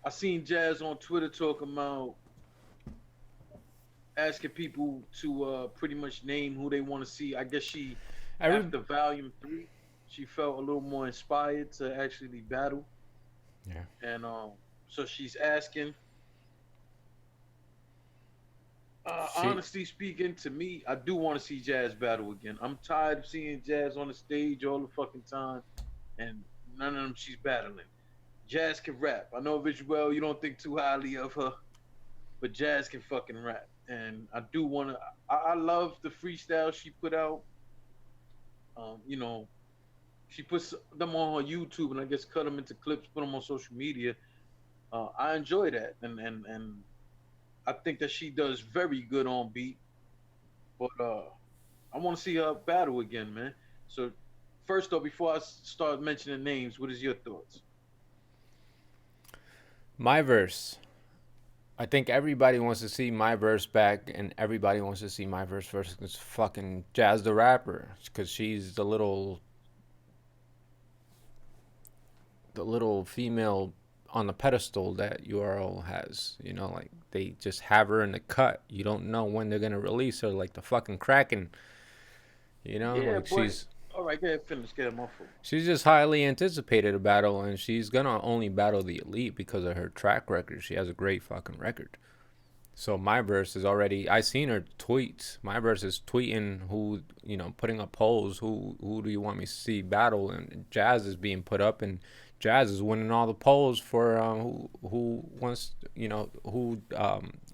I seen Jazz on Twitter talking about asking people to pretty much name who they want to see. I guess she, Every after Volume 3, she felt a little more inspired to actually battle, yeah. and so she's asking. She Honestly speaking, to me, I do want to see Jazz battle again. I'm tired of seeing Jazz on the stage all the fucking time, and none of them she's battling. Jazz can rap. I know Visuel, you don't think too highly of her, but Jazz can fucking rap, and I do want to. I love the freestyle she put out. You know, she puts them on her YouTube, and I guess cut them into clips, put them on social media. I enjoy that, and I think that she does very good on beat. But I want to see her battle again, man. So first off, before I start mentioning names, what is your thoughts? my verse. I think everybody wants to see my verse back, and everybody wants to see my verse versus fucking Jazz the rapper, because she's the little female on the pedestal that URL has. You know, like they just have her in the cut. You don't know when they're gonna release her, like the fucking Kraken. You know, Yeah, like but she's all right, go ahead, finish. Get my fault. she's just highly anticipated a battle, and she's gonna only battle the elite because of her track record. She has a great fucking record. So my verse is already. I seen her tweets. My verse is tweeting who, putting up polls. Who do you want me to see battle? And Jazz is being put up, and Jazz is winning all the polls for who wants, who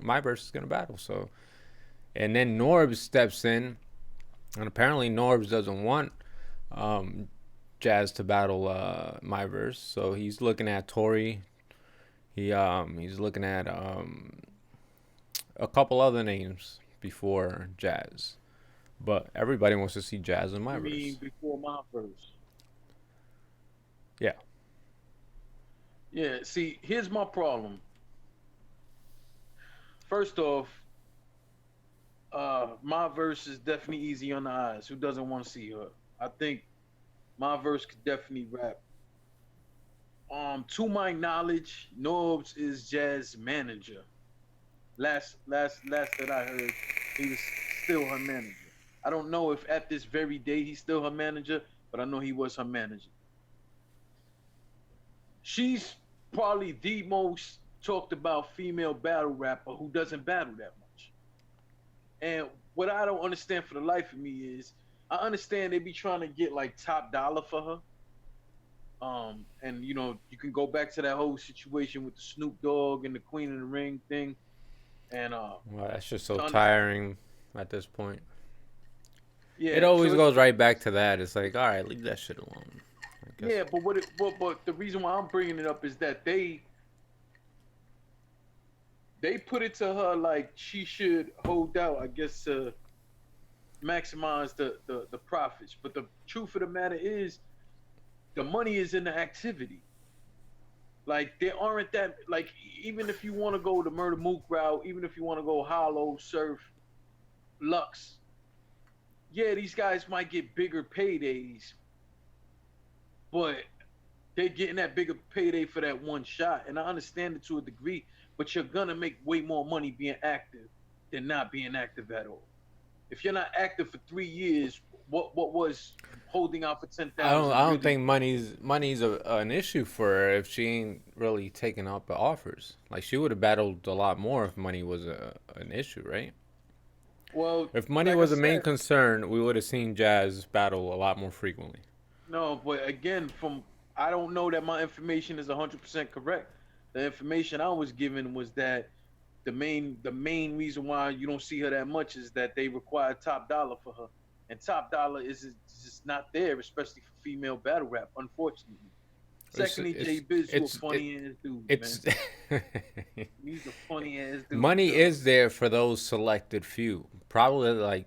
my verse is gonna battle. So, and then Norbs steps in, and apparently Norbs doesn't want um, Jazz to battle my verse. So he's looking at Tory. He's looking at a couple other names before Jazz, but everybody wants to see Jazz in my You mean verse. before my verse? Yeah, Yeah. See, here's my problem. First off, my verse is definitely easy on the eyes. Who doesn't want to see her? I think my verse could definitely rap. To my knowledge, Norbs is Jazz manager. Last that I heard, he was still her manager. I don't know if at this very day he's still her manager, but I know he was her manager. She's probably the most talked about female battle rapper who doesn't battle that much. And what I don't understand for the life of me is I understand they be trying to get like top dollar for her. And you can go back to that whole situation with the Snoop Dogg and the Queen of the Ring thing. And well, that's just so to understand, tiring at this point. It yeah. So always it's goes right back to that. It's like, all right, leave that shit alone. I guess. yeah, but but the reason why I'm bringing it up is that they put it to her like she should hold out, I guess, to maximize the profits. But the truth of the matter is, the money is in the activity. Like there aren't that like even if you want to go the Murder Mook route, even if you want to go Hollow, Surf, Lux, yeah, these guys might get bigger paydays, but they're getting that bigger payday for that one shot. And I understand it to a degree, but you're gonna make way more money being active than not being active at all. If you're not active for 3 years, what was holding out for ten I don't. thousand I don't really? think money's an issue for her if she ain't really taking up the offers. Like she would have battled a lot more if money was an issue, right? Well, If money like I was a main said, concern, we would have seen Jazz battle a lot more frequently. no, but again, from I don't know that my information is 100% correct. The information I was given was that the main reason why you don't see her that much is that they require top dollar for her, and top dollar is just not there, especially for female battle rap. Unfortunately. It's Secondly, J it's Biz, you a it's funny ass dude, man. it's He's a funny ass dude, money yo. is there for those selected few. Probably like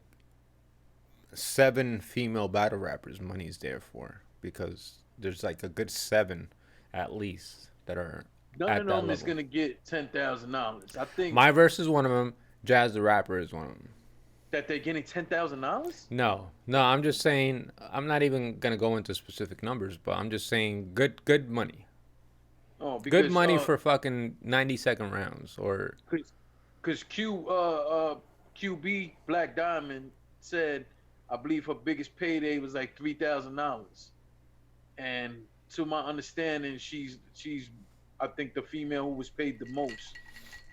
seven female battle rappers. Money's there for because there's like a good seven at least that are None of at that them is level. gonna get $10,000. I think My verse is one of them. Jazz the rapper is one of them. that they're getting $10,000. No, no, I'm just saying. I'm not even gonna go into specific numbers, but I'm just saying good money. Oh, Good because money for fucking 90-second rounds or because QB Black Diamond said, I believe her biggest payday was like $3,000, and to my understanding, she's I think the female who was paid the most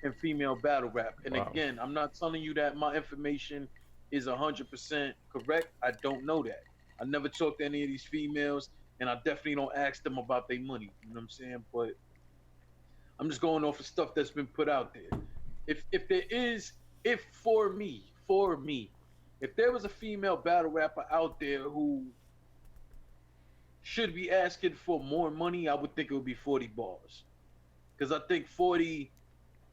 in female battle rap. And wow. again, I'm not telling you that my information is 100% correct. I don't know that. I never talked to any of these females, and I definitely don't ask them about their money. You know what I'm saying? But I'm just going off of stuff that's been put out there. If there is, if for me, if there was a female battle rapper out there who should be asking for more money, I would think it would be 40 bars. Because I think 40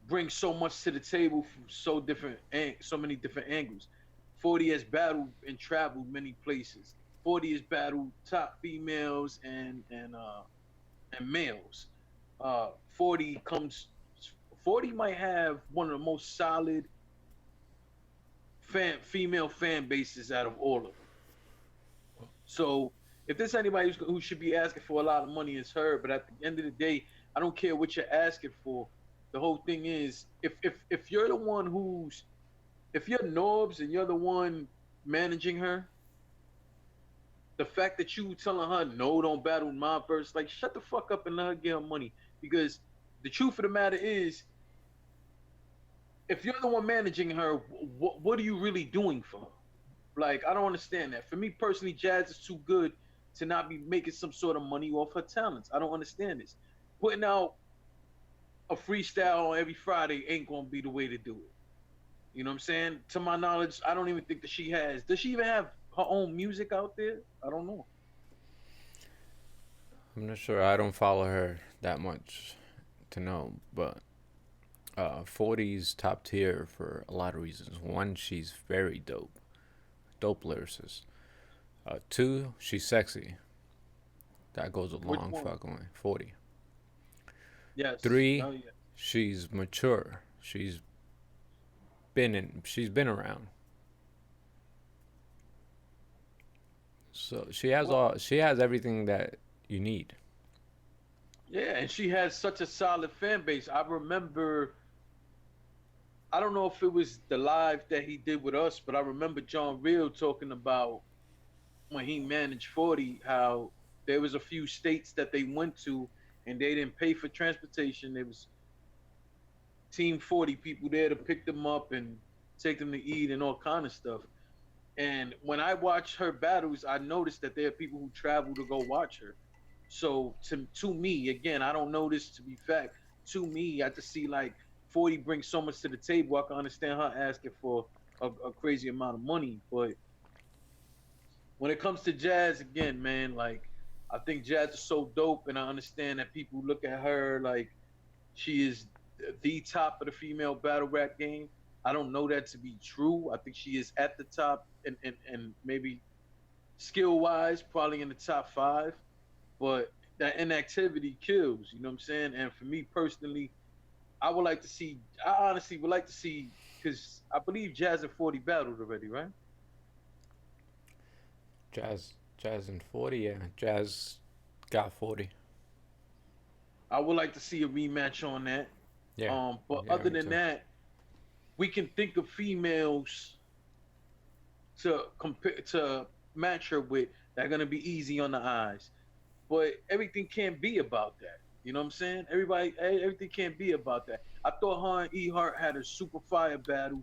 brings so much to the table from so many different angles. 40 has battled and traveled many places. 40 has battled top females and males. 40 comes 40 might have one of the most solid female fan bases out of all of them. So if there's anybody who should be asking for a lot of money, it's her. But at the end of the day, I don't care what you're asking for. The whole thing is, if you're the one if you're Norbs and you're the one managing her, the fact that you telling her no, don't battle my verse, like shut the fuck up and let her get her money. Because the truth of the matter is, if you're the one managing her, what are you really doing for her? Like, I don't understand that. For me personally, Jazz is too good to not be making some sort of money off her talents. I don't understand this. Putting out a freestyle on every Friday ain't gonna be the way to do it. You know what I'm saying? To my knowledge, I don't even think that she has. Does she even have her own music out there? I don't know. I'm not sure. I don't follow her that much to know, but 40's top tier for a lot of reasons. One, she's very dope lyricist. Two, she's sexy. That goes a long fucking way. 40. Yes. Three, Oh, yeah. she's mature. She's been around. So she has everything that you need. Yeah, and she has such a solid fan base. I remember, I don't know if it was the live that he did with us, but I remember John Real talking about when he managed 40, how there was a few states that they went to and they didn't pay for transportation. There was Team 40 people there to pick them up and take them to eat and all kind of stuff. And when I watch her battles, I noticed that there are people who travel to go watch her. So to me, again, I don't know this to be fact. To me, I just see like 40 brings so much to the table. I can understand her asking for a crazy amount of money. But when it comes to Jazz, again, man, like I think Jazz is so dope, and I understand that people look at her like she is the top of the female battle rap game. I don't know that to be true. I think she is at the top, and maybe skill wise, probably in the top 5. But that inactivity kills, you know what I'm saying? And for me personally, I honestly would like to see, because I believe Jazz and 40 battled already, right? Jazz and 40, yeah. Jazz got 40. I would like to see a rematch on that. Yeah. But Yeah, other me than too. that, we can think of females to compare to match her with that are gonna be easy on the eyes. But everything can't be about that. You know what I'm saying? Everything can't be about that. I thought her and E Hart had a super fire battle.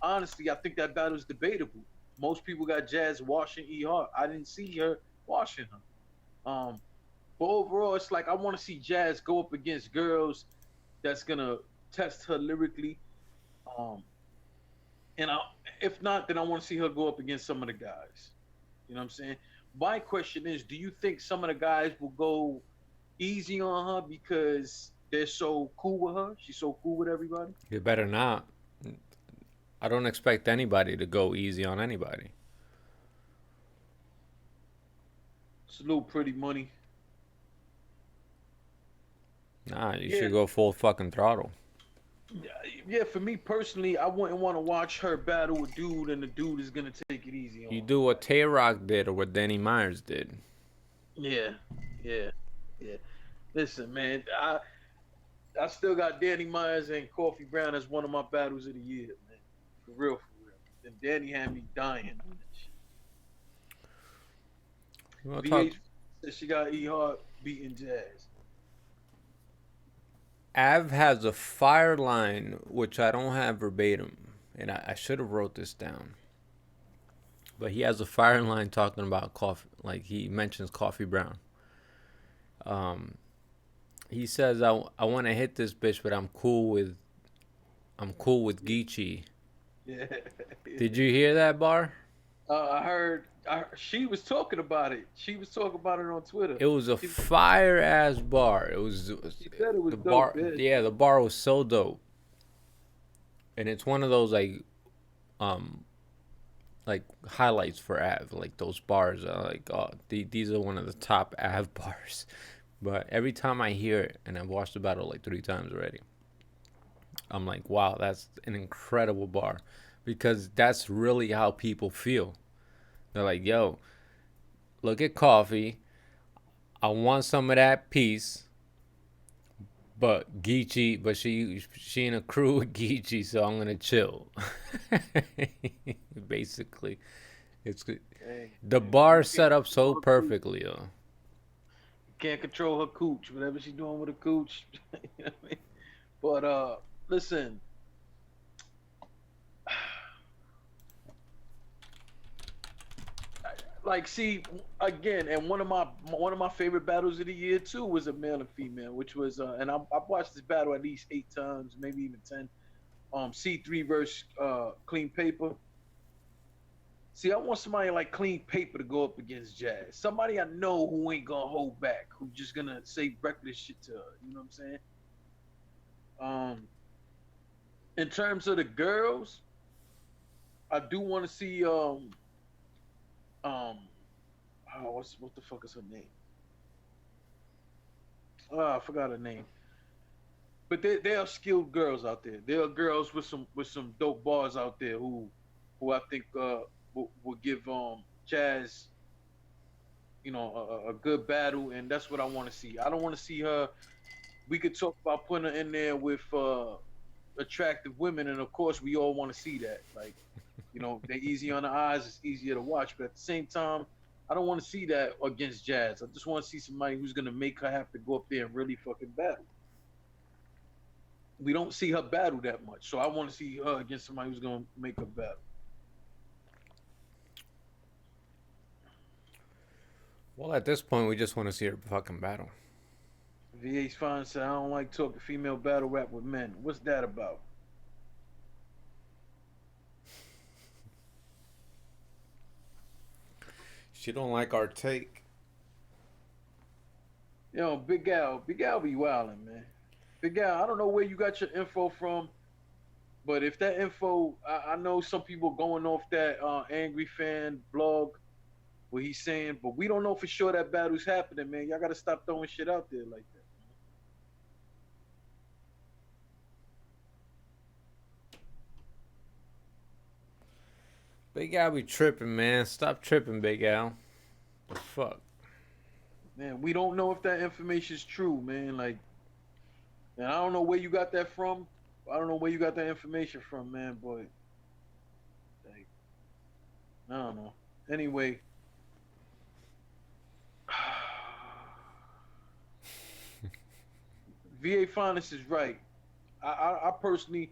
Honestly, I think that battle is debatable. Most people got Jazz washing E Hart. I didn't see her washing her. But overall, it's like I want to see Jazz go up against girls that's gonna test her lyrically. Um, and if not, then I want to see her go up against some of the guys. You know what I'm saying? My question is, do you think some of the guys will go easy on her because they're so cool with her? She's so cool with everybody? You better not. I don't expect anybody to go easy on anybody. It's a little pretty money. Nah, you Yeah, should go full fucking throttle. yeah. For me personally, I wouldn't want to watch her battle a dude, and the dude is gonna take it easy on You her. do what Like, Tay Rock did or what Danny Myers did. yeah, yeah, yeah. Listen, man, I still got Danny Myers and Coffee Brown as one of my battles of the year, man. For real, for real. And Danny had me dying on that shit. You want to talk? VH said she got E Hart beating Jazz. Av has a fire line which I don't have verbatim, and I should have wrote this down. But he has a fire line talking about coffee, like he mentions Coffee Brown. Um, he says, I want to hit this bitch, but I'm cool with Geechee." Yeah. Did you hear that bar? I heard. She was talking about it. She was talking about it on Twitter. It was a She, fire ass bar. she said it was The dope. bar. Yeah. Yeah, the bar was so dope, and it's one of those um like highlights for Av. Like those bars are like, oh, these are one of the top Av bars. But every time I hear it, and I've watched the battle like 3 times already, I'm like, wow, that's an incredible bar, because that's really how people feel. They're like, yo, look at Coffee. I want some of that piece, but Geechee, but she in a crew with Geechee, so I'm gonna chill. Basically, it's Dang, the man. bar You can't set up so control her cooch. perfectly, yo. You can't control her cooch. Whatever she's doing with her cooch. You know what I mean? But listen. Like, see, again, and one of my favorite battles of the year too was a male and female, which was and I've watched this battle at least 8 times, maybe even 10. C3 versus Clean Paper. See, I want somebody like Clean Paper to go up against Jazz. Somebody I know who ain't gonna hold back, who just gonna say reckless shit to her. You know what I'm saying? Um, in terms of the girls, I do want to see um what the fuck is her name? I forgot her name. But there are skilled girls out there. There are girls with some dope bars out there who I think will give Jazz, a good battle, and that's what I want to see. I don't want to see her. We could talk about putting her in there with attractive women, and of course we all want to see that. Like, they're easy on the eyes. It's easier to watch, but at the same time, I don't want to see that against Jazz. I just want to see somebody who's gonna make her have to go up there and really fucking battle. We don't see her battle that much, so I want to see her against somebody who's gonna make her battle. Well, at this point, we just want to see her fucking battle. VH Fine said, "I don't like talking female battle rap with men. What's that about?" She don't like our take. Big Al be wildin', man. Big Al, I don't know where you got your info from, but if that info, I know some people going off that Angry Fan blog, what he's saying, but we don't know for sure that battle's happening, man. Y'all gotta stop throwing shit out there like that. Big Al be tripping, man. Stop tripping, Big Al. The fuck? Man, we don't know if that information is true, man. Like, and I don't know where you got that from. I don't know where you got that information from, man, but like, I don't know. Anyway, VA Finest is right. I personally,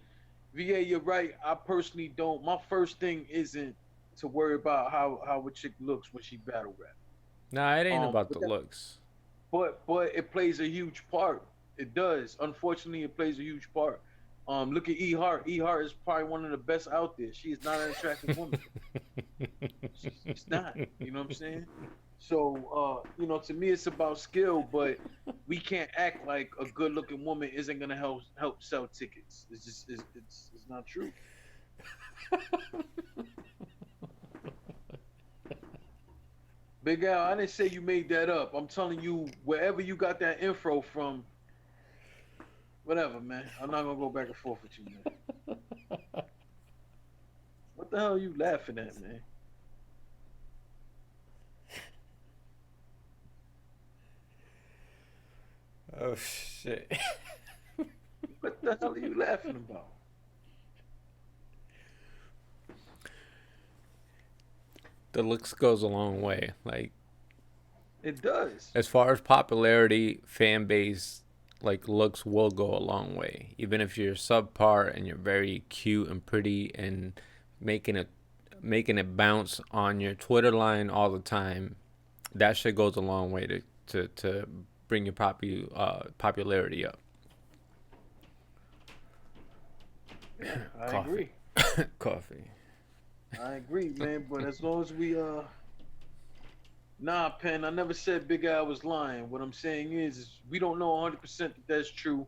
VA, you're right. I personally don't. My first thing isn't to worry about how a chick looks when she battle rap. Nah, it ain't about But the looks. but it plays a huge part. It does. Unfortunately, it plays a huge part. Look at E Hart. E Hart is probably one of the best out there. She is not an attractive woman. She's not. You know what I'm saying? So, to me, it's about skill, but we can't act like a good-looking woman isn't gonna help sell tickets. It's just it's not true. Big Al, I didn't say you made that up. I'm telling you, wherever you got that info from, whatever, man. I'm not gonna go back and forth with you, man. What the hell are you laughing at, man? Oh shit. What the hell are you laughing about? The looks goes a long way. Like It does. as far as popularity, fan base, like looks will go a long way. Even if you're subpar and you're very cute and pretty and making it making it bounce on your Twitter line all the time, that shit goes a long way to bring your popularity up. Yeah, I Coffee. agree. Coffee. I agree, man. But as long as we nah, Pen. I never said Big Al was lying. What I'm saying is we don't know 100% that that's true.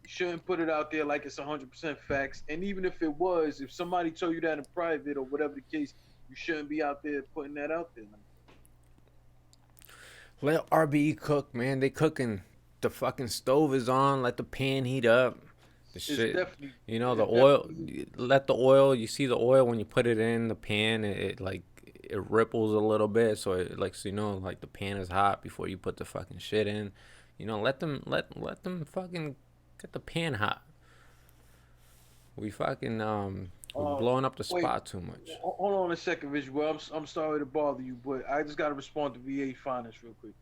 You shouldn't put it out there like it's 100% facts. And even if it was, if somebody told you that in private or whatever the case, you shouldn't be out there putting that out there. Let RBE cook, man. They cooking. The fucking stove is on. Let the pan heat up. The It's shit, definitely, you know, the it oil. definitely, Let the oil. You see the oil when you put it in the pan. It like it ripples a little bit, so it like so you know like the pan is hot before you put the fucking shit in. You know, let them fucking get the pan hot. We fucking we're uh, blowing up the wait, spot too much. hold on a second, Visual. I'm sorry to bother you, but I just got to respond to VA Finance real quick.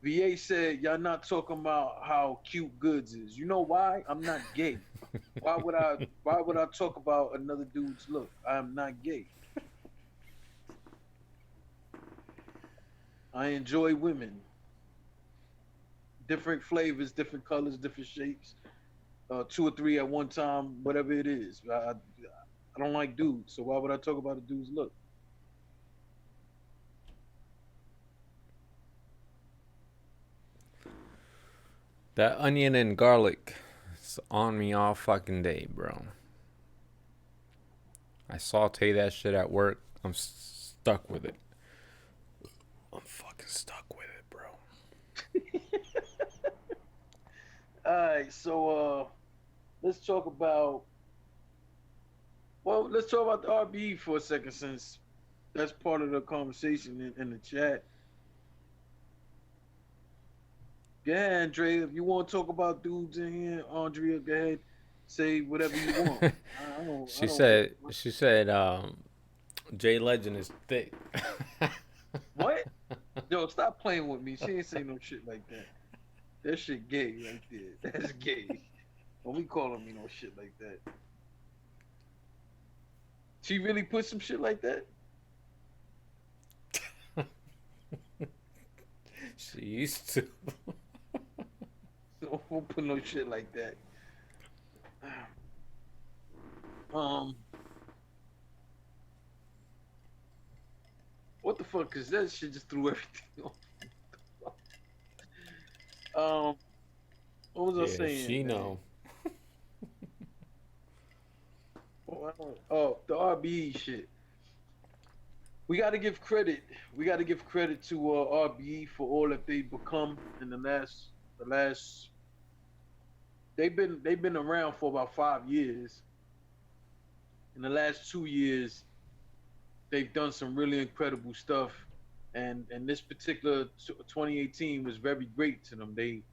VA said, y'all not talking about how cute Goods is. You know why? I'm not gay. Why would I talk about another dude's look? I'm not gay. I enjoy women. Different flavors, different colors, different shapes. Two or three at one time, whatever it is. I don't like dudes, so why would I talk about a dude's look? That onion and garlic, it's on me all fucking day, bro. I saute that shit at work. I'm stuck with it. I'm fucking stuck with it, bro. All right, so let's talk about let's talk about the RBE for a second since that's part of the conversation in the chat. Yeah, Andrea, if you want to talk about dudes in here, Andrea, go ahead, say whatever you want. I she don't care. said she said Jay Legend is thick. What? Yo, stop playing with me. She ain't say no shit like that. That shit gay right there. That's gay. Don't be calling me no shit like that. She really put some shit like that? She used to. Don't put no shit like that. Um, what the fuck? Cause that shit just threw everything off. What was I Yeah, saying, she man? know. Oh, the RBE shit. We got to give credit. We got to give credit to RBE for all that they've become in the last. They've been around for about 5 years. In the last 2 years, they've done some really incredible stuff, and this particular 2018 was very great to them. They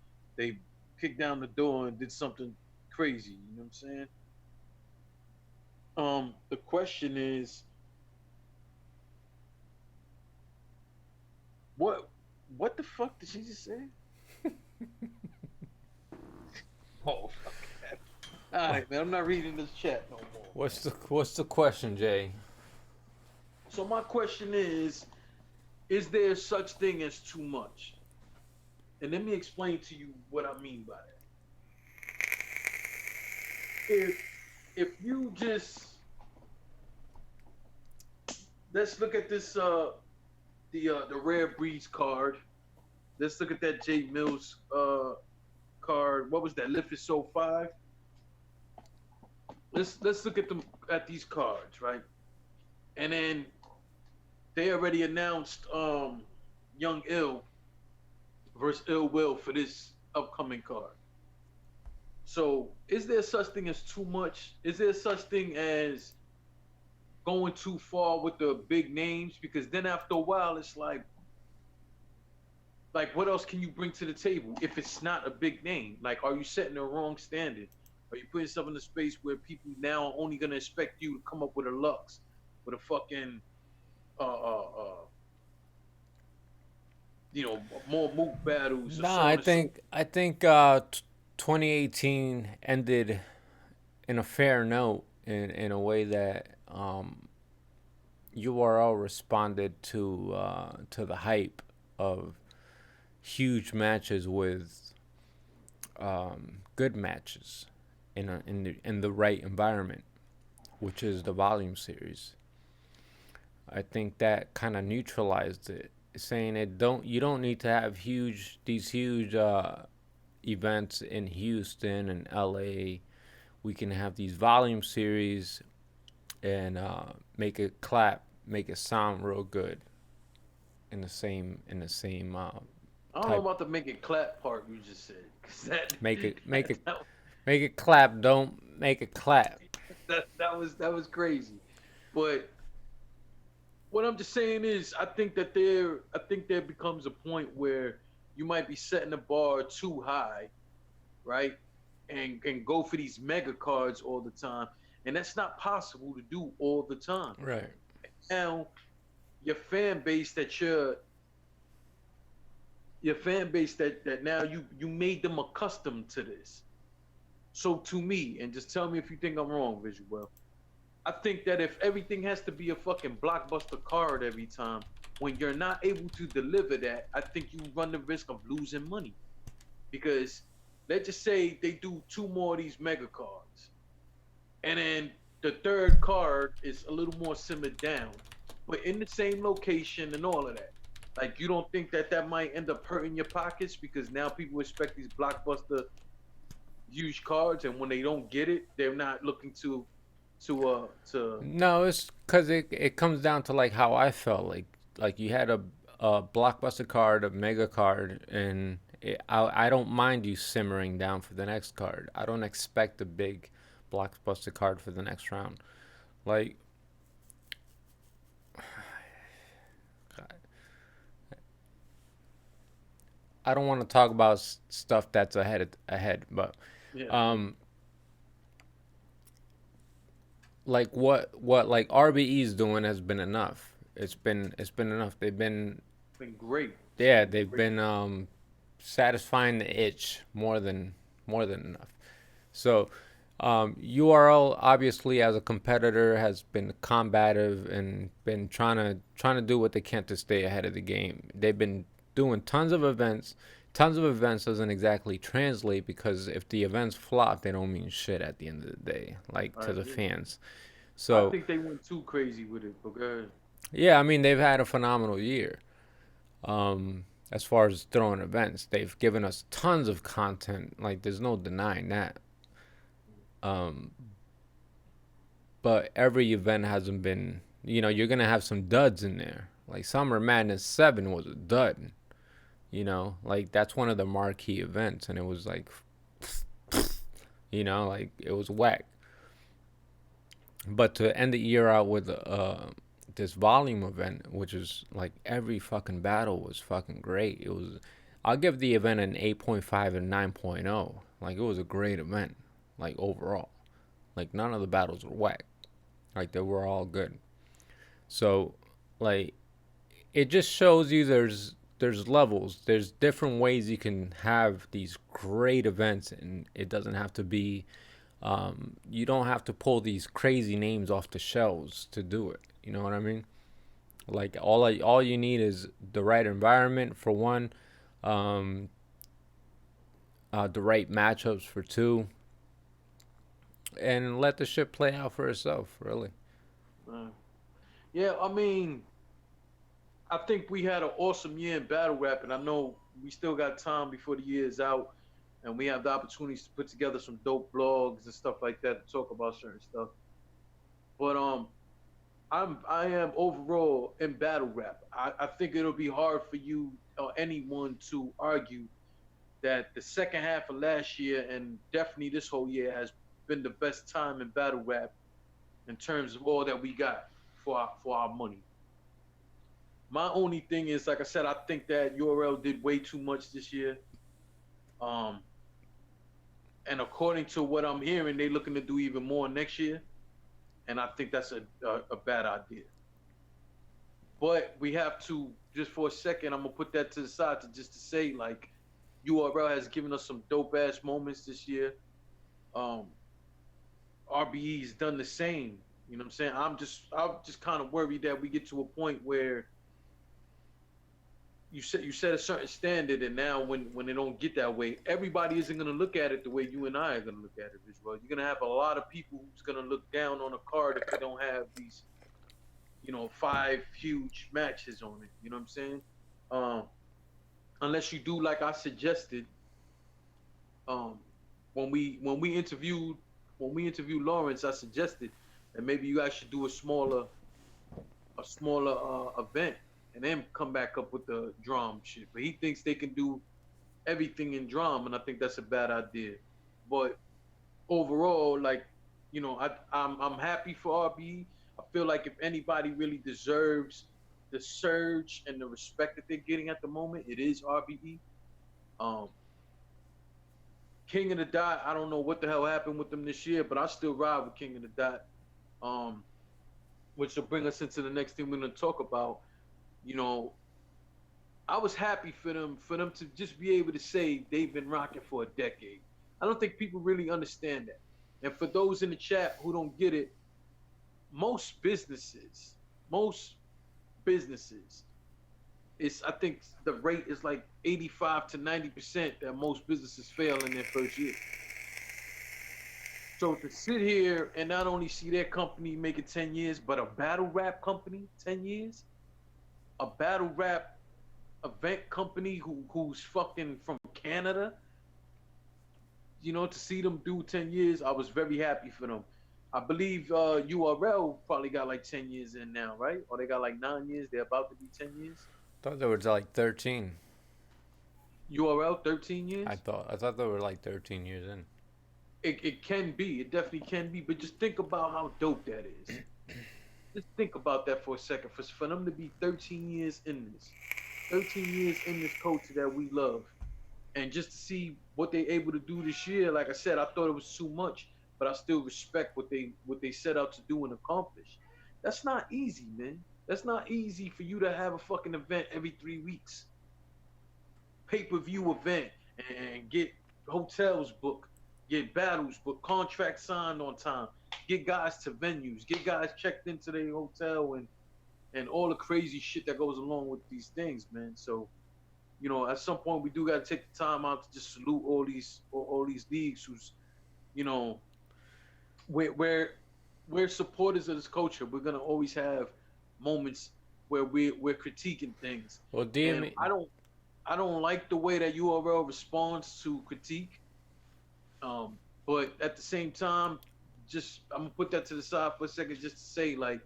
kicked down the door and did something crazy. You know what I'm saying? The question is, what what the fuck did she just say? Oh fuck. All right, man. I'm not reading this chat no more, man. What's the question, Jay? So my question is there such thing as too much? And let me explain to you what I mean by that. If you just let's look at this the rare breeds card. Let's look at that J Mills card. What was that? Lift is so 5. Let's look at them at these cards, right? And then they already announced Young Ill versus Ill Will for this upcoming card. So, is there such thing as too much? Is there such thing as going too far with the big names? Because then after a while, it's like Like, what else can you bring to the table if it's not a big name? Like, are you setting the wrong standard? Are you putting stuff in a space where people now are only gonna expect you to come up with a Lux, with a fucking uh uh uh more mook battles or Nah, so on and so. I think 2018 ended in a fair note in a way that URL responded to the hype of huge matches with good matches in the right environment, which is the volume series. I think that kind of neutralized it, saying it don't you don't need to have huge events in Houston and LA. We can have these volume series and make it clap, make it sound real good in the same I don't know type. about the make it clap part you just said, cause Make it make it that, make it clap. Don't make it clap. that was crazy. But what I'm just saying is, I think there becomes a point where you might be setting the bar too high, right? And go for these mega cards all the time, and that's not possible to do all the time. Right. Now, your fan base that you're your fan base that now you made them accustomed to this. So to me, and just tell me if you think I'm wrong, Visual. I think that if everything has to be a fucking blockbuster card every time, when you're not able to deliver that, I think you run the risk of losing money. Because let's just say they do two more of these mega cards, and then the third card is a little more simmered down, but in the same location and all of that. Like, you don't think that that might end up hurting your pockets because now people expect these blockbuster huge cards, and when they don't get it, they're not looking to No, it's because it comes down to like how I felt like you had a blockbuster card, a mega card, and I don't mind you simmering down for the next card. I don't expect a big blockbuster card for the next round. Like I don't want to talk about stuff that's ahead, but yeah. um, like what like RBE is doing has been enough. It's been enough. Been great. Yeah, Been they've great. been satisfying the itch more than enough. So URL obviously as a competitor has been combative and been trying to do what they can to stay ahead of the game. They've been doing tons of events. Tons of events doesn't exactly translate because if the events flop, they don't mean shit at the end of the day, like I to the agree. fans. I So think they went too crazy with it, but good. yeah, I mean they've had a phenomenal year. As far as throwing events, they've given us tons of content. Like there's no denying that. Um, but every event hasn't been. You're gonna have some duds in there. Like Summer Madness 7 was a dud. Like that's one of the marquee events, and it was like, like it was whack. But to end the year out with this volume event, which is like every fucking battle was fucking great. It was, I'll give the event an 8.5 and 9.0. Like it was a great event, like overall. Like none of the battles were whack. Like they were all good. So, like it just shows you there's levels. There's different ways you can have these great events, and it doesn't have to be. You don't have to pull these crazy names off the shelves to do it. You know what I mean? Like all you need is the right environment for one, um, the right matchups for two, and let the shit play out for itself. Really. Uh, yeah, I mean, I think we had an awesome year in battle rap, and I know we still got time before the year is out, and we have the opportunities to put together some dope blogs and stuff like that to talk about certain stuff. But I am overall in battle rap. I think it'll be hard for you or anyone to argue that the second half of last year and definitely this whole year has been the best time in battle rap in terms of all that we got for our money. My only thing is, like I said, I think that URL did way too much this year. Um, and according to what I'm hearing, they're looking to do even more next year. And I think that's a bad idea. But we have to, just for a second, I'm gonna put that to the side to just to say, like, URL has given us some dope ass moments this year. Um, RBE's done the same. You know what I'm saying? I'm just kind of worried that we get to a point where you set a certain standard, and now when they don't get that way, everybody isn't gonna look at it the way you and I are gonna look at it as well. You're gonna have a lot of people who's gonna look down on a card if they don't have these, 5 huge matches on it. You know what I'm saying? Um, unless you do like I suggested, um, when we interviewed Lawrence, I suggested that maybe you guys should do a smaller event and then come back up with the drum shit. But he thinks they can do everything in drum, and I think that's a bad idea. But overall, like, I'm happy for RBE. I feel like if anybody really deserves the surge and the respect that they're getting at the moment, it is RBE. Um, King of the Dot, I don't know what the hell happened with them this year, but I still ride with King of the Dot. Um, which will bring us into the next thing we're gonna talk about. You know, I was happy for them to just be able to say they've been rocking for a decade. I don't think people really understand that. And for those in the chat who don't get it, most most businesses, I think the rate is like 85 to 90% that most businesses fail in their first year. So to sit here and not only see their company make it 10 years, but a battle rap company 10 years, a battle rap event company who's fucking from Canada, to see them do 10 years, I was very happy for them. I believe URL probably got like 10 years in now, right? Or they got like 9 years. They're about to be 10 years. Thought there was like 13. URL 13 years. I thought they were like 13 years in. It can be. It definitely can be. But just think about how dope that is. Just think about that for a second. For them to be 13 years in this, 13 years in this culture that we love, and just to see what they're able to do this year. Like I said, I thought it was too much, but I still respect what they set out to do and accomplish. That's not easy, man. That's not easy for you to have a fucking event every 3 weeks, pay-per-view event, and get hotels booked, get battles booked, contracts signed on time, get guys to venues, get guys checked into their hotel, and all the crazy shit that goes along with these things, man. So, at some point we do got to take the time out to just salute all these leagues who's, you know, we're supporters of this culture. We're gonna always have moments where we're critiquing things. Well, And I don't like the way that URL responds to critique. But at the same time, just I'm gonna put that to the side for a second, just to say, like,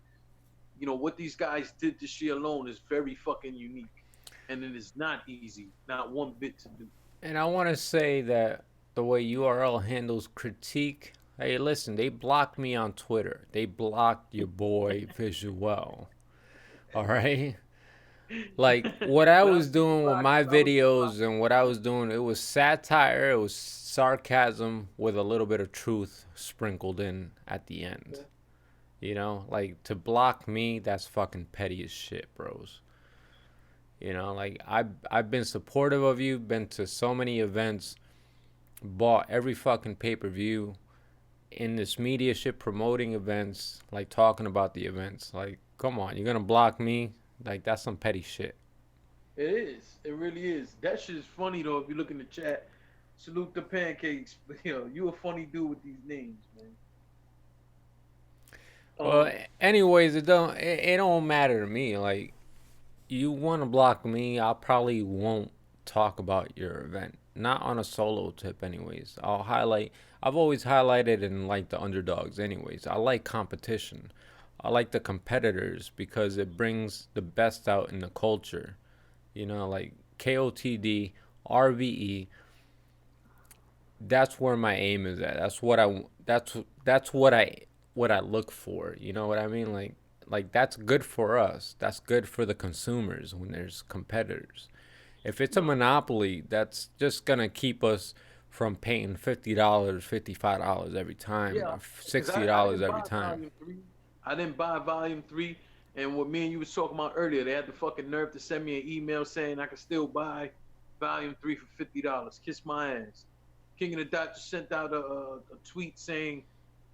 what these guys did this year alone is very fucking unique, and it is not easy, not one bit to do. and I want to say that the way URL handles critique. Hey, listen, they blocked me on Twitter. They blocked your boy Visual. All right. Like what I But I'm was doing with surprised my I was surprised. videos and what I was doing, it was satire, it was sarcasm with a little bit of truth sprinkled in at the end. Like to block me, that's fucking petty as shit, bros. Like I've been supportive of you, been to so many events, bought every fucking pay-per-view in this media shit, promoting events, like talking about the events. Like, come on, you're gonna block me? Like that's some petty shit. It is. It really is. That shit is funny though. If you look in the chat, salute the pancakes. You a funny dude with these names, man. Well, Um, anyways, it don't matter to me. Like, you want to block me, I probably won't talk about your event. Not on a solo tip, anyways. I've always highlighted in like the underdogs, anyways. I like competition. I like the competitors because it brings the best out in the culture. Like KOTD, RBE. That's where my aim is at. That's what I look for. You know what I mean? Like like that's good for us. That's good for the consumers when there's competitors. If it's a monopoly, that's just gonna keep us from paying $50, $55 every time, Yeah, or because I $60 didn't every buy time. Volume 3. I didn't buy Volume 3. And what me and you was talking about earlier, they had the fucking nerve to send me an email saying I could still buy Volume 3 for $50. Kiss my ass. King of the Dot just sent out a tweet saying,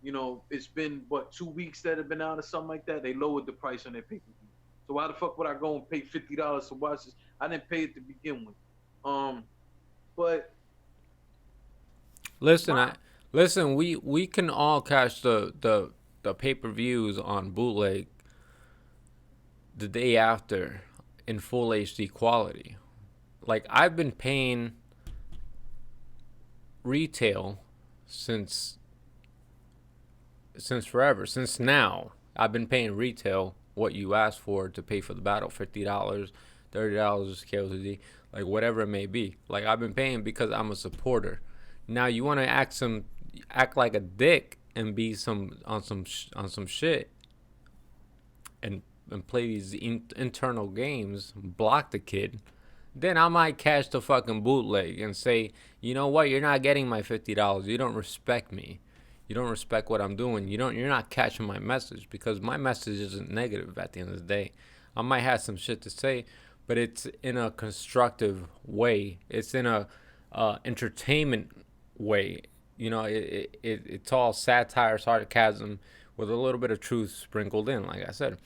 you know, it's been, what, 2 weeks that have been out or something like that? They lowered the price on their pay-per-view. So why the fuck would I go and pay $50 to watch this? I didn't pay it to begin with. But Listen, my we can all catch the pay-per-views on bootleg the day after in full HD quality. Like I've been paying retail since forever, since now. I've been paying retail what you asked for to pay for the battle, $50, $30 KOTD, like whatever it may be. Like I've been paying because I'm a supporter. Now you want to act like a dick and be on some shit and play these internal games, block the kid. Then I might catch the fucking bootleg and say, you know what, you're not getting my $50. You don't respect me. You don't respect what I'm doing. You're not catching my message, because my message isn't negative at the end of the day. I might have some shit to say, but it's in a constructive way. It's in a entertainment way. You know, it's all satire, sarcasm with a little bit of truth sprinkled in, like I said.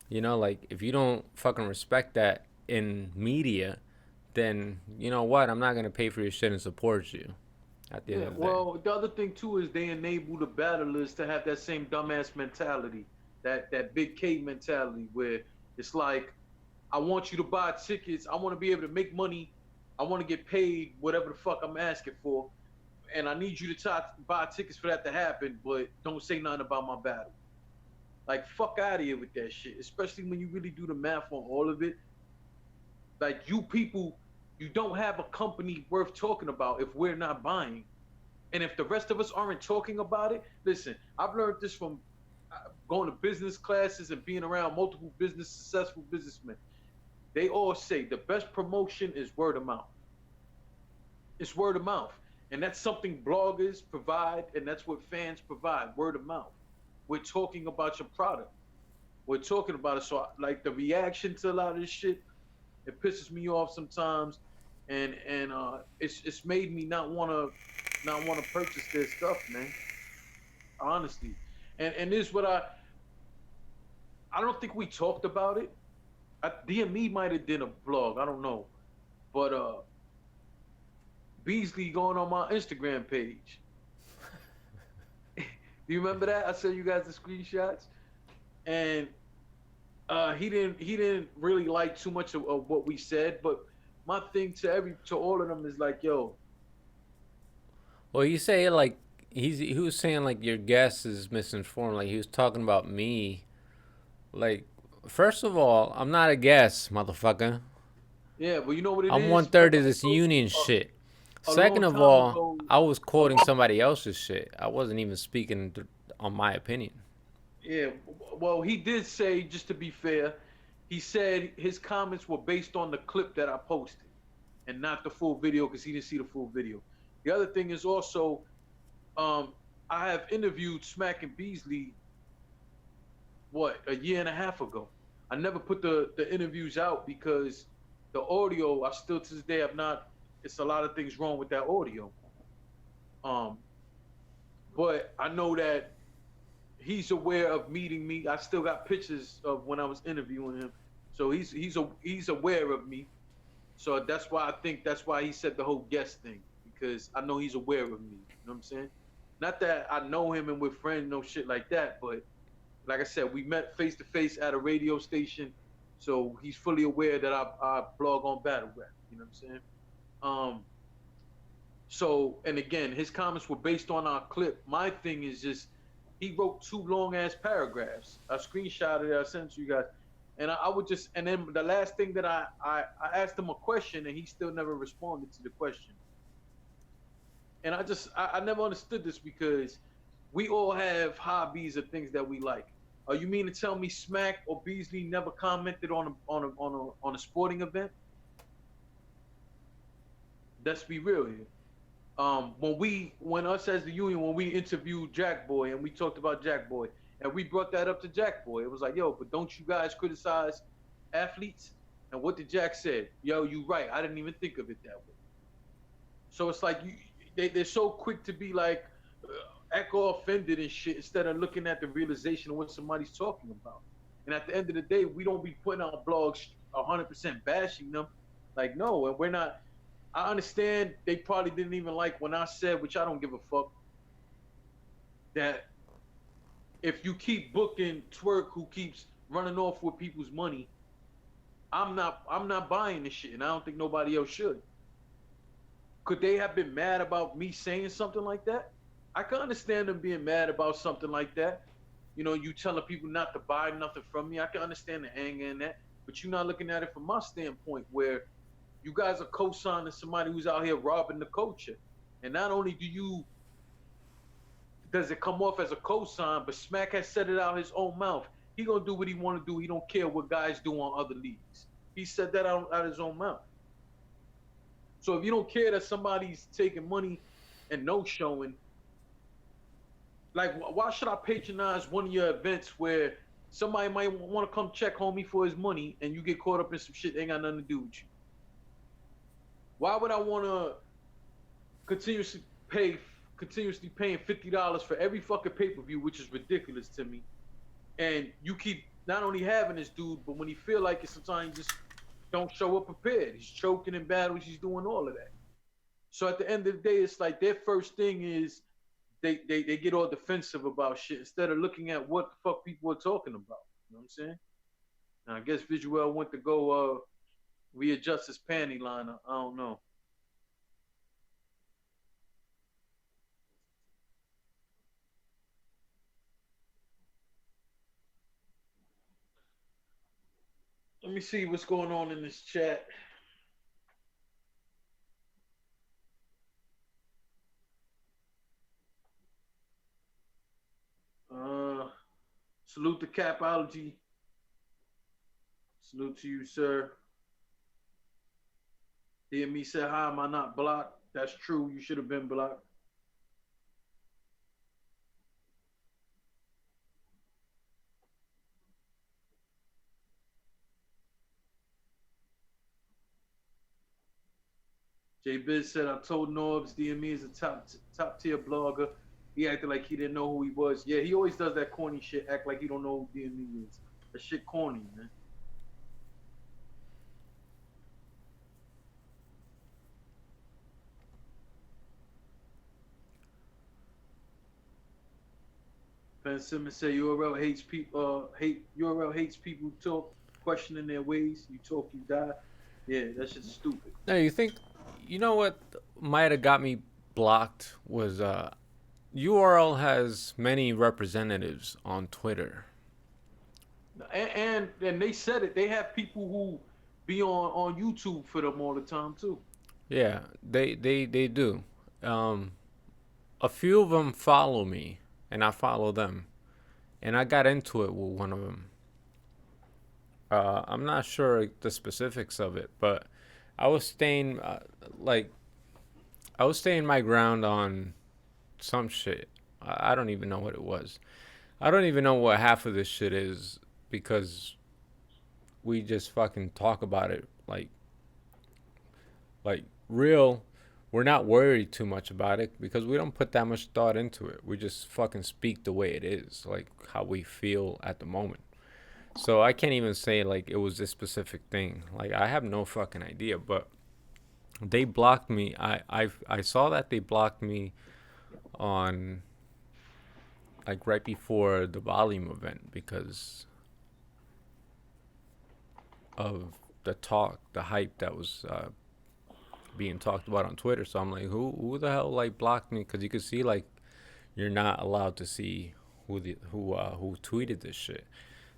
You know, like if you don't fucking respect that in media, then you know what? I'm not gonna pay for your shit and support you at the end Yeah, of the day. well, the other thing too is they enable the battlers to have that same dumbass mentality, that big K mentality, where it's like, I want you to buy tickets, I want to be able to make money, I want to get paid whatever the fuck I'm asking for, and I need you to buy tickets for that to happen, but don't say nothing about my battle. Like, fuck out of here with that shit, especially when you really do the math on all of it. Like, you people, you don't have a company worth talking about if we're not buying. And if the rest of us aren't talking about it, listen, I've learned this from going to business classes and being around multiple successful businessmen. They all say the best promotion is word of mouth. It's word of mouth. And that's something bloggers provide, and that's what fans provide, word of mouth. We're talking about your product. We're talking about it. So, like, the reaction to a lot of this shit, it pisses me off sometimes, and it's made me not want to purchase their stuff, man. Honestly, and this is what I don't think we talked about it. DME might have done a blog, I don't know, but Beasley going on my Instagram page. Do you remember that? I sent you guys the screenshots, and he didn't really like too much of what we said, but my thing to all of them is like, yo, Well, you say like he was saying like your guest is misinformed. Like he was talking about me. Like, first of all, I'm not a guest, motherfucker. yeah, but you know what it I'm is? one Like third I of this told you, union shit. a Second long of time all, ago, I was a quoting long somebody else's shit. I wasn't even speaking on my opinion. Yeah, well, he did say, just to be fair, he said his comments were based on the clip that I posted and not the full video, because he didn't see the full video. The other thing is also, um, I have interviewed Smack and Beasley, what, a year and a half ago. I never put the interviews out because the audio, I still to this day have not, it's a lot of things wrong with that audio. Um, but I know that he's aware of meeting me. I still got pictures of when I was interviewing him, so he's aware of me. So that's why I think that's why he said the whole guest thing, because I know he's aware of me. You know what I'm saying? Not that I know him and we're friends, no shit like that, but like I said, we met face to face at a radio station, so he's fully aware that I blog on battle rap. You know what I'm saying? Um, so, and again, his comments were based on our clip. My thing is just, he wrote two long ass paragraphs. I screenshotted it, I sent to you guys. And I would just, and then the last thing that I asked him a question and he still never responded to the question. And I never understood this, because we all have hobbies or things that we like. You mean to tell me Smack or Beasley never commented on a sporting event? Let's be real here. When us as the union, when we interviewed Jack Boy and we talked about Jack Boy, and we brought that up to Jack Boy, it was like, yo, but don't you guys criticize athletes? And what did Jack say? Yo, you right. I didn't even think of it that way. So it's like they're so quick to be like echo offended and shit instead of looking at the realization of what somebody's talking about. And at the end of the day, we don't be putting out blogs 100% bashing them. Like, no, and we're not. I understand they probably didn't even like when I said, which I don't give a fuck, that if you keep booking Twerk who keeps running off with people's money, I'm not buying this shit, and I don't think nobody else should. Could they have been mad about me saying something like that? I can understand them being mad about something like that. You know, you telling people not to buy nothing from me. I can understand the anger in that, but you're not looking at it from my standpoint where you guys are co-signing somebody who's out here robbing the culture. And not only does it come off as a co-sign, but Smack has said it out his own mouth. He gonna do what he want to do. He don't care what guys do on other leagues. He said that out his own mouth. So if you don't care that somebody's taking money and no showing, like why should I patronize one of your events where somebody might want to come check homie for his money and you get caught up in some shit that ain't got nothing to do with you? Why would I want to continuously paying $50 for every fucking pay-per-view, which is ridiculous to me? And you keep not only having this dude, but when he feel like it, sometimes he just don't show up prepared. He's choking in battles. He's doing all of that. So at the end of the day, it's like their first thing is they get all defensive about shit instead of looking at what the fuck people are talking about. You know what I'm saying? And I guess Visual went to go readjust his panty liner. I don't know. Let me see what's going on in this chat. Salute to Capology. Salute to you, sir. DME said, hi, am I not blocked? That's true. You should have been blocked. J Biz said, I told Norbs DME is a top tier blogger. He acted like he didn't know who he was. Yeah, he always does that corny shit, act like he don't know who DME is. That shit corny, man. Ben Simmons said URL hates people talk, questioning their ways. You talk, you die. Yeah, that shit's stupid. No, you know what might have got me blocked was URL has many representatives on Twitter. And they said it. They have people who be on YouTube for them all the time too. Yeah, they do. A few of them follow me, and I follow them, and I got into it with one of them. I'm not sure the specifics of it, but I was staying my ground on some shit. I don't even know what it was. I don't even know what half of this shit is because we just fucking talk about it like real. We're not worried too much about it because we don't put that much thought into it. We just fucking speak the way it is, like how we feel at the moment. So I can't even say like it was this specific thing. Like I have no fucking idea, but they blocked me. I saw that they blocked me on like right before the volume event because of the hype that was being talked about on Twitter. So I'm like, who the hell like blocked me? Because you could see like you're not allowed to see who tweeted this shit.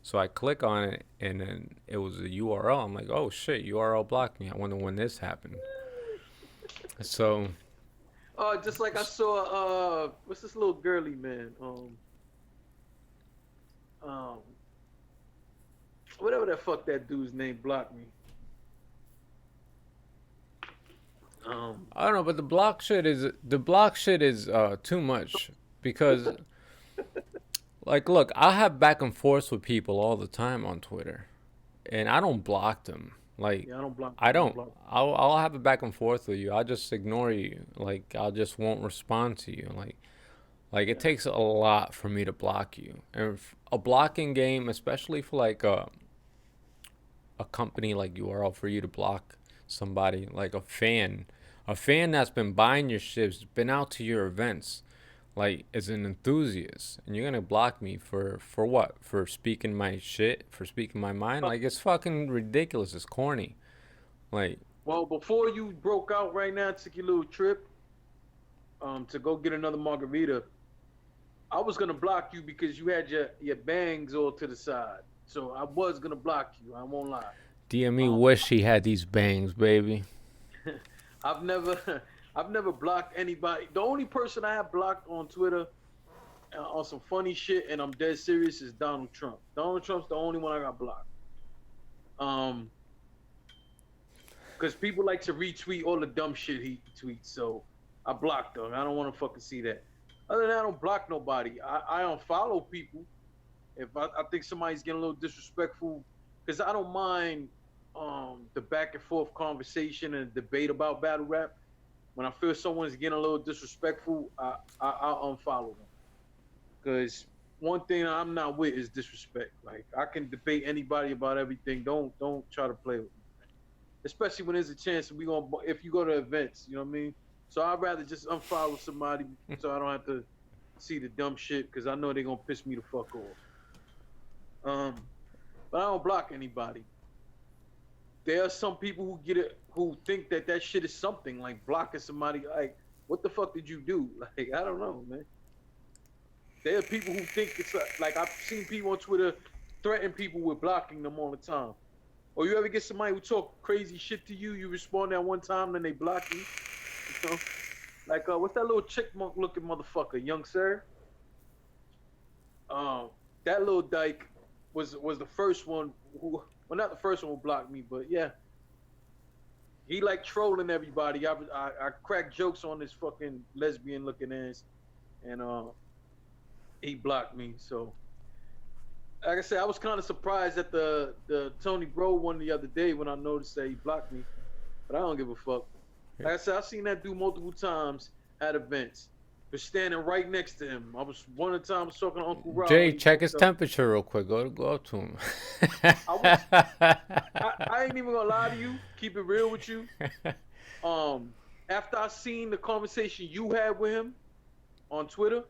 So I click on it and then it was a URL. I'm like, oh shit, URL blocked me. I wonder when this happened. So. Just like I saw, what's this little girly man? Um, whatever the fuck that dude's name blocked me. I don't know, but the block shit is too much because like look, I have back and forth with people all the time on Twitter, and I don't block them. Like Yeah, I don't block. I I don't don't. block. I'll have a back and forth with you. I'll just ignore you. Like I'll just won't respond to you. Like it Yeah. takes a lot for me to block you. And a blocking game, especially for like a company like URL, for you to block somebody like a fan that's been buying your ships, been out to your events, like is an enthusiast, and you're gonna block me for what? For speaking my shit, for speaking my mind? Like it's fucking ridiculous. It's corny. Like Well, before you broke out right now, took your little trip to go get another margarita, I was gonna block you because you had your bangs all to the side. So I was gonna block you. I won't lie. DME Um, wish he had these bangs, baby. I've never, I've never blocked anybody. The only person I have blocked on Twitter on some funny shit, and I'm dead serious, is Donald Trump. Donald Trump's the only one I got blocked. Um, because people like to retweet all the dumb shit he tweets, so I blocked him. I don't want to fucking see that. Other than that, I don't block nobody. I unfollow people if I think somebody's getting a little disrespectful, because I don't mind the back and forth conversation and debate about battle rap. When I feel someone's getting a little disrespectful, I'll unfollow them. Because one thing I'm not with is disrespect. Like I can debate anybody about everything. Don't try to play with me, especially when there's a chance we gonna if you go to events, you know what I mean. So I'd rather just unfollow somebody so I don't have to see the dumb shit because I know they're gonna piss me the fuck off. Um, but I don't block anybody. There are some people who get it who think that that shit is something like blocking somebody. Like, what the fuck did you do? Like, I don't know, man. There are people who think it's like I've seen people on Twitter threaten people with blocking them all the time. Or you ever get somebody who talk crazy shit to you, you respond that one time, then they block you. You know? Like, what's that little chickmunk looking motherfucker, Young Sir? That little dyke was the first one who, well, not the first one who blocked me, but yeah. He like trolling everybody. I cracked jokes on this fucking lesbian looking ass, and he blocked me. So, like I said, I was kind of surprised at the Tony Bro one the other day when I noticed that he blocked me, but I don't give a fuck. Like I said, I've seen that dude multiple times at events. Was standing right next to him. I was one of the times talking to Uncle Rob. Jay, check his temperature real quick. Go up to him. I ain't even gonna lie to you. Keep it real with you. After I seen the conversation you had with him on Twitter,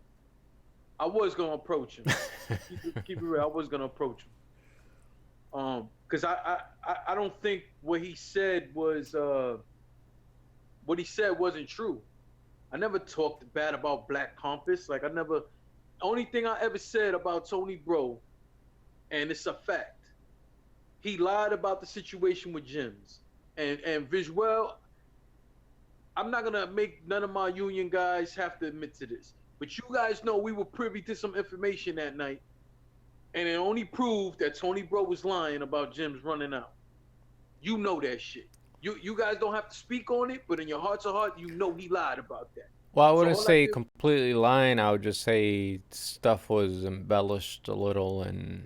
I was gonna approach him. Keep it real. I was gonna approach him. Because I don't think what he said wasn't true. I never talked bad about Black Compass. Like only thing I ever said about Tony Bro, and it's a fact, he lied about the situation with Jims. And Visual, I'm not gonna make none of my union guys have to admit to this. But you guys know we were privy to some information that night. And it only proved that Tony Bro was lying about Jims running out. You know that shit. You guys don't have to speak on it, but in your hearts of heart, you know he lied about that. Well, I wouldn't say completely lying. I would just say stuff was embellished a little and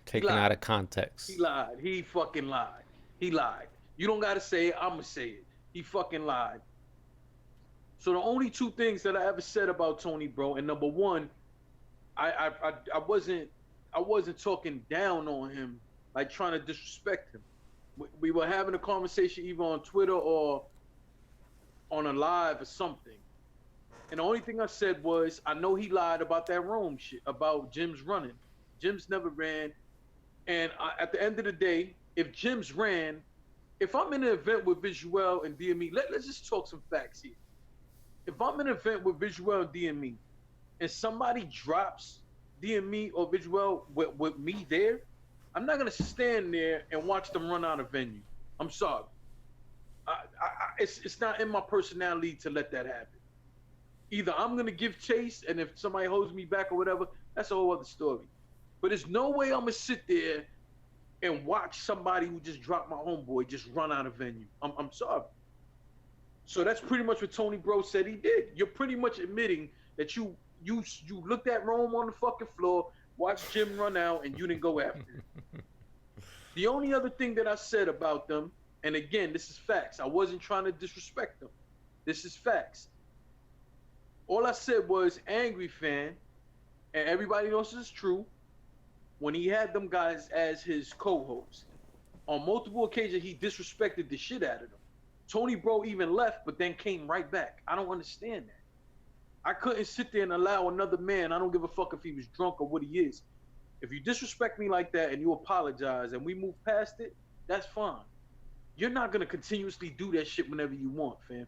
taken out of context. He lied. He fucking lied. He lied. You don't gotta say it. I'ma say it. He fucking lied. So the only two things that I ever said about Tony Bro, and number one, I wasn't talking down on him, like trying to disrespect him. We were having a conversation either on Twitter or on a live or something. And the only thing I said was, I know he lied about that Rome shit, about Jim's running. Jim's never ran. And at the end of the day, if Jim's ran, if I'm in an event with Visual and DME, let's just talk some facts here. If I'm in an event with Visual and DME, and somebody drops DME or Visual with me there, I'm not gonna stand there and watch them run out of venue. I'm sorry. It's not in my personality to let that happen. Either I'm gonna give chase, and if somebody holds me back or whatever, that's a whole other story. But there's no way I'm gonna sit there and watch somebody who just dropped my homeboy just run out of venue. I'm sorry. So that's pretty much what Tony Bro said he did. You're pretty much admitting that you looked at Rome on the fucking floor, watched Jim run out, and you didn't go after it. The only other thing that I said about them, and again, this is facts. I wasn't trying to disrespect them. This is facts. All I said was Angry Fan, and everybody knows this is true, when he had them guys as his co-hosts, on multiple occasions he disrespected the shit out of them. Tony Bro even left, but then came right back. I don't understand that. I couldn't sit there and allow another man, I don't give a fuck if he was drunk or what he is. If you disrespect me like that and you apologize and we move past it, that's fine. You're not going to continuously do that shit whenever you want, fam.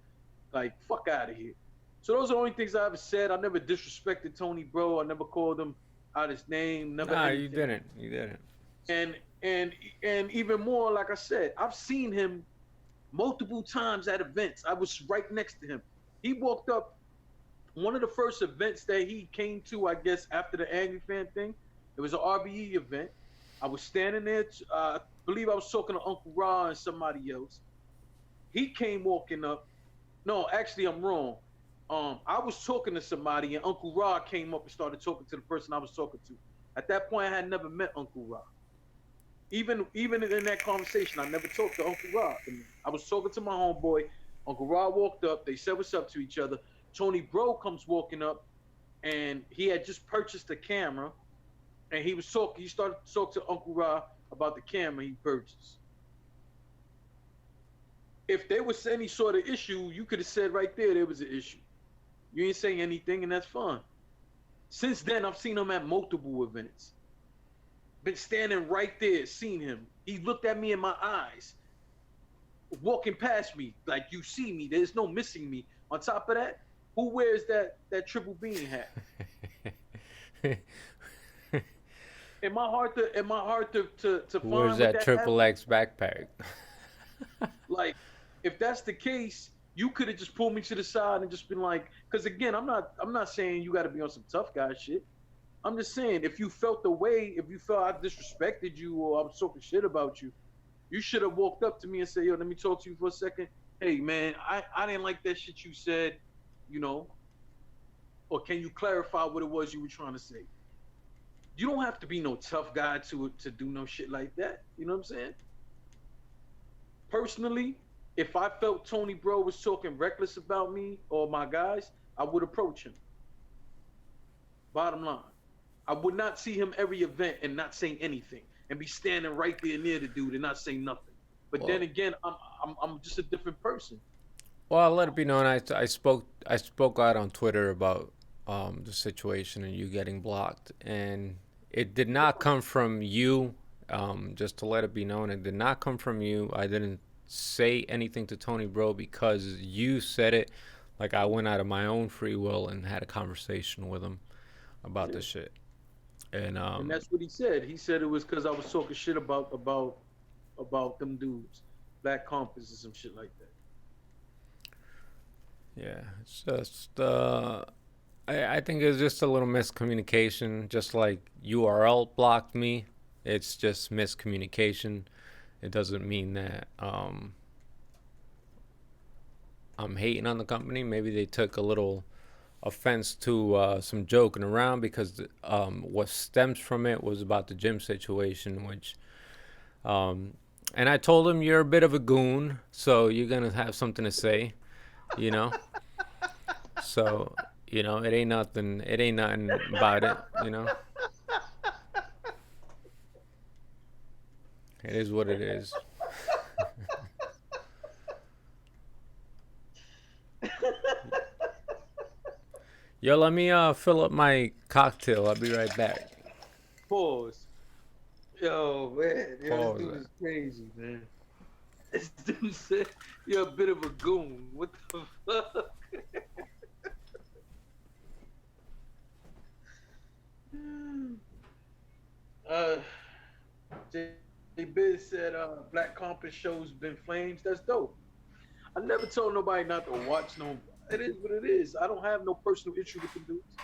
Like, fuck out of here. So those are the only things I ever said. I never disrespected Tony Bro. I never called him out his name. Never. Nah, you didn't. You didn't. And even more, like I said, I've seen him multiple times at events. I was right next to him. He walked up one of the first events that he came to, I guess, after the Angry Fan thing. It was an RBE event. I was standing there. I believe I was talking to Uncle Ra and somebody else. He came walking up. No, actually, I'm wrong. I was talking to somebody, and Uncle Ra came up and started talking to the person I was talking to. At that point, I had never met Uncle Ra. Even in that conversation, I never talked to Uncle Ra. I was talking to my homeboy. Uncle Ra walked up. They said what's up to each other. Tony Bro comes walking up, and he had just purchased a camera, and he was talking. He started to talk to Uncle Ra about the camera he purchased. If there was any sort of issue, you could have said right there was an issue. You ain't saying anything, and that's fine. Since then, I've seen him at multiple events. Been standing right there, seen him. He looked at me in my eyes, walking past me like you see me. There's no missing me. On top of that, who wears that triple bean hat? Am I hard to find? Where's that triple X backpack? Like, if that's the case, you could have just pulled me to the side and just been like, because again, I'm not saying you got to be on some tough guy shit. I'm just saying, if you felt the way, if you felt I disrespected you or I was talking shit about you, you should have walked up to me and said, yo, let me talk to you for a second. Hey, man, I didn't like that shit you said, you know, or can you clarify what it was you were trying to say? You don't have to be no tough guy to do no shit like that. You know what I'm saying? Personally, if I felt Tony Bro was talking reckless about me or my guys, I would approach him. Bottom line. I would not see him every event and not say anything and be standing right there near the dude and not say nothing. But then again, I'm just a different person. Well, I'll let it be known. I spoke out on Twitter about the situation and you getting blocked, and it did not come from you. Just to let it be known, it did not come from you. I didn't say anything to Tony Bro because you said it. Like, I went out of my own free will and had a conversation with him about this shit. And that's what he said. He said it was because I was talking shit about them dudes, Black Compass and some shit like that. Yeah, it's just I think it's just a little miscommunication. Just like URL blocked me, it's just miscommunication. It doesn't mean that I'm hating on the company. Maybe they took a little offense to some joking around, because what stems from it was about the gym situation, which and I told him, you're a bit of a goon, so you're gonna have something to say, you know. So, you know, it ain't nothing about it, you know. It is what it is. Yo, let me fill up my cocktail. I'll be right back. Pause. Yo, man. Yo, Pause. this dude is crazy, man. This dude said you're a bit of a goon. What the fuck? J Biz said Black Compass shows been flames. That's dope. I never told nobody not to watch no. It is what it is. I don't have no personal issue with the dudes.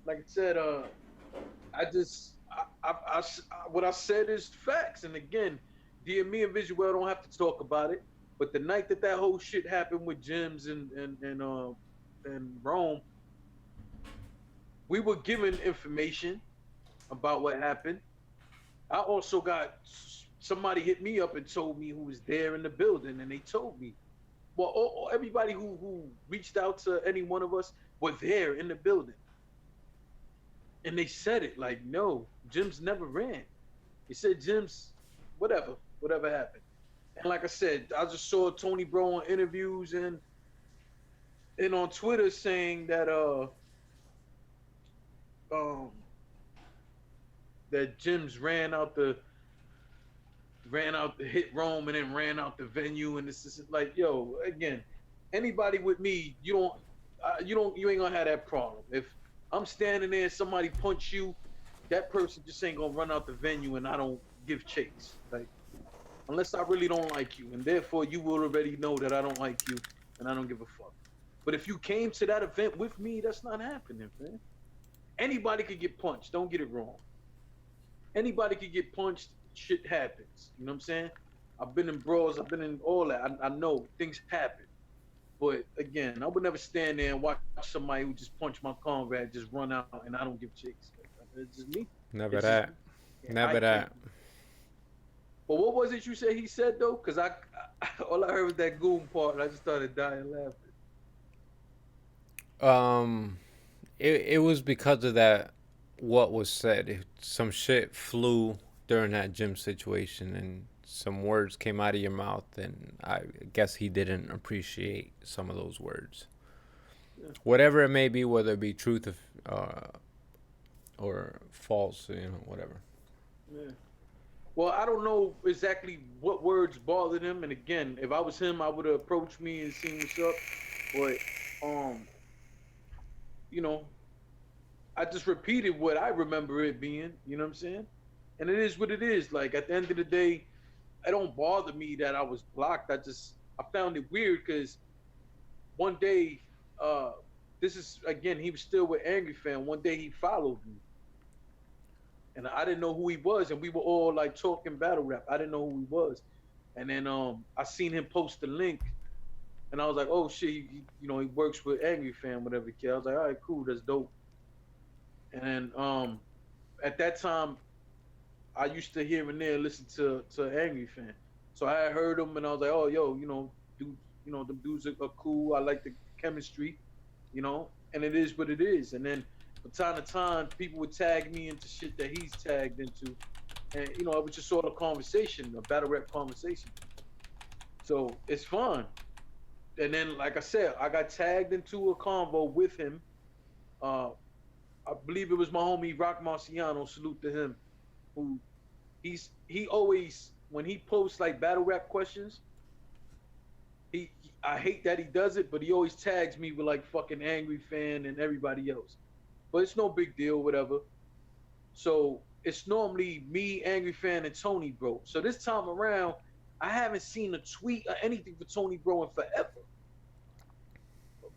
Like I said, what I said is facts. And again, dear, me and Visual don't have to talk about it. But the night that whole shit happened with Jims and Rome, we were given information about what happened. I also got somebody hit me up and told me who was there in the building, and they told me, well, everybody who reached out to any one of us were there in the building, and they said it like, no, Jim's never ran. He said Jim's whatever happened. And like I said, I just saw Tony Bro on interviews and on Twitter saying that that Jim's ran out the hit Rome and then ran out the venue, and this is like, yo, again, anybody with me, you ain't gonna have that problem. If I'm standing there, somebody punch you, that person just ain't gonna run out the venue, and I don't give chase, like, unless I really don't like you, and therefore you will already know that I don't like you, and I don't give a fuck. But if you came to that event with me, that's not happening, man. Anybody could get punched. Don't get it wrong. Anybody could get punched. Shit happens. You know what I'm saying? I've been in brawls. I've been in all that. I know things happen. But again, I would never stand there and watch somebody who just punched my comrade just run out and I don't give chase. It's just me. Never that. Never that. But what was it you said he said though? Because I all I heard was that goon part, and I just started dying laughing. It was because of that. What was said? Some shit flew during that gym situation, and some words came out of your mouth, and I guess he didn't appreciate some of those words. Yeah. Whatever it may be, whether it be truth or false, whatever. Yeah. Well, I don't know exactly what words bothered him, and again, if I was him, I would have approached me and seen what's up. But I just repeated what I remember it being. You know what I'm saying? And it is what it is. Like, at the end of the day, it don't bother me that I was blocked. I found it weird because one day, this is, again, he was still with Angry Fan. One day he followed me. And I didn't know who he was. And we were all like talking battle rap. I didn't know who he was. And then I seen him post the link. And I was like, oh shit, he works with Angry Fan, whatever. Kid. I was like, all right, cool, that's dope. And at that time, I used to here and there listen to Angry Fan. So I had heard him, and I was like, oh, yo, them dudes are cool. I like the chemistry, and it is what it is. And then from time to time, people would tag me into shit that he's tagged into. And, it was just sort of conversation, a battle rap conversation. So it's fun. And then, like I said, I got tagged into a convo with him. I believe it was my homie Rock Marciano, salute to him, who he always, when he posts like battle rap questions, I hate that he does it, but he always tags me with like fucking Angry Fan and everybody else. But it's no big deal, whatever. So it's normally me, Angry Fan, and Tony Bro. So this time around, I haven't seen a tweet or anything for Tony Bro in forever.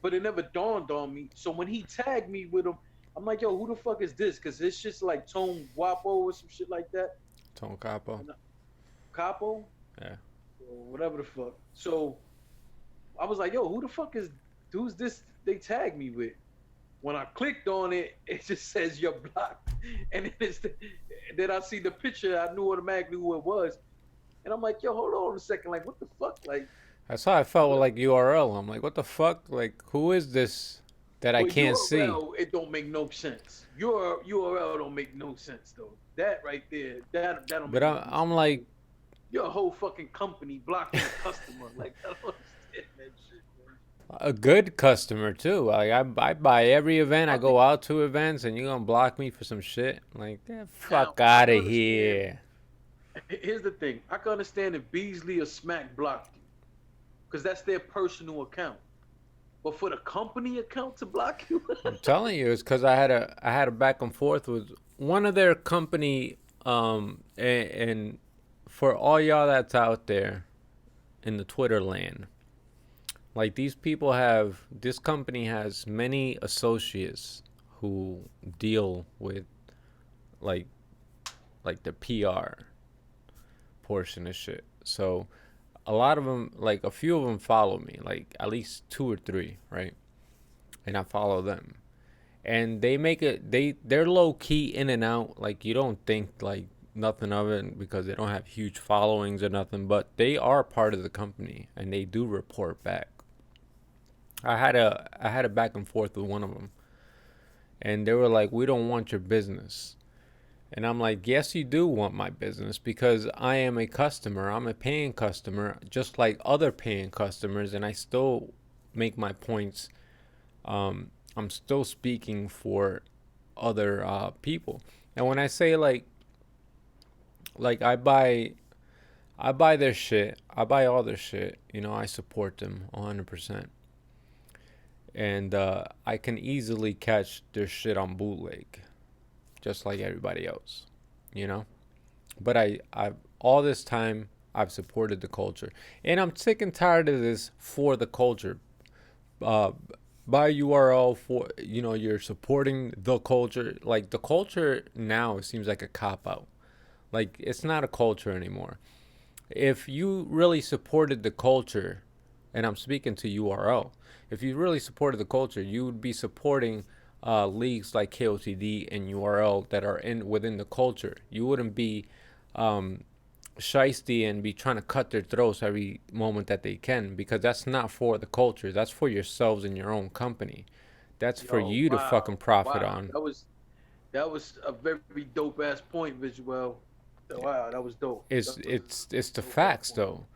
But it never dawned on me. So when he tagged me with him, I'm like, yo, who the fuck is this? Because it's just like Tone Guapo or some shit like that. Tone Capo. Capo? Yeah. Or whatever the fuck. So I was like, yo, who's this they tagged me with? When I clicked on it, it just says you're blocked. And then I see the picture, I knew automatically who it was. And I'm like, yo, hold on a second. Like, what the fuck? Like, that's how I felt with like URL. I'm like, what the fuck? Like, who is this that I can't URL, see? It don't make no sense. Your URL don't make no sense though. That right there, that don't. But I'm like, your whole fucking company blocking a customer. Like, I don't understand that shit, man. A good customer too. Like, I buy every event. I go out to events, and you're gonna block me for some shit? Like, fuck out of here. Here's the thing. I can understand if Beasley or Smack blocked you, because that's their personal account. But for the company account to block you, I'm telling you, it's because I had a back and forth with one of their company. And for all y'all that's out there in the Twitter land, like, this company has many associates who deal with like like the PR portion of shit. So a lot of them, like a few of them follow me, like at least two or three, right? And I follow them. And they make it, they're low key in and out. Like you don't think like nothing of it because they don't have huge followings or nothing, but they are part of the company and they do report back. I had a back and forth with one of them, and they were like, "We don't want your business." And I'm like, "Yes, you do want my business because I am a customer. I'm a paying customer, just like other paying customers, and I still make my points. I'm still speaking for other people. And when I say like I buy their shit, I buy all their shit. You know, I support them 100%. And I can easily catch their shit on bootleg, just like everybody else, you know. But I all this time I've supported the culture, and I'm sick and tired of this for the culture. Uh, by URL for you're supporting the culture. Like the culture now seems like a cop out. Like it's not a culture anymore. If you really supported the culture, and I'm speaking to URL, if you really supported the culture, you would be supporting leagues like KOTD and URL that are in within the culture. You wouldn't be um, shisty and be trying to cut their throats every moment that they can, because that's not for the culture. That's for yourselves and your own company. That's for Yo, you to fucking wow, profit wow. on. That was a very dope ass point, Visual. Wow, that was dope. It's That was it's it's a the dope ass facts point. though.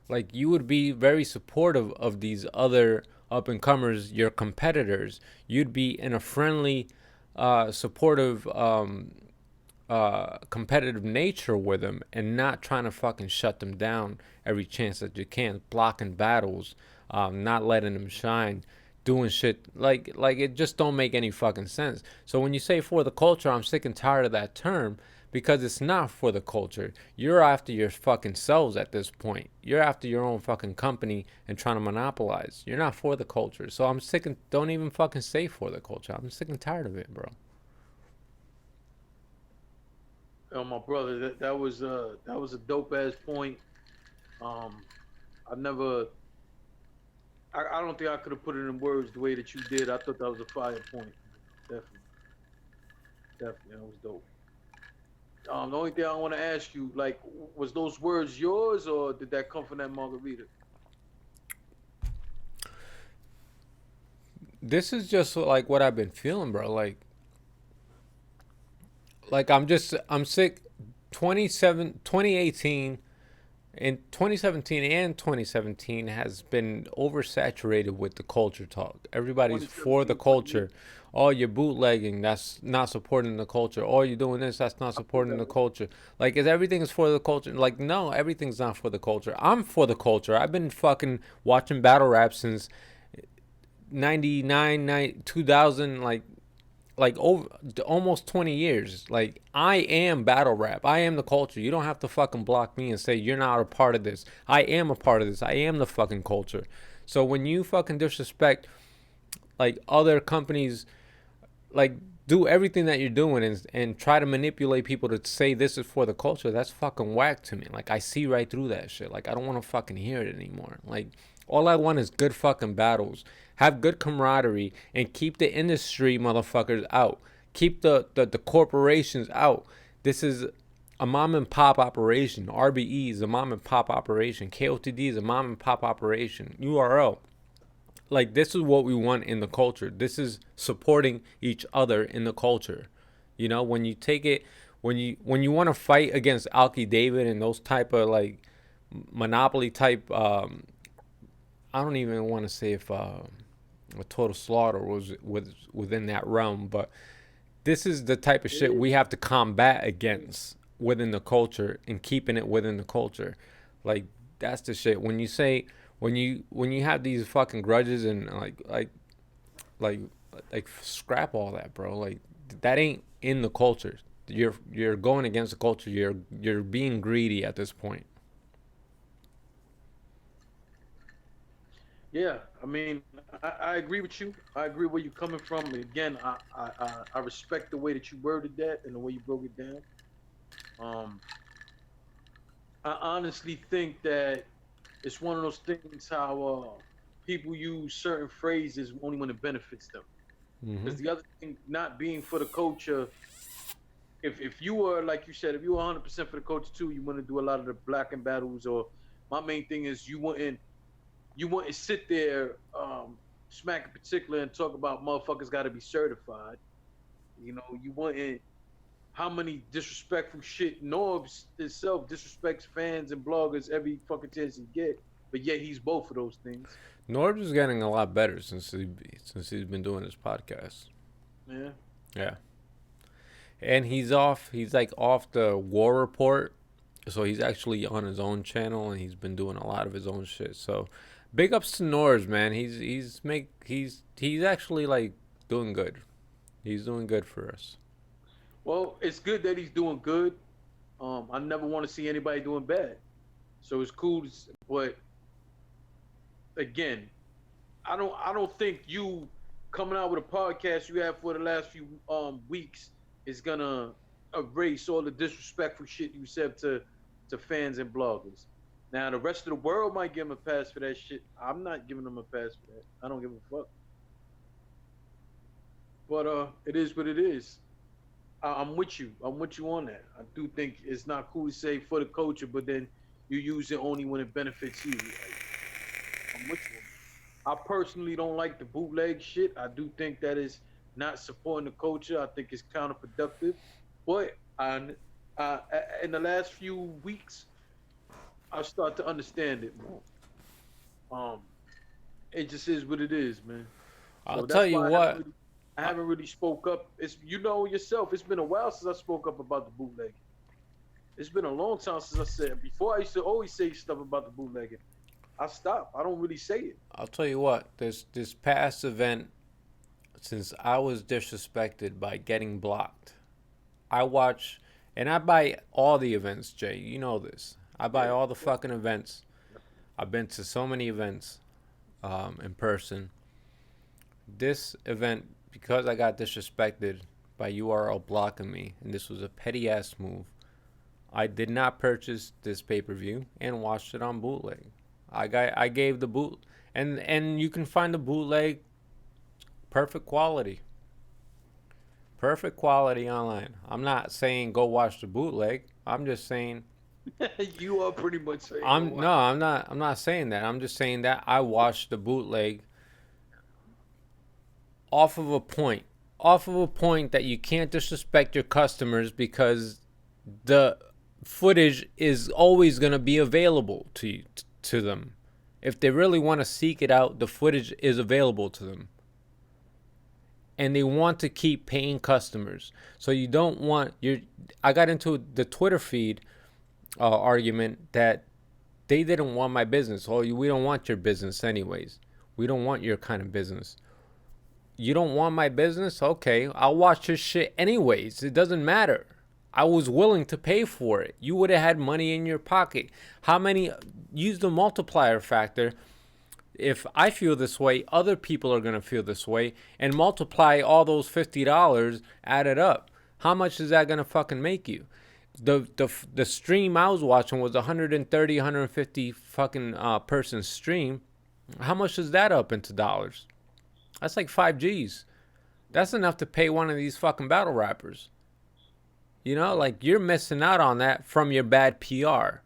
Like you would be very supportive of these other up and comers, your competitors. You'd be in a friendly, supportive, competitive nature with them, and not trying to fucking shut them down every chance that you can, blocking battles, not letting them shine, doing shit like it just don't make any fucking sense. So when you say for the culture, I'm sick and tired of that term because it's not for the culture. You're after your fucking selves at this point. You're after your own fucking company and trying to monopolize. You're not for the culture. So I'm sick and don't even fucking say for the culture. I'm sick and tired of it, bro. Oh, my brother, that was a dope ass point. Um, I never, I don't think I could have put it in words the way that you did. I thought that was a fire point. Definitely, definitely, that was dope. The only thing I want to ask you, like, was those words yours or did that come from that margarita? This is just like what I've been feeling, bro. Like I'm sick. 2018 in 2017 and 2017 has been oversaturated with the culture talk. Everybody's for the 2017, 2018. culture. Oh, you're bootlegging, that's not supporting the culture. Oh, you're doing this, that's not I feel supporting that the way. culture. Like, is everything is for the culture? Like, no, everything's not for the culture. I'm for the culture. I've been fucking watching battle rap since 99, 2000, like over almost 20 years. Like I am battle rap. I am the culture. You don't have to fucking block me and say you're not a part of this. I am a part of this. I am the fucking culture. So when you fucking disrespect like other companies, like do everything that you're doing and try to manipulate people to say this is for the culture, that's fucking whack to me. Like I see right through that shit. Like I don't want to fucking hear it anymore. Like all I want is good fucking battles, have good camaraderie, and keep the industry motherfuckers out. Keep the corporations out. This is a mom and pop operation. RBE is a mom and pop operation. KOTD is a mom and pop operation. URL, like this is what we want in the culture. This is supporting each other in the culture. You know, when you take it, when you want to fight against Alki David and those type of like monopoly type, I don't even want to say if a total slaughter was within that realm, but this is the type of It shit we is. have to combat against within the culture and keeping it within the culture. Like that's the shit. When you say when you have these fucking grudges and like like scrap all that, bro. Like that ain't in the culture. You're going against the culture. You're being greedy at this point. Yeah, I mean, I agree with you. I agree where you're coming from. Again, I respect the way that you worded that and the way you broke it down. Um, I honestly think that it's one of those things how people use certain phrases only when it benefits them. Mm-hmm. Because the other thing, not being for the culture, if you were like you said, if you were 100% for the culture too, you want to do a lot of the blacking battles. Or my main thing is you wouldn't sit there smack in particular and talk about motherfuckers got to be certified. You wouldn't how many disrespectful shit Norbs itself disrespects fans and bloggers every fucking chance he get, but yet he's both of those things. Norbs is getting a lot better since he's been doing his podcast. Yeah. Yeah, and he's off. He's like off the war report, so he's actually on his own channel, and he's been doing a lot of his own shit. So, big ups to Norbs, man. He's actually like doing good. He's doing good for us. Well, it's good that he's doing good. I never want to see anybody doing bad, so it's cool. But again, I don't think you coming out with a podcast you have for the last few weeks is gonna erase all the disrespectful shit you said to fans and bloggers. Now the rest of the world might give him a pass for that shit. I'm not giving them a pass for that. I don't give a fuck. But it is what it is. I'm with you. I'm with you on that. I do think it's not cool to say for the culture, but then you use it only when it benefits you. Like, I'm with you. I personally don't like the bootleg shit. I do think that is not supporting the culture. I think it's counterproductive. But I in the last few weeks, I start to understand it more. Um, it just is what it is, man. I'll So tell that's you why I haven't what. really, I haven't really spoke up. It's yourself. It's been a while since I spoke up about the bootlegging. It's been a long time since I said. Before I used to always say stuff about the bootlegging. I stopped. I don't really say it. I'll tell you what. This past event, since I was disrespected by getting blocked, I watch and I buy all the events. Jay, you know this. I buy Yeah. all the fucking events. I've been to so many events in person. This event, because I got disrespected by URL blocking me, and this was a petty ass move, I did not purchase this pay per view and watched it on bootleg. I gave the boot, and you can find the bootleg perfect quality, perfect quality online. I'm not saying go watch the bootleg. I'm just saying You are pretty much saying go I'm watch. no, I'm not saying that. I'm just saying that I watched the bootleg off of a point, off of a point that you can't disrespect your customers because the footage is always going to be available to you, to them. If they really want to seek it out, the footage is available to them. And they want to keep paying customers. So you don't want your I got into the Twitter feed argument that they didn't want my business. Oh, we don't want your business anyways. We don't want your kind of business. You don't want my business? Okay, I'll watch your shit anyways. It doesn't matter. I was willing to pay for it. You would have had money in your pocket. How many use the multiplier factor? If I feel this way, other people are going to feel this way and multiply all those $50, add it up. How much is that going to fucking make you? The stream I was watching was 130, 150 fucking person stream. How much is that up into dollars? That's like 5 G's. That's enough to pay one of these fucking battle rappers. You know, like you're missing out on that from your bad PR.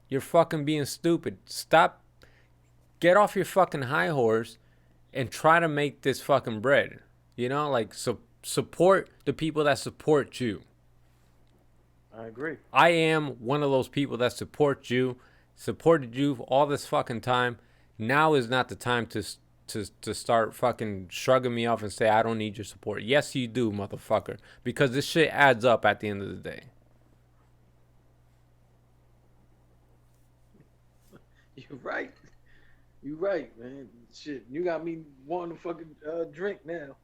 You're fucking being stupid. Stop. Get off your fucking high horse and try to make this fucking bread. You know, like support the people that support you. I agree. I am one of those people that supported you all this fucking time. Now is not the time to start fucking shrugging me off and say I don't need your support. Yes, you do, motherfucker, because this shit adds up at the end of the day. You're right. You're right, man. Shit, you got me wanting to fucking drink now.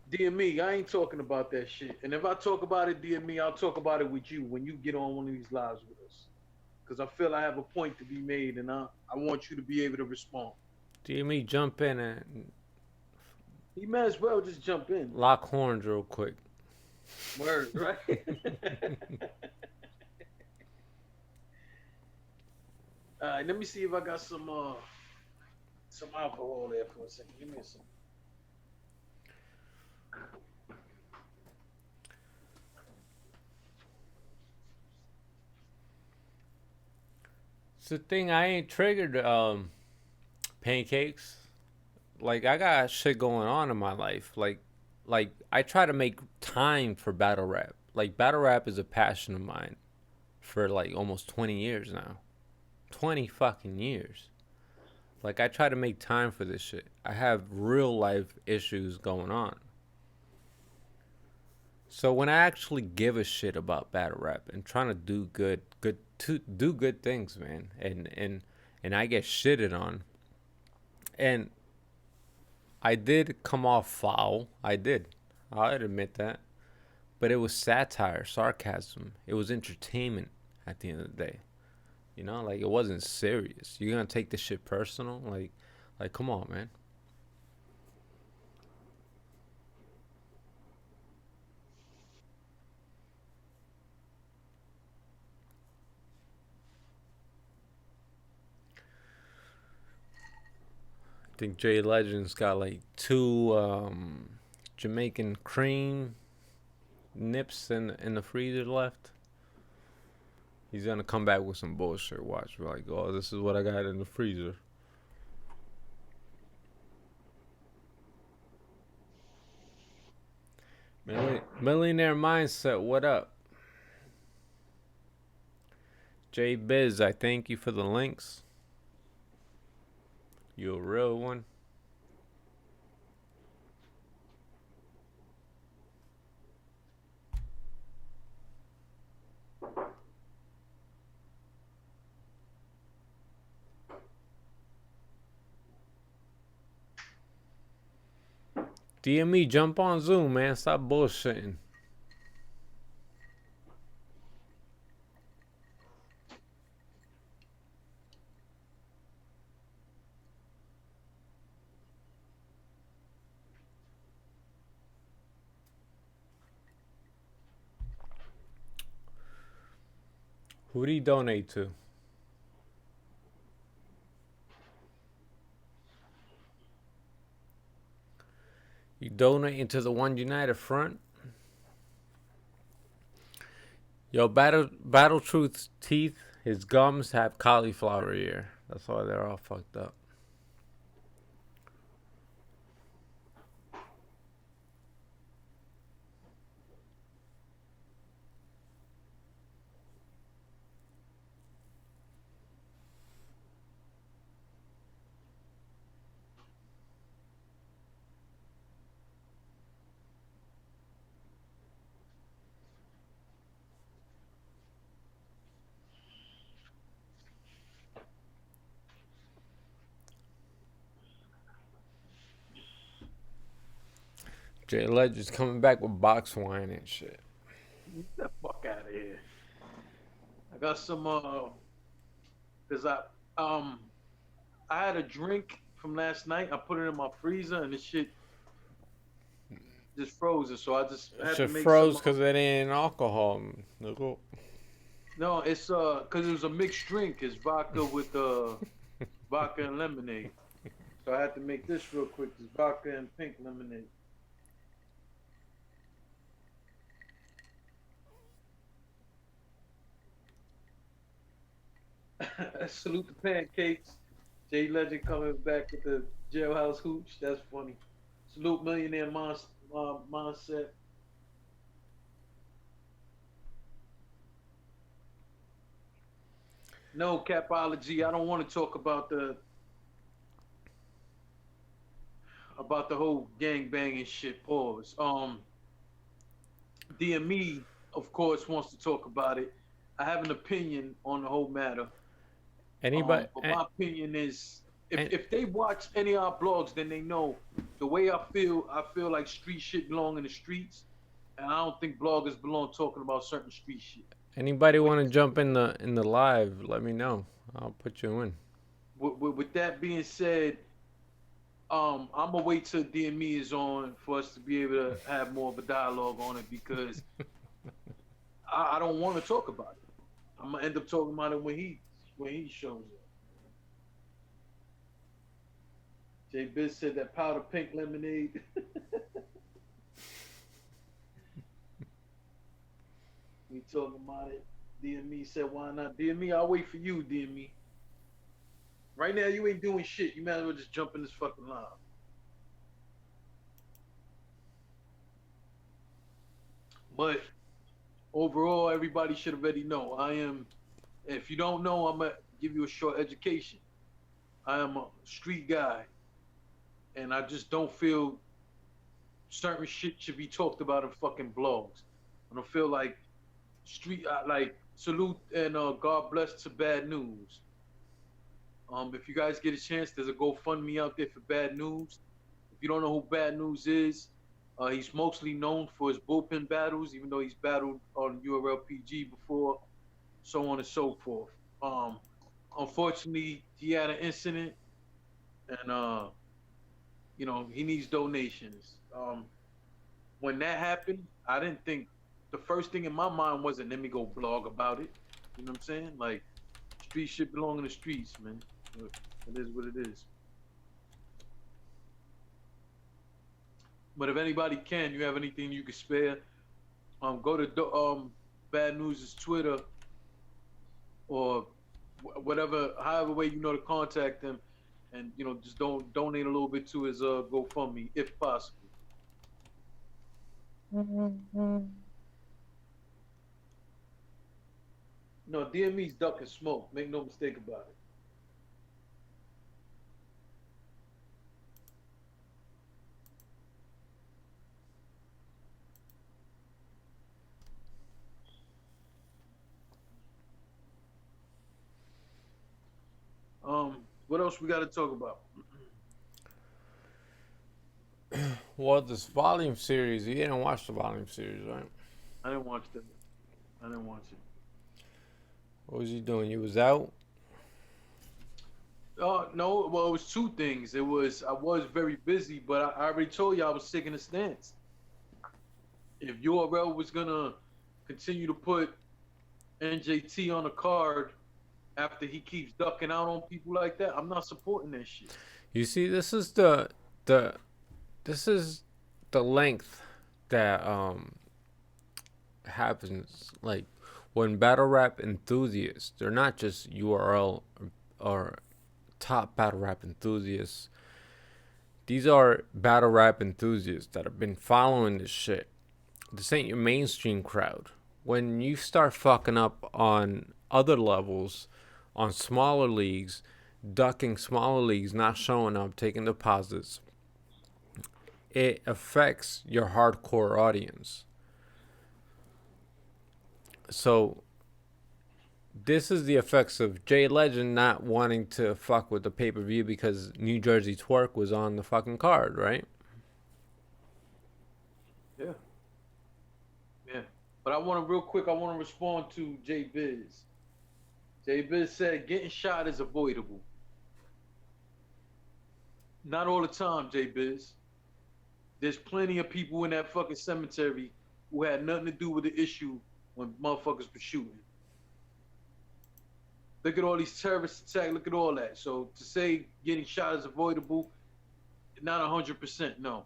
Dear me, I ain't talking about that shit. And if I talk about it, dear me, I'll talk about it with you when you get on one of these lives with us. Because I feel I have a point to be made, and I want you to be able to respond. Do me jump in and He might as well just jump in. Lock horns real quick. Word, right? All right, let me see if I got some alcohol there for a second. Give me a second. It's the thing, I ain't triggered pancakes. Like I got shit going on in my life. Like I try to make time for battle rap. Like battle rap is a passion of mine for like almost 20 years now. 20 fucking years. Like I try to make time for this shit. I have real life issues going on. So when I actually give a shit about battle rap and trying to do good to do good things, man, and I get shitted on, and I did come off foul. I did. I'll admit that. But it was satire, sarcasm. It was entertainment at the end of the day. You know, like it wasn't serious. You're gonna take this shit personal? Like come on, man. I think Jay Legend's got like two Jamaican cream nips in the freezer left. He's gonna come back with some bullshit. Watch, we're like, oh, this is what I got in the freezer. Millionaire mindset. What up, Jay Biz? I thank you for the links. You a real one. DME, jump on Zoom, man. Stop bullshitting. Who do you donate to? You donating to the One United Front? Yo, Battle Truth's teeth, his gums have cauliflower ear. That's why they're all fucked up. Jay Legend's coming back with box wine and shit. Get the fuck out of here. I got some cause I had a drink from last night. I put it in my freezer and the shit just frozen. So I just had to Shit make froze some. because it ain't alcohol. No, it's cause it was a mixed drink. It's vodka with vodka and lemonade. So I had to make this real quick. It's vodka and pink lemonade. Salute the pancakes. Jay Legend coming back with the jailhouse hooch. That's funny. Salute millionaire mindset. No capology. I don't want to talk about the whole gang banging shit. Pause. DME, of course, wants to talk about it. I have an opinion on the whole matter. Anybody? But my opinion is, And, if they watch any of our blogs, then they know the way I feel. I feel like street shit belong in the streets, and I don't think bloggers belong talking about certain street shit. anybody With want to jump in the live? Let me know. I'll put you in. with that being said, I'm gonna wait till DME is on for us to be able to have more of a dialogue on it because I don't want to talk about it. I'm gonna end up talking about it when he shows up. Jay Biz said that powder pink lemonade. We talking about it. DME said, why not? DME, I'll wait for you, DME. Right now, you ain't doing shit. You might as well just jump in this fucking line. But overall, everybody should already know. If you don't know, I'm going to give you a short education. I am a street guy, and I just don't feel certain shit should be talked about in fucking blogs. I don't feel like like salute and God bless to Bad News. If you guys get a chance, there's a GoFundMe out there for Bad News. If you don't know who Bad News is, he's mostly known for his bullpen battles, even though he's battled on URLPG before, so on and so forth. Unfortunately, he had an incident, and he needs donations. When that happened, I didn't think the first thing in my mind wasn't let me go blog about it. You know what I'm saying? Like, street shit belong in the streets, man. It is what it is. But if anybody can, you have anything you can spare, go to Bad News' Twitter or whatever, however way you know to contact him, and just don't donate a little bit to his GoFundMe if possible. No, DME's ducking smoke. Make no mistake about it. What else we got to talk about? Well, this volume series, you didn't watch the volume series, right? I didn't watch that. I didn't watch it. What was you doing? You was out? No. Well, it was two things. I was very busy, but I already told you I was taking a stance. If URL was gonna continue to put NJT on a card after he keeps ducking out on people like that, I'm not supporting that shit. You see, this is this is the length that happens, like when battle rap enthusiasts, they're not just URL or top battle rap enthusiasts. These are battle rap enthusiasts that have been following this shit. This ain't your mainstream crowd. When you start fucking up on other levels, on smaller leagues, ducking smaller leagues, not showing up, taking deposits, it affects your hardcore audience. So this is the effects of Jay Legend not wanting to fuck with the pay-per-view because New Jersey Twerk was on the fucking card, right? Yeah. Yeah. But I want to respond to Jay Biz. Jay Biz said getting shot is avoidable. Not all the time, Jay Biz. There's plenty of people in that fucking cemetery who had nothing to do with the issue when motherfuckers were shooting. Look at all these terrorist attacks. Look at all that. So to say getting shot is avoidable, not 100%, no.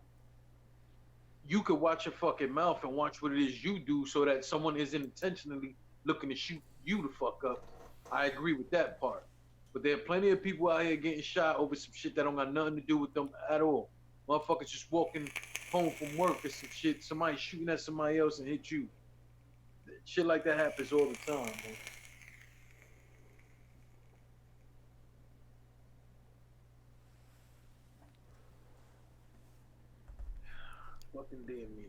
You could watch your fucking mouth and watch what it is you do so that someone isn't intentionally looking to shoot you the fuck up. I agree with that part. But there are plenty of people out here getting shot over some shit that don't got nothing to do with them at all. Motherfuckers just walking home from work or some shit, somebody shooting at somebody else and hit you. Shit like that happens all the time, man. Fucking damn me.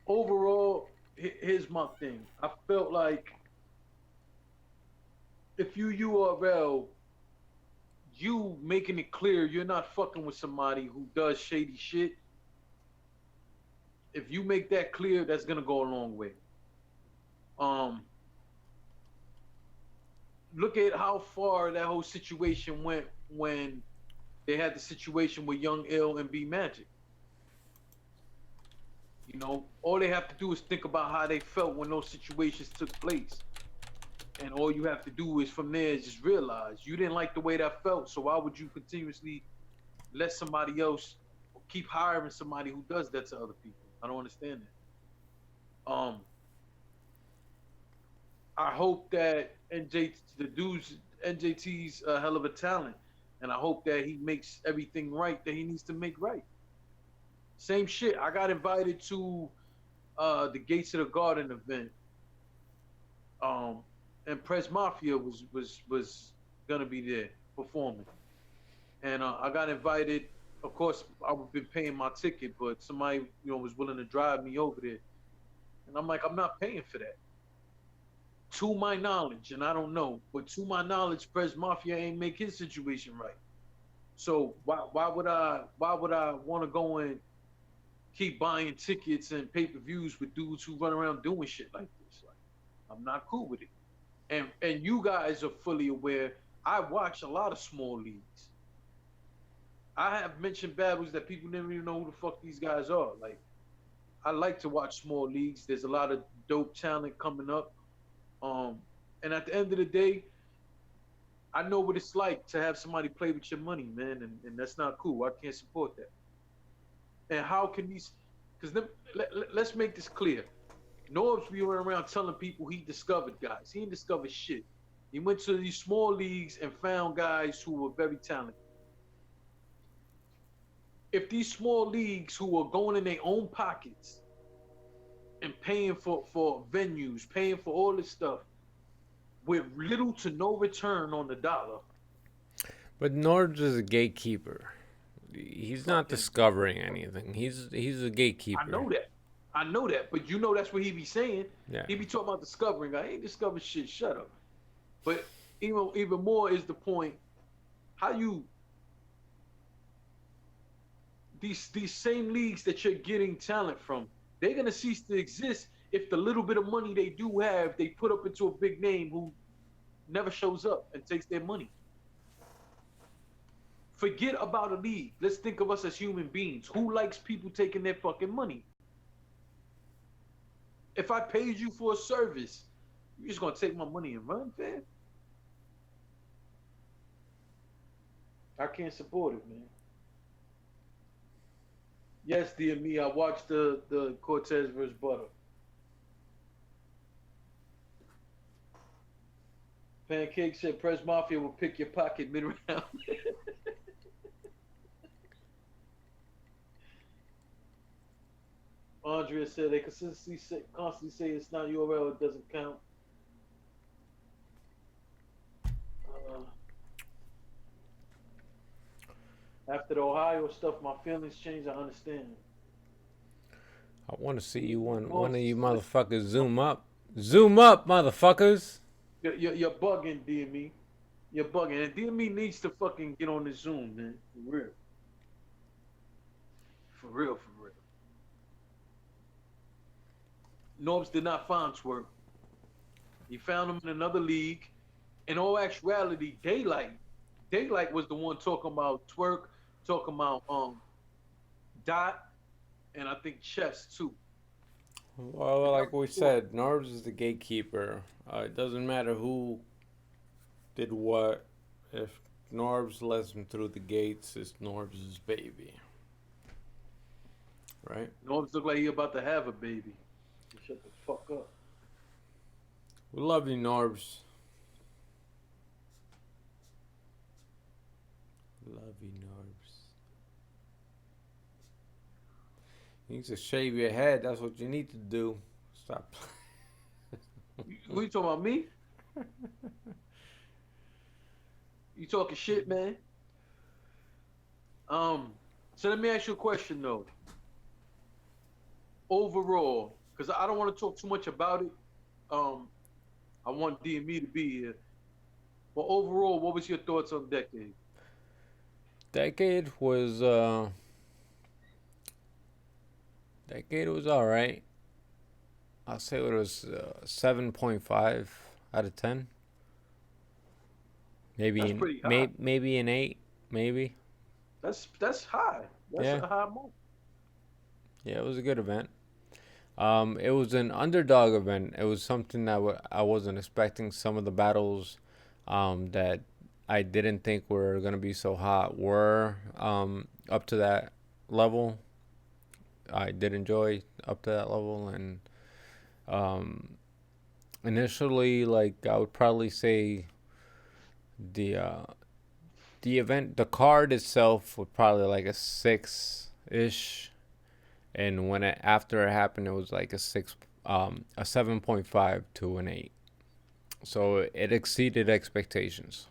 Overall, here's my thing. I felt like if you URL, you making it clear you're not fucking with somebody who does shady shit. If you make that clear, that's gonna go a long way. look at how far that whole situation went when they had the situation with Young Ill and B Magic. You know, all they have to do is think about how they felt when those situations took place. And all you have to do is from there is just realize you didn't like the way that felt. So why would you continuously let somebody else or keep hiring somebody who does that to other people? I don't understand that. I hope that NJT's a hell of a talent, and I hope that he makes everything right that he needs to make right. Same shit. I got invited to the Gates of the Garden event, and Press Mafia was gonna be there performing, and I got invited. Of course, I've been paying my ticket, but somebody was willing to drive me over there, and I'm like, I'm not paying for that. To my knowledge, and I don't know, but to my knowledge, Press Mafia ain't make his situation right. So why would I want to go and keep buying tickets and pay-per-views with dudes who run around doing shit like this? Like, I'm not cool with it. And you guys are fully aware. I watch a lot of small leagues. I have mentioned battles that people never even know who the fuck these guys are. Like, I like to watch small leagues. There's a lot of dope talent coming up. And at the end of the day, I know what it's like to have somebody play with your money, man, and that's not cool. I can't support that. And how can these? Because let's make this clear. Norbs be running around telling people he discovered guys. He didn't discover shit. He went to these small leagues and found guys who were very talented. If these small leagues who are going in their own pockets and paying for venues, paying for all this stuff with little to no return on the dollar. But Norbs is a gatekeeper. He's not discovering anything. He's a gatekeeper. I know that, but you know that's what he be saying. Yeah. He be talking about discovering. I ain't discovered shit. Shut up. But even more is the point. How you these same leagues that you're getting talent from, they're gonna cease to exist if the little bit of money they do have, they put up into a big name who never shows up and takes their money. Forget about a league. Let's think of us as human beings. Who likes people taking their fucking money? If I paid you for a service, you're just gonna take my money and run, fam? I can't support it, man. Yes, dear me, I watched the Cortez versus Butter. Pancake said Press Mafia will pick your pocket mid-round. Andrea said they constantly say it's not URL, it doesn't count. After the Ohio stuff, my feelings changed. I understand. I want to see you one of you motherfuckers zoom up. Zoom up, motherfuckers. You're bugging, DME. You're bugging. And DME needs to fucking get on the Zoom, man. For real. For real, for real. Norbs did not find Twerk. He found him in another league. In all actuality, Daylight was the one talking about Twerk, talking about Dot, and I think Chess too. Well, like we said, Norbs is the gatekeeper. It doesn't matter who did what. If Norbs lets him through the gates, it's Norbs' baby. Right? Norbs look like he about to have a baby. Shut the fuck up. We love you, Norbs. Love you, Norbs. You need to shave your head. That's what you need to do. Stop. Who you talking about, me? You talking shit, man? So let me ask you a question though. Overall, because I don't want to talk too much about it. I want DME to be here. But overall, what was your thoughts on Decade? Decade was all right. I'll say it was 7.5 out of 10. That's pretty high. maybe an 8, maybe. That's high. That's Yeah, a high mark. yeah, it was a good event. It was an underdog event. It was something that I wasn't expecting. Some of the battles, that I didn't think were gonna be so hot were up to that level. I did enjoy up to that level, and um, initially, like I would probably say the the event, the card itself, was probably like a 6 ish, and when it after it happened, it was like a 7.5 to an 8. So it exceeded expectations.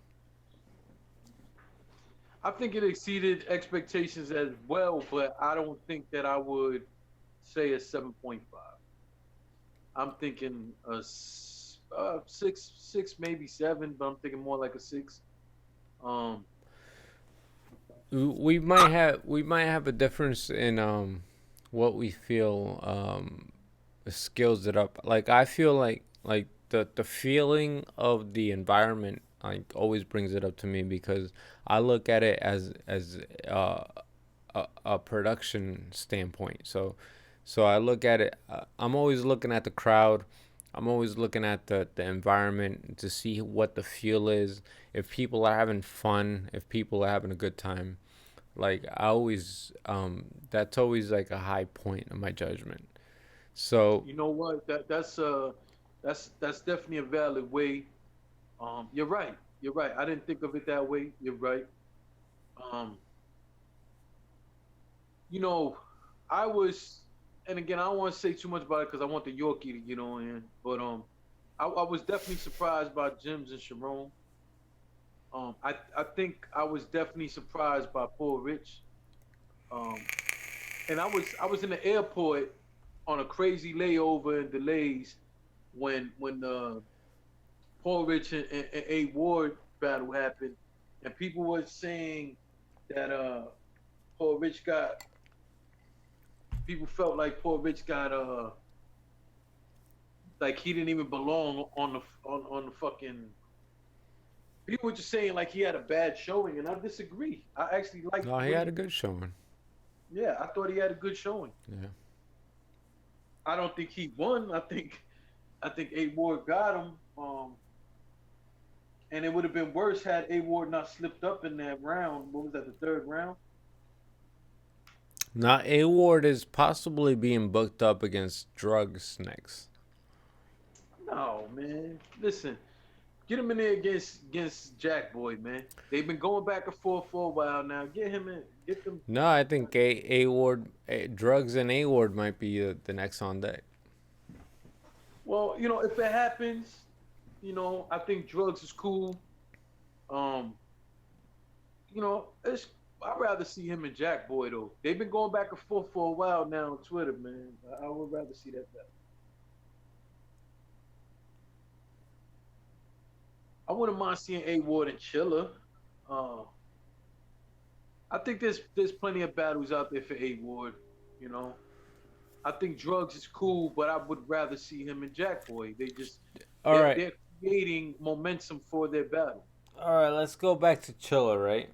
I think it exceeded expectations as well, but I don't think that I would say a 7.5. I'm thinking six, maybe seven, but I'm thinking more like a six. Um, We might have a difference in what we feel skills it up. Like I feel like the feeling of the environment like always brings it up to me, because I look at it as a production standpoint. So I look at it. I'm always looking at the crowd. I'm always looking at the environment to see what the feel is. If people are having fun, if people are having a good time, like I always, that's always like a high point of my judgment. So you know what? That's definitely a valid way. You're right. You're right. I didn't think of it that way. You're right. Um, you know, I was, and again, I don't want to say too much about it because I want the Yorkie to get on in. But I was definitely surprised by Jims and Sharon. I think I was definitely surprised by Paul Rich. Um, and I was in the airport on a crazy layover and delays when Paul Rich and A Ward battle happened, and people were saying that Paul Rich got people felt like Paul Rich got like he didn't even belong on the fucking. People were just saying like he had a bad showing, and I disagree. I actually liked no, he what had he. a good showing. Yeah, I thought he had a good showing. Yeah. I don't think he won. I think A Ward got him. And it would have been worse had A Ward not slipped up in that round. What was that? The third round. Now A Ward is possibly being booked up against drugs next. No, man. Listen, get him in there against Jack Boy, man. They've been going back and forth for a while now. Get him in. Get them. No, I think A Ward, drugs and A Ward might be the next on deck. Well, if it happens, I think drugs is cool. Um, it's I'd rather see him and Jack Boy though. They've been going back and forth for a while now on Twitter, man. I would rather see that better. I wouldn't mind seeing A Ward and Chilla. Uh, I think there's plenty of battles out there for A Ward. You know, I think drugs is cool, but I would rather see him and Jack Boy. All They're, right. they're creating momentum for their battle. All right, let's go back to Chilla, right?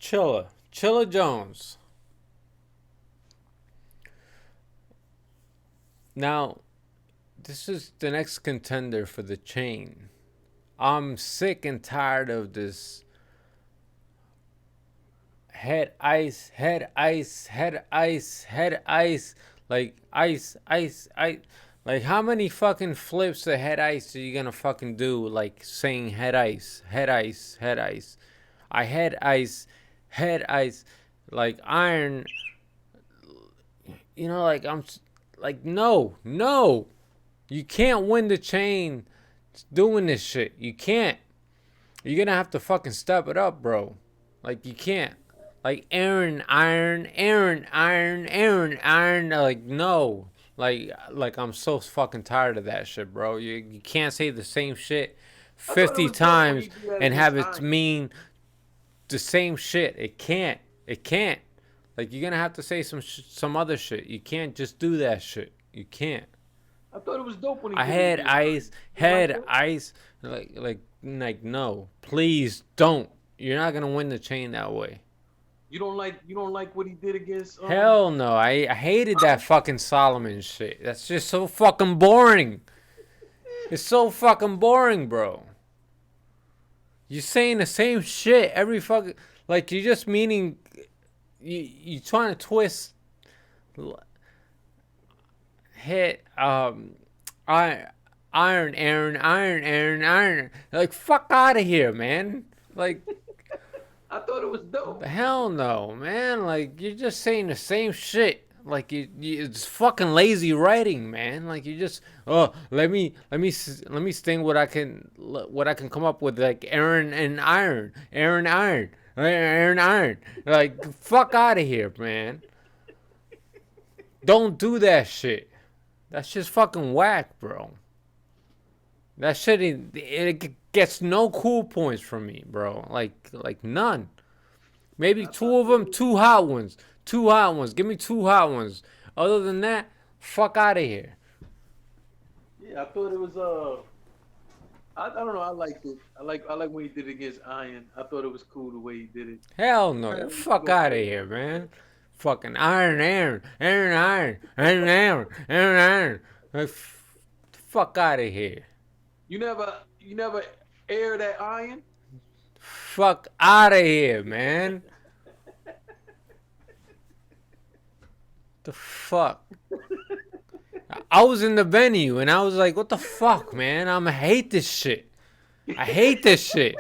Chilla Jones. Now, this is the next contender for the chain. I'm sick and tired of this head ice, head ice, head ice, head ice, like ice, ice, ice. Like how many fucking flips of head ice are you gonna fucking do? Like saying head ice, head ice, head ice. I head ice, head ice, like iron. Like like no, no. You can't win the chain doing this shit. You can't. You're gonna have to fucking step it up, bro. Like you can't. Like Aaron Iron, Aaron Iron, Aaron Iron. Like no. Like I'm so fucking tired of that shit, bro. You can't say the same shit I thought it 50 was dope when he times did that and against have it Iron. mean the same shit. It can't. It can't. Like you're gonna have to say some other shit. You can't just do that shit. You can't. I thought it was dope when he I did it had against Iron. ice, You didn't like had that? ice. Like like, no, please don't. You're not gonna win the chain that way. You don't like what he did against Hell no. I hated that fucking Solomon shit. That's just so fucking boring. It's so fucking boring, bro. You're saying the same shit every fucking, like, you're just meaning you trying to twist hit iron iron. Like, fuck out of here, man. Like, I thought it was dope. hell no, man. Like, you're just saying the same shit. Like, it's fucking lazy writing, man. Like, you just, oh, let me sting what I can come up with, like Aaron Iron. Like, fuck out of here, man. Don't do that shit. That's just fucking whack, bro. That shit, it gets no cool points from me, bro. Like none. Maybe two of them, two hot ones. Two hot ones. Give me two hot ones. Other than that, fuck out of here. Yeah, I thought it was I don't know. I liked it. I like when he did it against Iron. I thought it was cool the way he did it. Hell no. Fuck out of here, man. Fucking Iron. Like, fuck out of here. You never air that Iron. Fuck out of here, man. The fuck? I was in the venue and I was like, what the fuck, man? I'm gonna hate this shit. I hate this shit.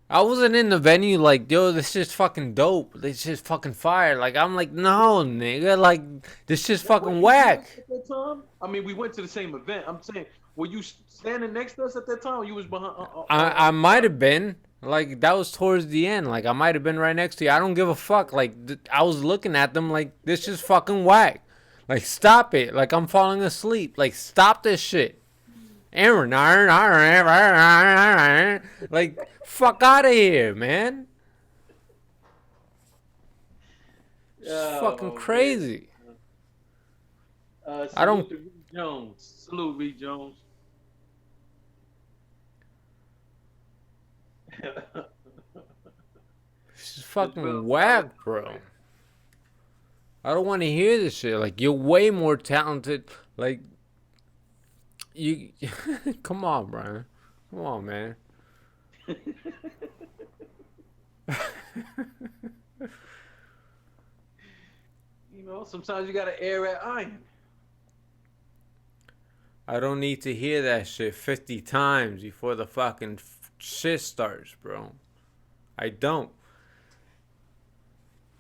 I wasn't in the venue like, yo, this shit's fucking dope. This shit's fucking fire. Like, I'm like, no, nigga. Like, this shit's fucking whack. At that time? I mean, we went to the same event. I'm saying, were you standing next to us at that time? Or you was behind? I might have been. Like, that was towards the end. Like, I might have been right next to you. I don't give a fuck. Like, I was looking at them like, this is fucking whack. Like, stop it. Like, I'm falling asleep. Like, stop this shit. Aaron. Like, fuck out of here, man. It's fucking crazy. I don't. Reed Jones. Salute, Reed Jones. This is fucking whack, bro. I don't want to hear this shit. Like, you're way more talented. Like, you. Come on, Brian. Come on, man. You know, sometimes you gotta air at Iron. I don't need to hear that shit 50 times before the fucking shit starts, bro. I don't.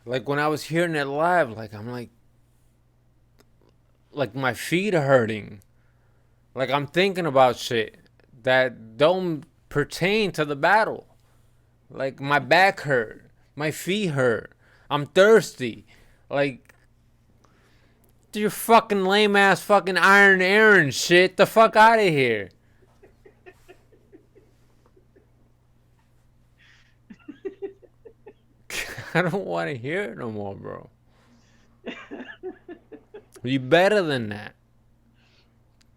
Like, when I was hearing it live, like, I'm like my feet are hurting. Like, I'm thinking about shit that don't pertain to the battle. Like, my back hurt. My feet hurt. I'm thirsty. Like, your fucking lame ass fucking Iron Aaron shit. The fuck out of here. I don't want to hear it no more, bro. You better than that.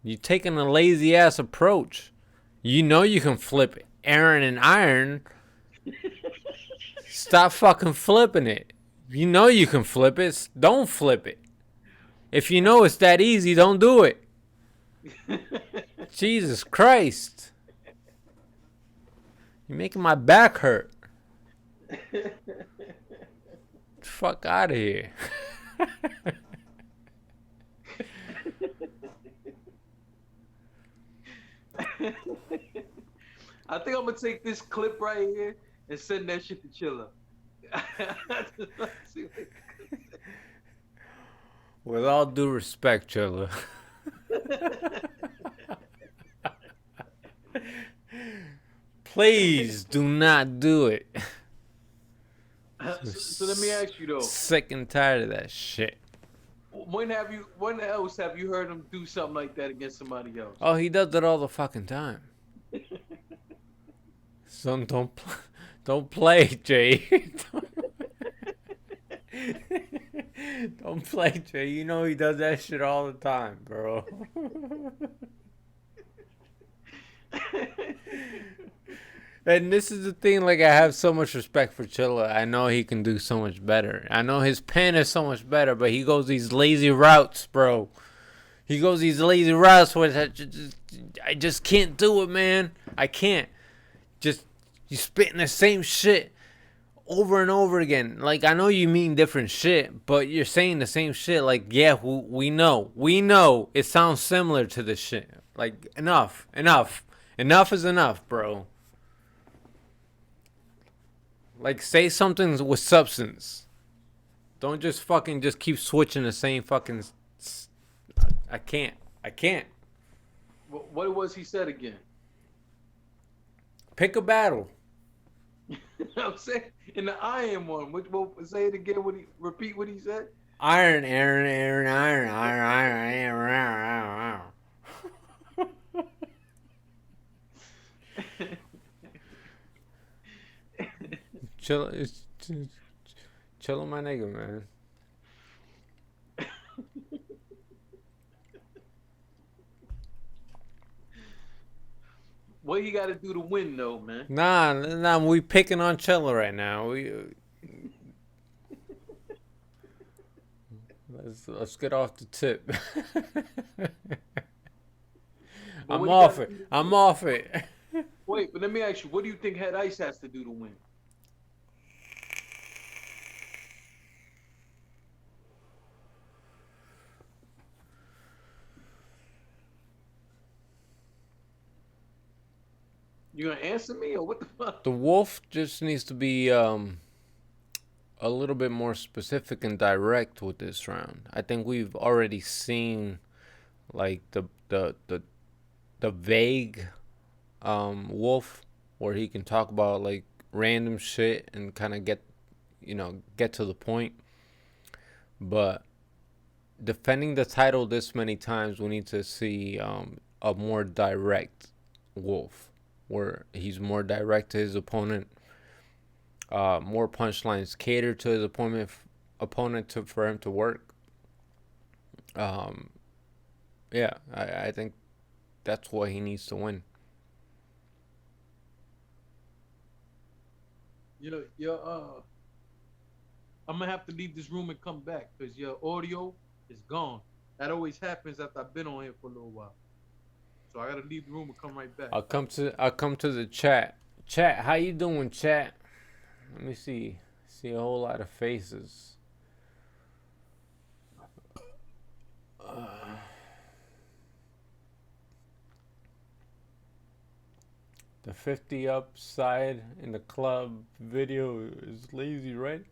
You taking a lazy ass approach. You know you can flip Aaron and Iron. Stop fucking flipping it. You know you can flip it. Don't flip it. If you know it's that easy, don't do it. Jesus Christ. You're making my back hurt. Fuck out of here. I think I'm gonna take this clip right here and send that shit to Chilla. With all due respect, Chilla. Please do not do it. So let me ask you though. Sick and tired of that shit. When else have you heard him do something like that against somebody else? Oh, he does it all the fucking time. Son, don't play, Jay. Don't play, Jay. You know he does that shit all the time, bro. And this is the thing, like, I have so much respect for Chilla. I know he can do so much better. I know his pen is so much better, but he goes these lazy routes, bro. He goes these lazy routes where I just can't do it, man. I can't. Just, you spitting the same shit over and over again. Like, I know you mean different shit, but you're saying the same shit. Like, yeah, we know. We know it sounds similar to this shit. Like, enough. Enough is enough, bro. Like, say something with substance. Don't just fucking just keep switching the same fucking. I can't. What was he said again? Pick a battle. I'm saying in the iron one. Say it again. Repeat what he said? Iron. Chill, chill on my nigga, man. What he got to do to win, though, man? Nah, we picking on Chilla right now. Let's get off the tip. I'm off it. Wait, but let me ask you, what do you think Head Ice has to do to win? You gonna answer me or what the fuck? The Wolf just needs to be a little bit more specific and direct with this round. I think we've already seen like the vague Wolf, where he can talk about like random shit and kind of get to the point. But defending the title this many times, we need to see a more direct Wolf, where he's more direct to his opponent, more punchlines catered to his opponent for him to work. Yeah, I think that's what he needs to win. I'm gonna have to leave this room and come back because your audio is gone. That always happens after I've been on here for a little while. So I gotta leave the room and come right back. I'll come to the chat. Chat, how you doing, chat? Let me see. See a whole lot of faces. The 50 upside in the club video is lazy, right?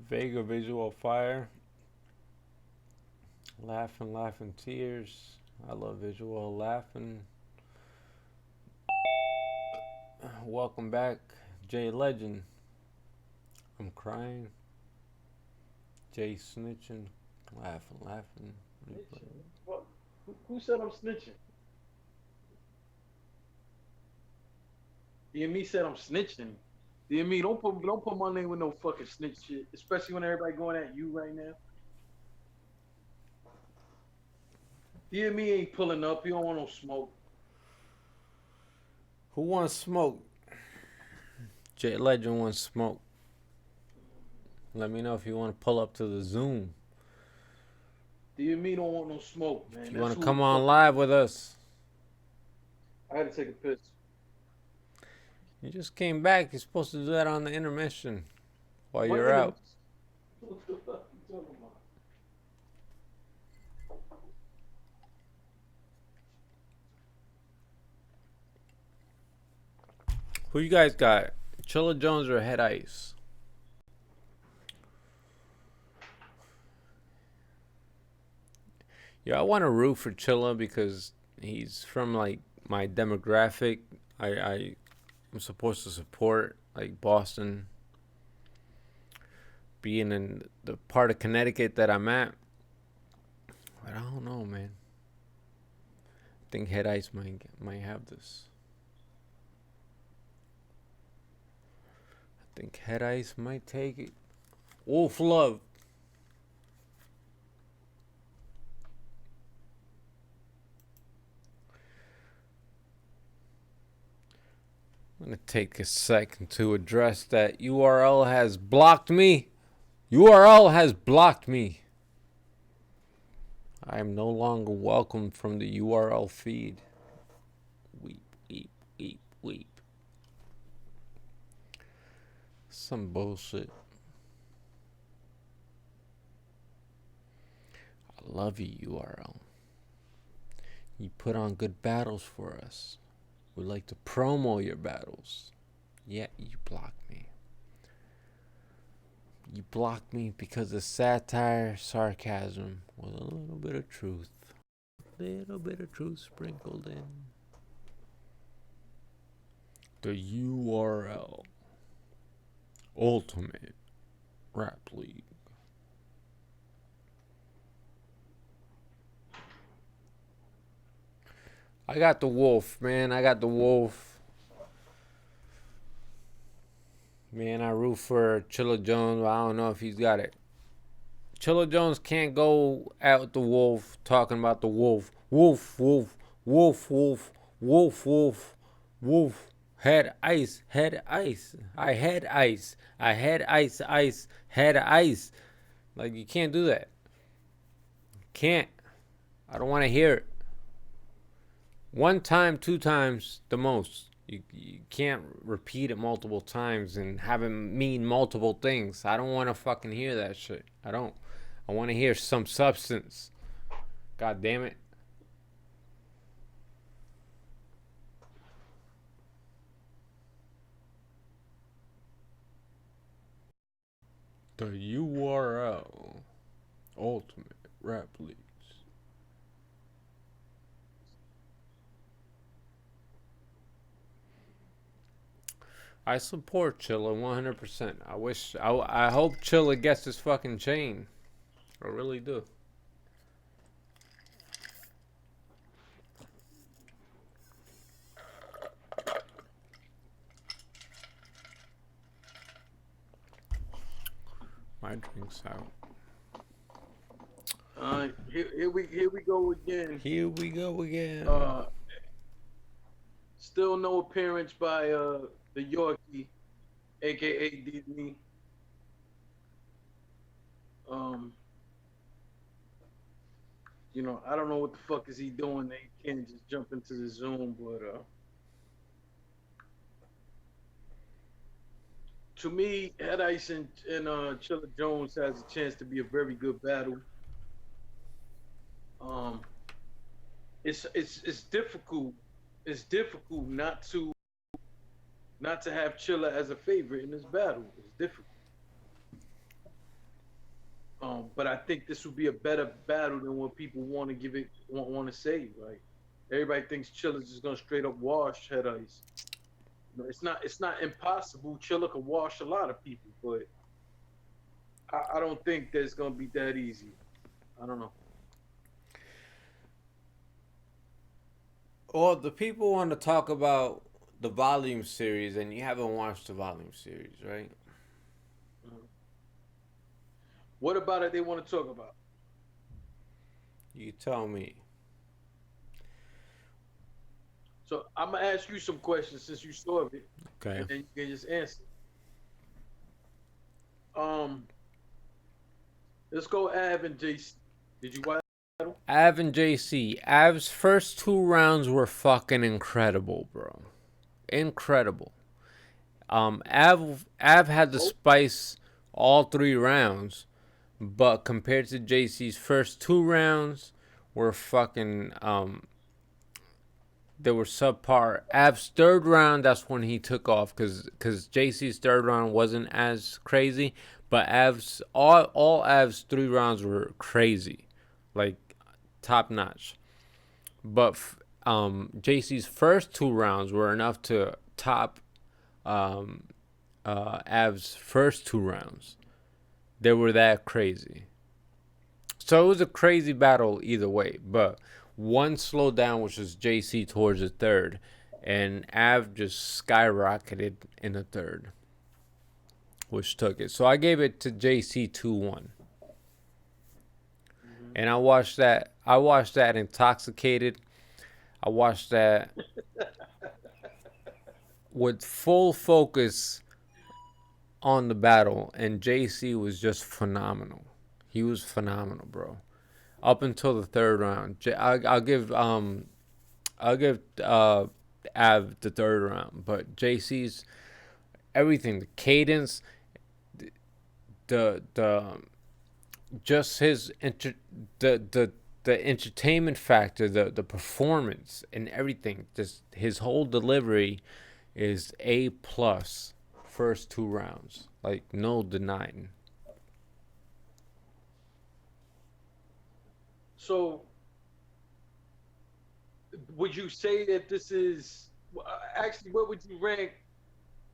Vega visual fire. Laughing tears. I love visual laughing. Welcome back, Jay Legend. I'm crying. Jay snitching. Laughing. What? Who said I'm snitching? DME said I'm snitching. DME, don't put my name with no fucking snitch shit, especially when everybody going at you right now. DME ain't pulling up. He don't want no smoke. Who wants smoke? Jay Legend wants smoke. Let me know if you want to pull up to the Zoom. DME don't want no smoke, man. If you want to come on live with us. I had to take a piss. You just came back. You're supposed to do that on the intermission while you're out. What the fuck you talking about? Who you guys got? Chilla Jones or Head Ice? Yeah, I want to root for Chilla because he's from like my demographic. I'm supposed to support like Boston, being in the part of Connecticut that I'm at. But I don't know, man. I think Head Ice might have this. I think Head Ice might take it. Wolf Love. gonna take a second to address that URL has blocked me. URL has blocked me. I am no longer welcome from the URL feed. Weep, weep, weep, weep. Some bullshit. I love you, URL. You put on good battles for us. We like to promo your battles. Yet you blocked me. You blocked me because of satire, sarcasm, with a little bit of truth. A little bit of truth sprinkled in. The URL. Ultimate Rap League. I got the wolf, man. I got the wolf. Man, I root for Chilla Jones, but I don't know if he's got it. Chilla Jones can't go out the wolf talking about the wolf. Wolf, wolf, wolf, wolf, wolf, wolf, wolf. Had ice, had ice. I had ice. I had ice, ice, had ice. Like, you can't do that. Can't. I don't want to hear it. One time, two times, the most. You can't repeat it multiple times and have it mean multiple things. I don't want to fucking hear that shit. I don't. I want to hear some substance. God damn it. The URL. Ultimate Rap Leagues. I support Chilla 100%. I hope Chilla gets his fucking chain. I really do. My drink's out. Here we go again. Here we go again. Still no appearance by the Yorkie, aka Disney. You know, I don't know what the fuck is he doing. They can't just jump into the Zoom, but to me, Head Ice and Chilla Jones has a chance to be a very good battle. It's difficult. It's difficult not to have Chilla as a favorite in this battle. It's difficult. But I think this would be a better battle than what people want to give it, want to say. Like, everybody thinks Chilla's just gonna straight up wash Head Ice. You know, it's not impossible. Chilla could wash a lot of people, but I don't think that's gonna be that easy. I don't know. Well, the people want to talk about the volume series, and you haven't watched the volume series, right? What about it they want to talk about? You tell me. So I'm gonna ask you some questions since you saw it, Okay. and then you can just answer. Let's go Av and JC. Did you watch? Av and JC. Av's first two rounds were fucking incredible, bro. Incredible. Av had the spice all three rounds, but compared to JC's first two rounds, were fucking they were subpar. Av's third round, that's when he took off, because JC's third round wasn't as crazy, but Av's all Av's 3 rounds were crazy, like top notch. But JC's first 2 rounds were enough to top Av's first 2 rounds. They were that crazy. So it was a crazy battle either way, but one slowed down, which was JC towards the third, and Av just skyrocketed in the third, which took it. So I gave it to JC 2-1. And I watched that intoxicated. I watched that with full focus on the battle, and JC was just phenomenal. He was phenomenal, bro. Up until the third round, I'll give Av the third round, but JC's everything, the cadence, the just his the entertainment factor, the performance and everything, just his whole delivery is A plus. First two rounds, like no denying. So, would you say that this is actually what would you rank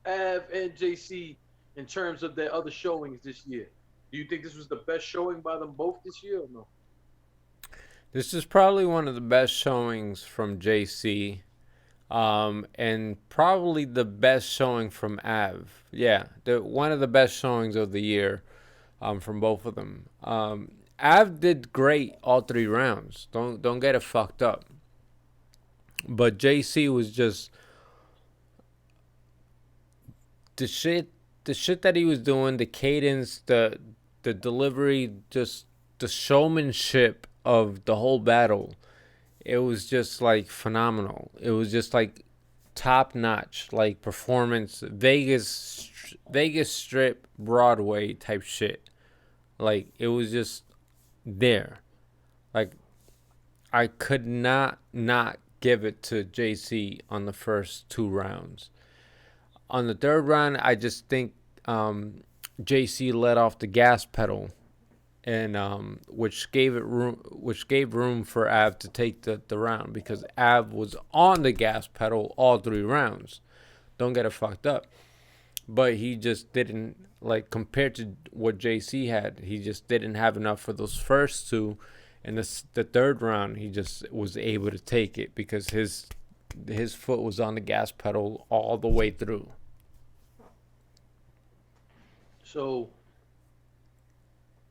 Av and JC in terms of their other showings this year? Do you think this was the best showing by them both this year or no? This is probably one of the best showings from JC, and probably the best showing from Av. Yeah, one of the best showings of the year, from both of them. Av did great all three rounds. Don't get it fucked up. But JC was just the shit. The shit that he was doing, the cadence, the delivery, just the showmanship of the whole battle. It was just like phenomenal. It was just like top notch, like performance, Vegas Strip, Broadway type shit. Like it was just there. Like I could not give it to JC on the first two rounds. On the third round, I just think JC let off the gas pedal, and which gave room for Av to take the round, because Av was on the gas pedal all three rounds. Don't get it fucked up. But he just didn't, like, compared to what JC had, he just didn't have enough for those first two. And the third round, he just was able to take it because his foot was on the gas pedal all the way through. So,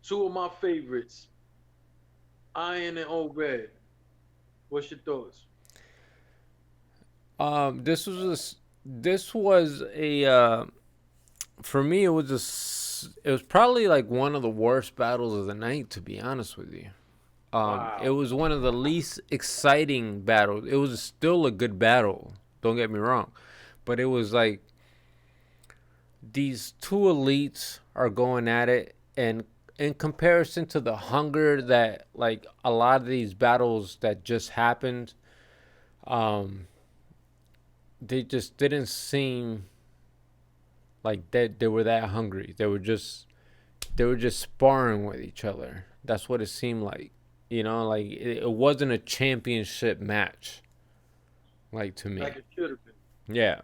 two of my favorites, Iron and Old Red. What's your thoughts? This was a for me, it was probably like one of the worst battles of the night, to be honest with you. It Wow. was one of the least exciting battles. It was still a good battle, don't get me wrong, but it was like these two elites are going at it, and in comparison to the hunger that, like, a lot of these battles that just happened, um, they just didn't seem like that they were that hungry. They were just sparring with each other. That's what it seemed like. Like it wasn't a championship match. Like, to me, Like it should have been. yeah.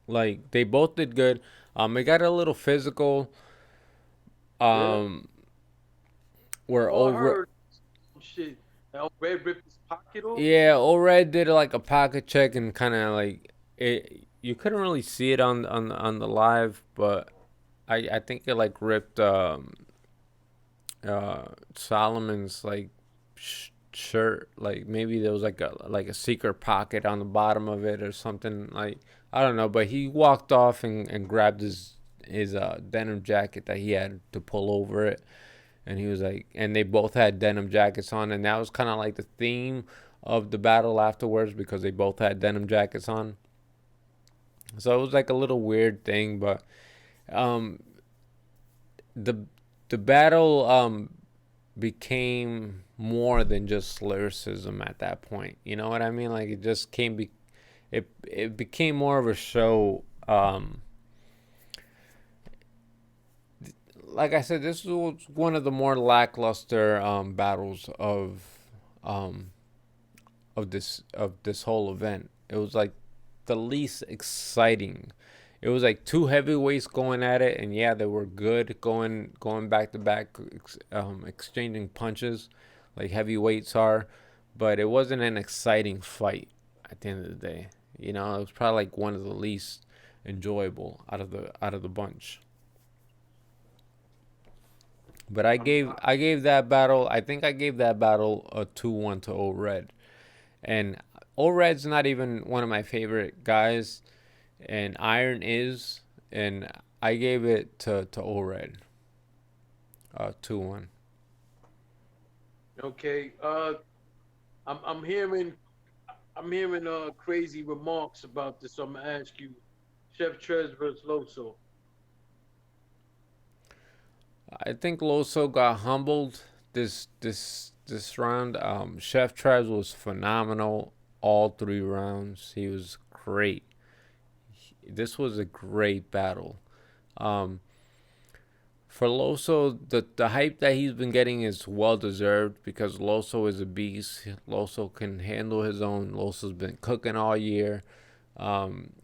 Like they both did good. It got a little physical. Yeah. Um, where Well, I over heard some shit. Old Red ripped his pocket off or Yeah, some shit. Ored did like a pocket check and kind of like it. You couldn't really see it on the live, but I think it like ripped Solomon's like shirt. Like maybe there was like a secret pocket on the bottom of it or something. Like, I don't know, but he walked off and grabbed his denim jacket that he had to pull over it, and he was like, and they both had denim jackets on, and that was kind of like the theme of the battle afterwards, because they both had denim jackets on. So it was like a little weird thing, but um, the the battle became more than just lyricism at that point. You know what I mean? Like, it just it became more of a show. Like I said, this was one of the more lackluster battles um, of this whole event. It was like the least exciting. It was like two heavyweights going at it, and yeah, they were good, going back to back, exchanging punches, like heavyweights are, but it wasn't an exciting fight at the end of the day. It was probably like one of the least enjoyable out of the bunch. But I I'm, gave I, I gave that battle. I think I gave that battle a 2-1 to O Red, and O Red's not even one of my favorite guys. and Iron is, and I gave it to ORED, 2-1. Okay. I'm I'm hearing I'm hearing crazy remarks about this. So I'm gonna ask you, Chef Trez versus Loso. I think Loso got humbled this round. Chef Trez was phenomenal all 3 rounds. He was great. This was a great battle. Um, for Loso, the hype that he's been getting is well deserved because Loso is a beast. Loso can handle his own. Loso's been cooking all year.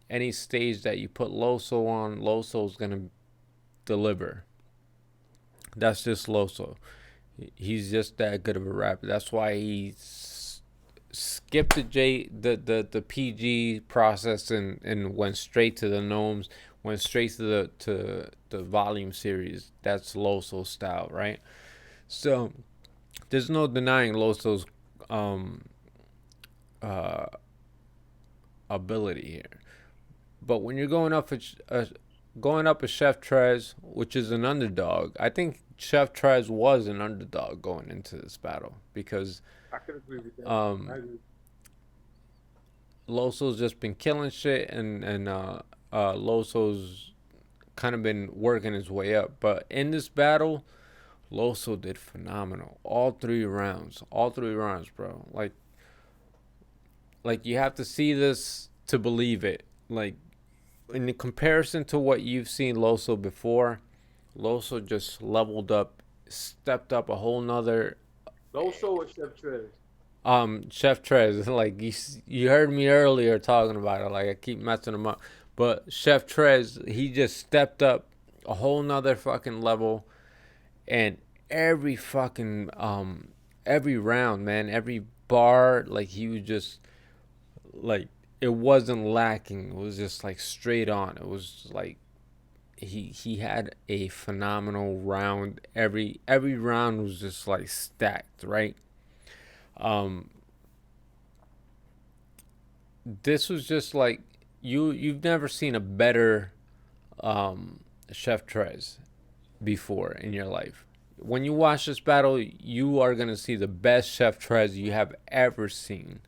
Any stage that you put Loso on, Loso's gonna deliver. That's just Loso. He's just that good of a rapper. That's why he skipped the PG process and went straight to the gnomes, went straight to the volume series. That's Loso style, right? So there's no denying Loso's um uh ability here. But when you're going up a Chef Trez, which is an underdog, I think Chef Trez was an underdog going into this battle because I could agree with that. I um, agree. Loso's just been killing shit, and Loso's kind of been working his way up. But in this battle, Loso did phenomenal. All 3 rounds, bro. Like you have to see this to believe it. Like in the comparison to what you've seen Loso before, Loso just leveled up, stepped up a whole nother. Loso or Chef Trez? Chef Trez, like you heard me earlier talking about it. Like I keep messing him up, but Chef Trez, he just stepped up a whole nother fucking level, and every fucking every round, man, every bar, like he was just like it wasn't lacking. It was just like straight on. It was like he had a phenomenal round. Every round was just like stacked, right? Um, this was just like you've never seen a better um, Chef Trez before in your life. When you watch this battle, you are gonna see the best Chef Trez you have ever seen.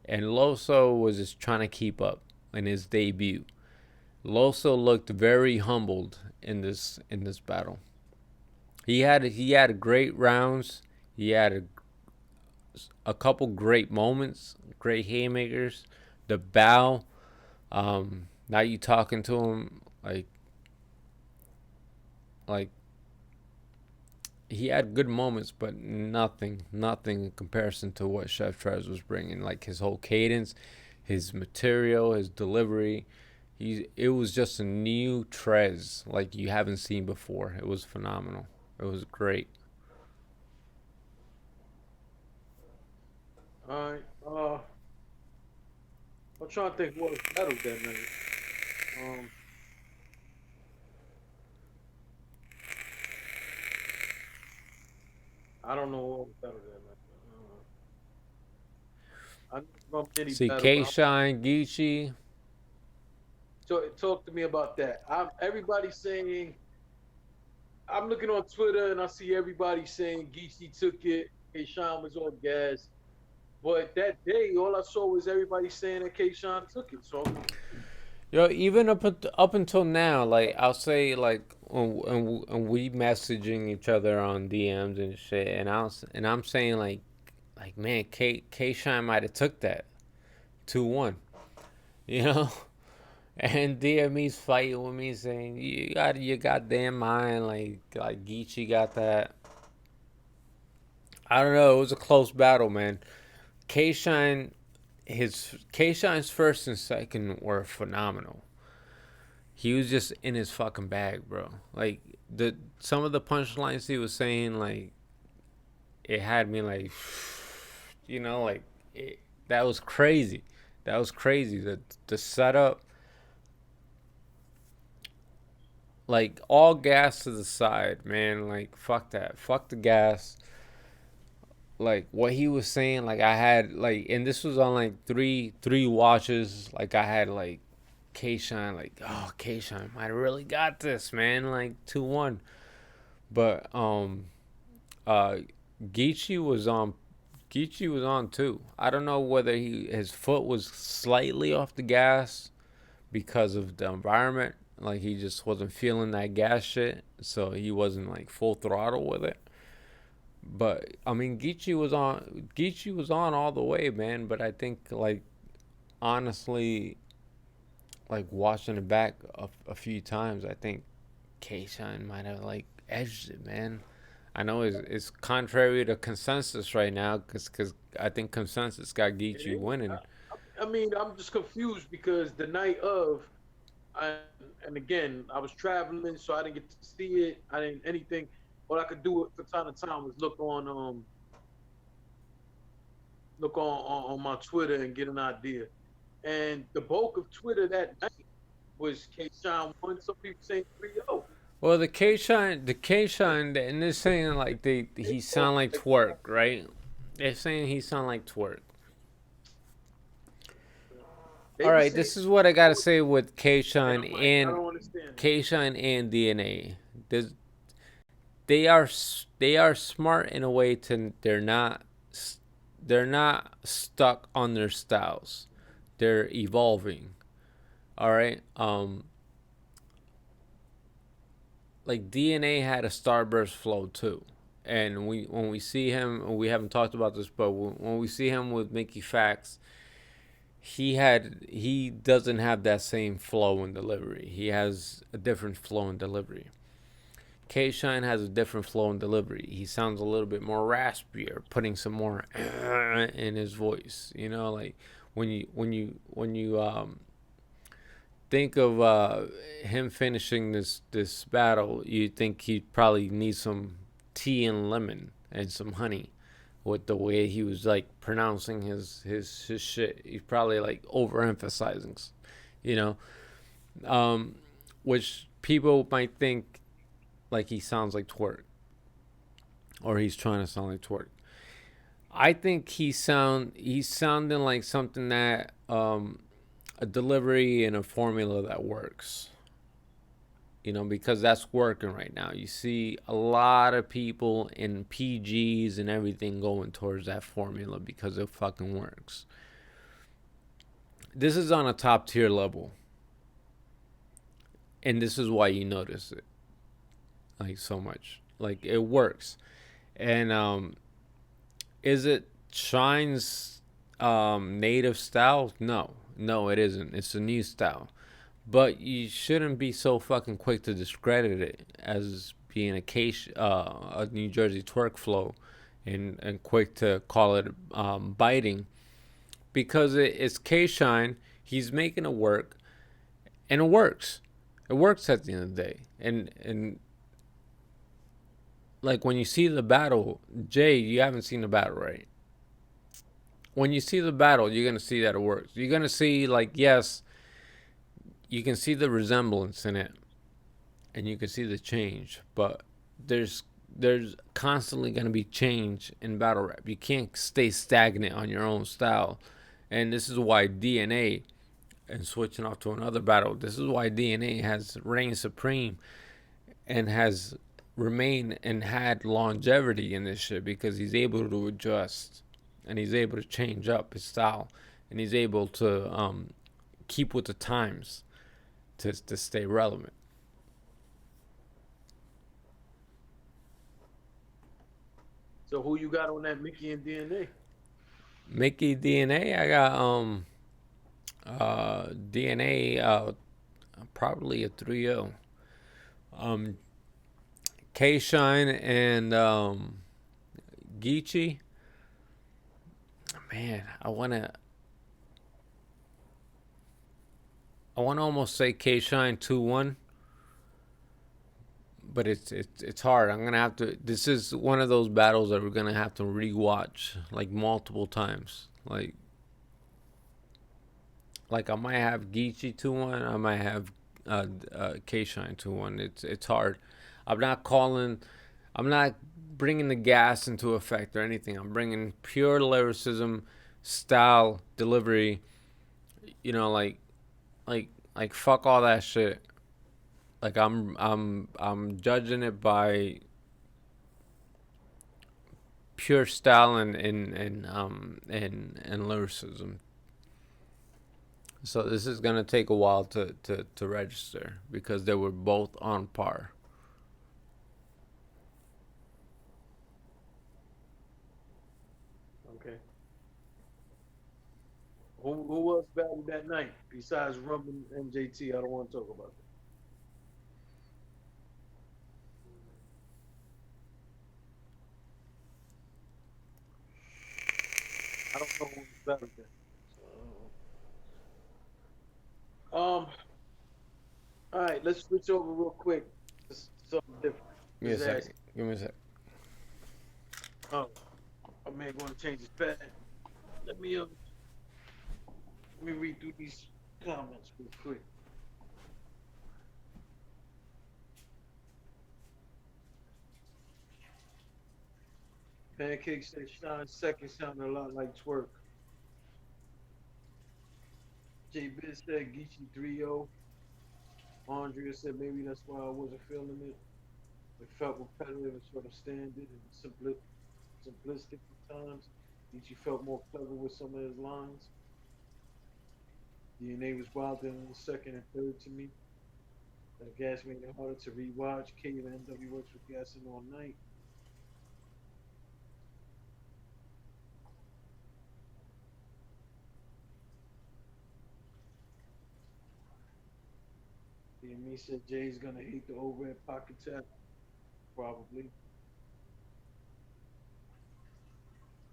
And Loso was just trying to keep up in his debut. Loso looked very humbled in this battle. He had great rounds. He had a couple great moments, great haymakers. The bow. Now you talking to him like he had good moments, but nothing in comparison to what Chef Trez was bringing. Like his whole cadence, his material, his delivery. It was just a new Trez like you haven't seen before. It was phenomenal. It was great. All right. I'm trying to think what was better that night. Um, I don't know what was better that night. I know from any See battle, K but Shine, Geechee. talk to me about that. Everybody saying I'm looking on Twitter and I see everybody saying Geechee took it. Kayshawn was on gas. But that day, all I saw was everybody saying that Kayshawn took it. So I'm confused. Yo, even up until now, like I'll say, like when we messaging each other on DMs and shit, and I'm saying like man, K Shine might have took that 2-1, you know, and DME's fighting with me saying you got your goddamn mind, like Geechee got that. I don't know. It was a close battle, man. K Shine, his K Shine's first and second were phenomenal. He was just in his fucking bag, bro. Like the some of the punchlines he was saying, like it had me like, like that was crazy. That was crazy. The setup, like all gas to the side, man. Like fuck that. Fuck the gas. like what he was saying, like I had like, and this was on like three watches. Like I had like K-Shine, like, oh, K-Shine might have really got this, man, like 2-1. But uh Geechee was on. Geechee was on too. I don't know whether his foot was slightly off the gas because of the environment. Like he just wasn't feeling that gas shit, so he wasn't like full throttle with it. But I mean, Geechee was on. Geechee was on all the way, man. But I think, like, honestly, like watching it back a few times, I think K-Shine might have like edged it, man. I know it's contrary to consensus right now, because I think consensus got It Geechee is. winning. I mean, I'm just confused because the night of, I, and again, I was traveling, so I didn't get to see it. I didn't anything. All I could do from time to time was look on my Twitter and get an idea. And the bulk of Twitter that night was K. Sean won. Some people saying 3-0. Well, the K-Shine, and they're saying like he sound like twerk, right? They're saying he sound like twerk. They All were right, saying this is what I gotta say with and K-Shine I'm like, I and don't understand that. K-Shine and DNA. There's, they are they are smart in a way to they're not stuck on their styles. They're evolving. All right. Like DNA had a starburst flow too, and when we see him, we haven't talked about this, but when we see him with Mickey Fax, he doesn't have that same flow and delivery. He has a different flow and delivery. K Shine has a different flow and delivery. He sounds a little bit more raspier, putting some more in his voice. You know, like when you think of him finishing this battle, you think he probably needs some tea and lemon and some honey. With the way he was like pronouncing his shit, he's probably like overemphasizing, you know, which people might think like he sounds like twerk or he's trying to sound like twerk. I think he's sounding like something that a delivery and a formula that works. You know, because that's working right now. You see a lot of people in PGs and everything going towards that formula because it fucking works. This is on a top tier level, and this is why you notice it like so much. Like it works, and is it Shine's native style? No, no, it isn't. It's a new style. But you shouldn't be so fucking quick to discredit it as being a New Jersey twerk flow, and quick to call it biting, because it's K Shine. He's making it work, and it works. It works at the end of the day. And like when you see the battle, Jay, you haven't seen the battle, right? When you see the battle, you're gonna see that it works. You're gonna see, like, yes, you can see the resemblance in it, and you can see the change, but there's there's constantly going to be change in battle rap. You can't stay stagnant on your own style, and this is why DNA, and switching off to another battle, this is why DNA has reigned supreme and has remained and had longevity in this shit, because he's able to adjust and he's able to change up his style, and he's able to keep with the times to stay relevant. So who you got on that Mickey and DNA? Mickey DNA, I got DNA probably a 3-0. Um K Shine and Geechee. Man, I wanna almost say K Shine 2-1, but it's hard. I'm gonna have to. This is one of those battles that we're gonna have to rewatch like multiple times. Like I might have Geechee 2-1. I might have K Shine 2-1. It's hard. I'm not calling. I'm not bringing the gas into effect or anything. I'm bringing pure lyricism, style, delivery. You know, like fuck all that shit. Like I'm judging it by pure style and lyricism. So this is gonna take a while to register because they were both on par. Okay. Who else battled that night besides Rum and MJT? I don't want to talk about that. I don't know who battled that. All right, let's switch over real quick to something different. Give me a Just second. ask. Give me a sec. Oh, a man going to change his pad. Let me let me read through these comments real quick. Pancake said Sean's second sounded a lot like twerk. J Biz said Geechee 3-0. Andrea said maybe that's why I wasn't feeling it. It felt repetitive and sort of standard and simplistic at times. Geechee felt more clever with some of his lines. DNA was wilder in the second and third to me. Gas made it harder to rewatch. Cave and NW works with gassing all night. Me said Jay's gonna hate the overhead pocket tap. Probably.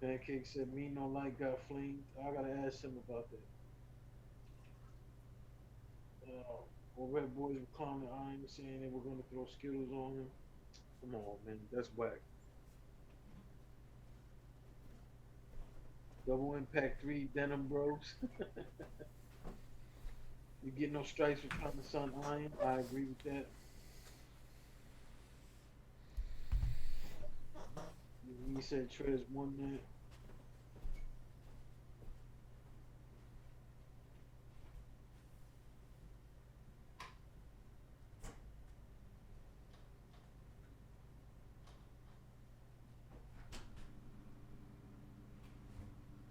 Pancake said me no light got flamed. I gotta ask him about that. Well, Red Boys were clowning Iron saying they were gonna throw Skittles on him. Come on, man, that's whack. Double Impact 3 Denim Bros. You get no strikes with Common Sun Iron. I agree with that. He said Trez won that.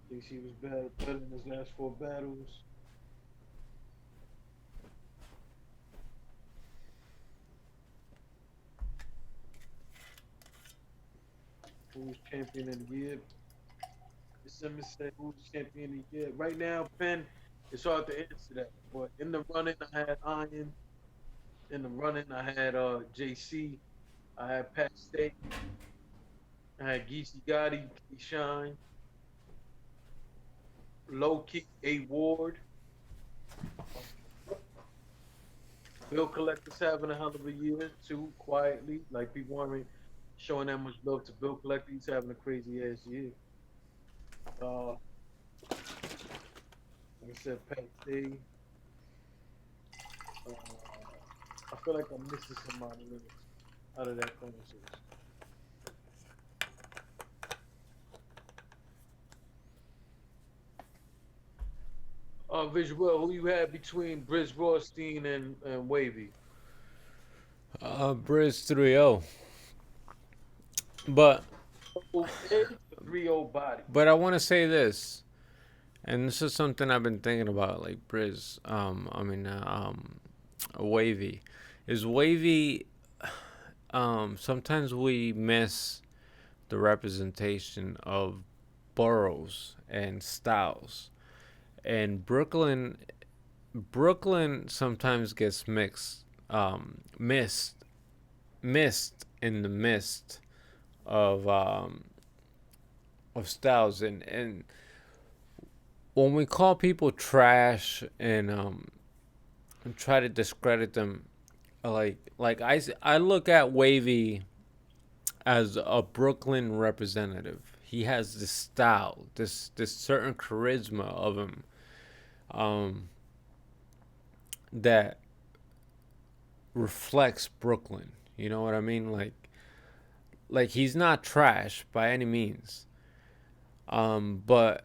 Thinks he was better in his last 4 battles. Who's champion of the year? Simmons said who's the champion of the year. Right now, Penn, it's hard to answer that. But in the running, I had Iron. In the running, I had JC. I had Pat State. I had Geechee Gotti, Shine. Low key, A Ward. Bill Collector's having a hell of a year too, quietly. Like people aren't showing that much love to Bill Collector. He's having a crazy ass year. Like I said, Pat Day. I feel like I'm missing somebody out of that conversation. Visual, who you had between Briz Rothstein and Wavy? Briz 3-0. But 3-0 body. But I want to say this, and this is something I've been thinking about, like Briz. Wavy. Is Wavy? Sometimes we miss the representation of boroughs and styles, and Brooklyn sometimes gets missed in the mist of styles, and when we call people trash and try to discredit them, I look at Wavy as a Brooklyn representative. He has this style, this certain charisma of him, that reflects Brooklyn. You know what I mean? like he's not trash by any means. But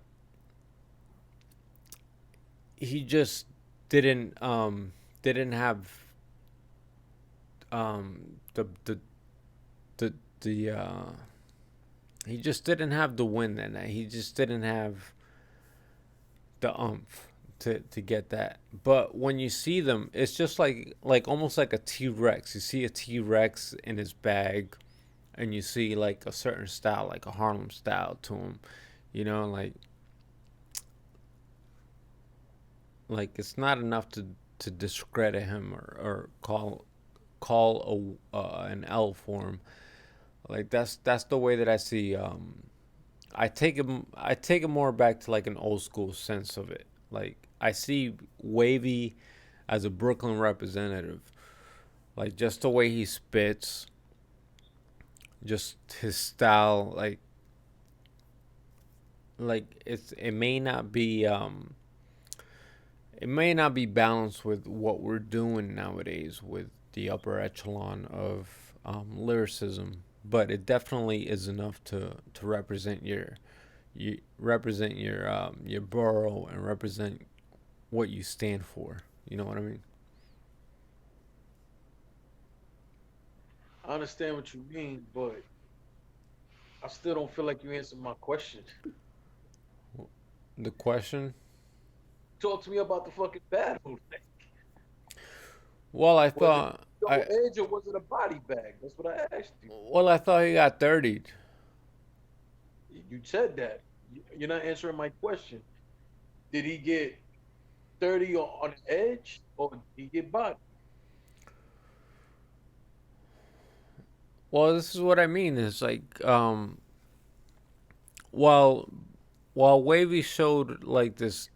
he just didn't have the the he just didn't have the win that night. He just didn't have the umph to get that. But when you see them, it's just like almost like a T-Rex. You see a T-Rex in his bag, and you see like a certain style, like a Harlem style to him. You know, like it's not enough to discredit him or call an L for him. Like that's the way that I see. I take it more back to like an old school sense of it. Like I see Wavy as a Brooklyn representative. Like just the way he spits, just his style. Like it may not be balanced with what we're doing nowadays with the upper echelon of lyricism, but it definitely is enough to represent your borough and represent what you stand for. You know what I mean? I understand what you mean, but I still don't feel like you answered my question. The question. Talk to me about the fucking battle. Well, I Was it thought double edge or was it a body bag? That's what I asked you. I thought he got 30'd. You said that. You're not answering my question. Did he get 30 on the edge or did he get body? Well, this is what I mean. It's like while while Wavy showed like this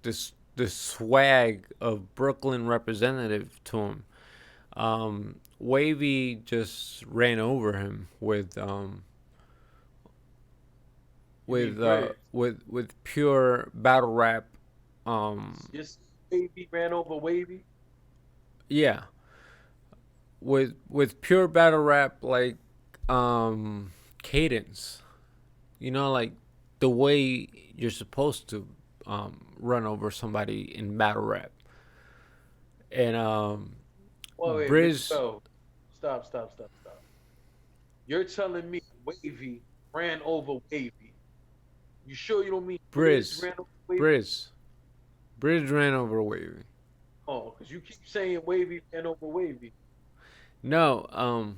swag of Brooklyn representative to him, Wavy just ran over him You mean Bridge? with pure battle rap. Yes, Wavy ran over Wavy. Yeah, with pure battle rap cadence. You know, like the way you're supposed to run over somebody in battle rap. And Wait, Briz yo, stop. You're telling me Wavy ran over Wavy. You sure you don't mean Bridge Briz ran over Wavy? Briz Briz ran over Wavy. Oh, because you keep saying Wavy ran over Wavy. No,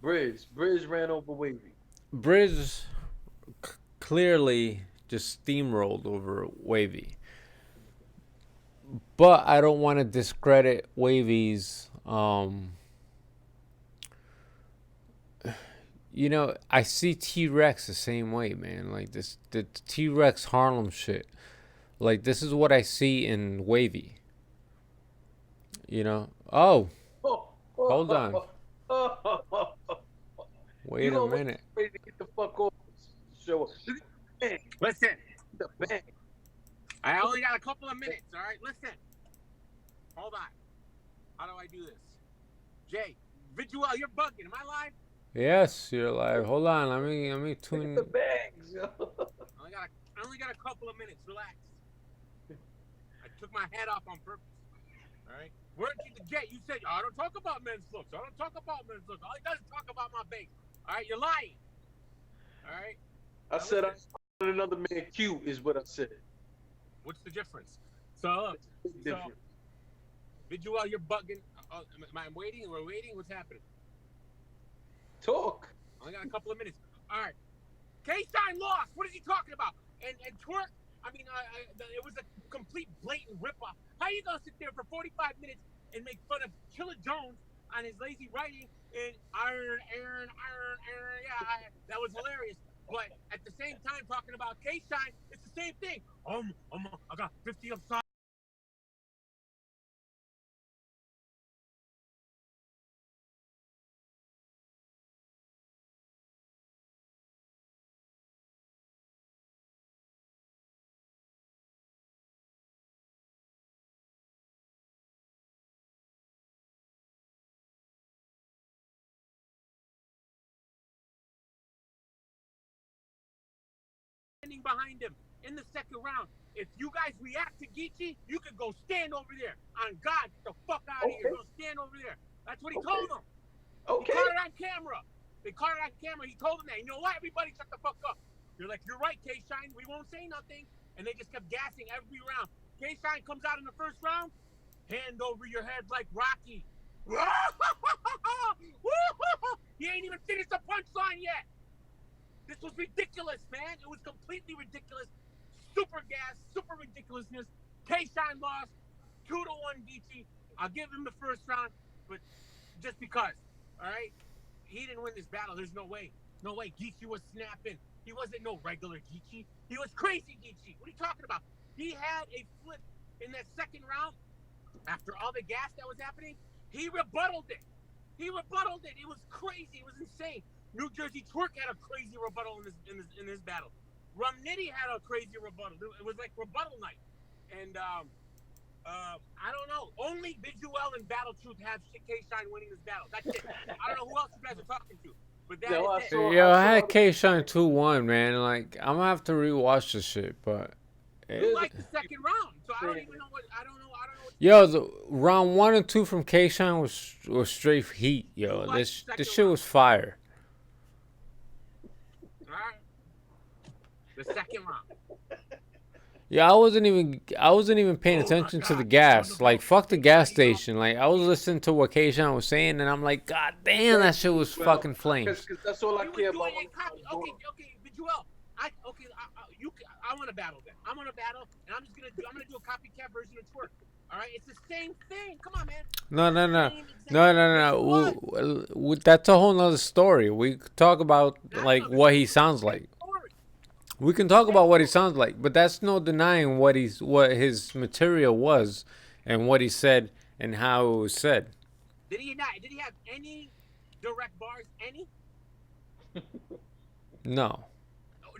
Bridge ran over Wavy. Briz clearly just steamrolled over Wavy. But I don't want to discredit Wavy's. I see T Rex the same way, man. Like the T Rex Harlem shit. Like this is what I see in Wavy. Oh, hold on. You Wait a know what? minute. Ready to get the fuck off the show. Bang, Listen, the bang. I only got a couple of minutes, all right? Listen. Hold on. How do I do this? Jay, Visual, you're bugging. Am I live? Yes, you're live. Hold on. Let me Look at tune. the bangs, yo. I only got a couple of minutes. Relax. I took my head off on purpose. All right? Word to the Jay, you said, I don't talk about men's looks. I don't talk about men's looks. All he does is talk about my base. All right? You're lying. All right? I said I wanted another man cute is what I said. What's the difference? So, Visual, you're bugging. Am I waiting? We're waiting? What's happening? Talk. I only got a couple of minutes. All right. K-Stein lost. What is he talking about? And Twerk, it was a complete blatant ripoff. How you going to sit there for 45 minutes and make fun of Chilla Jones on his lazy writing and iron, yeah, that was hilarious. But at the same time, talking about K-Stein, it's the same thing. I got 50 upside. standing behind him in the second round. If you guys react to Geechee, you could go stand over there. On God, get the fuck out of here. Go stand over there. That's what he told them. Okay. He caught it on camera. They caught it on camera. He told them that. You know what? Everybody shut the fuck up. You're like, you're right, K-Shine. We won't say nothing. And they just kept gassing every round. K-Shine comes out in the first round. Hand over your head like Rocky. He ain't even finished the punchline yet. This was ridiculous, man. It was completely ridiculous. Super gas, super ridiculousness. K-Shine lost 2-1 Geechee. I'll give him the first round, but just because, all right? He didn't win this battle. There's no way. No way. Geechee was snapping. He wasn't no regular Geechee. He was crazy Geechee. What are you talking about? He had a flip in that second round. After all the gas that was happening, he rebutted it. He rebutted it. It was crazy. It was insane. New Jersey Twerk had a crazy rebuttal in this battle. Rum Nitty had a crazy rebuttal. It was like rebuttal night. And I don't know. Only Visual and Battle Truth have K-Shine winning this battle. That's it. I don't know who else you guys are talking to. But that is it. Yo, I had K-Shine 2-1, man. Like, I'm gonna have to rewatch this shit, but You like the second round, so I don't even know what I don't know. Yo, the round 1 and 2 from K-Shine was straight heat, yo. Like This second shit was fire. All right. The second round. Yeah, I wasn't even paying attention to the gas. Like, fuck the gas station. Like, I was listening to what K-Shine was saying, and I'm like, God damn, that shit was fucking flames. Because that's all I care about. Okay, Visual. I want to battle then. I'm gonna battle, and I'm gonna do a copycat version of Twerk. All right, it's the same thing. Come on, man. No. That's a whole nother story. We talk about like what he sounds like. We can talk about what he sounds like, but that's no denying what his material was, and what he said and how it was said. Did he have any direct bars? Any? No.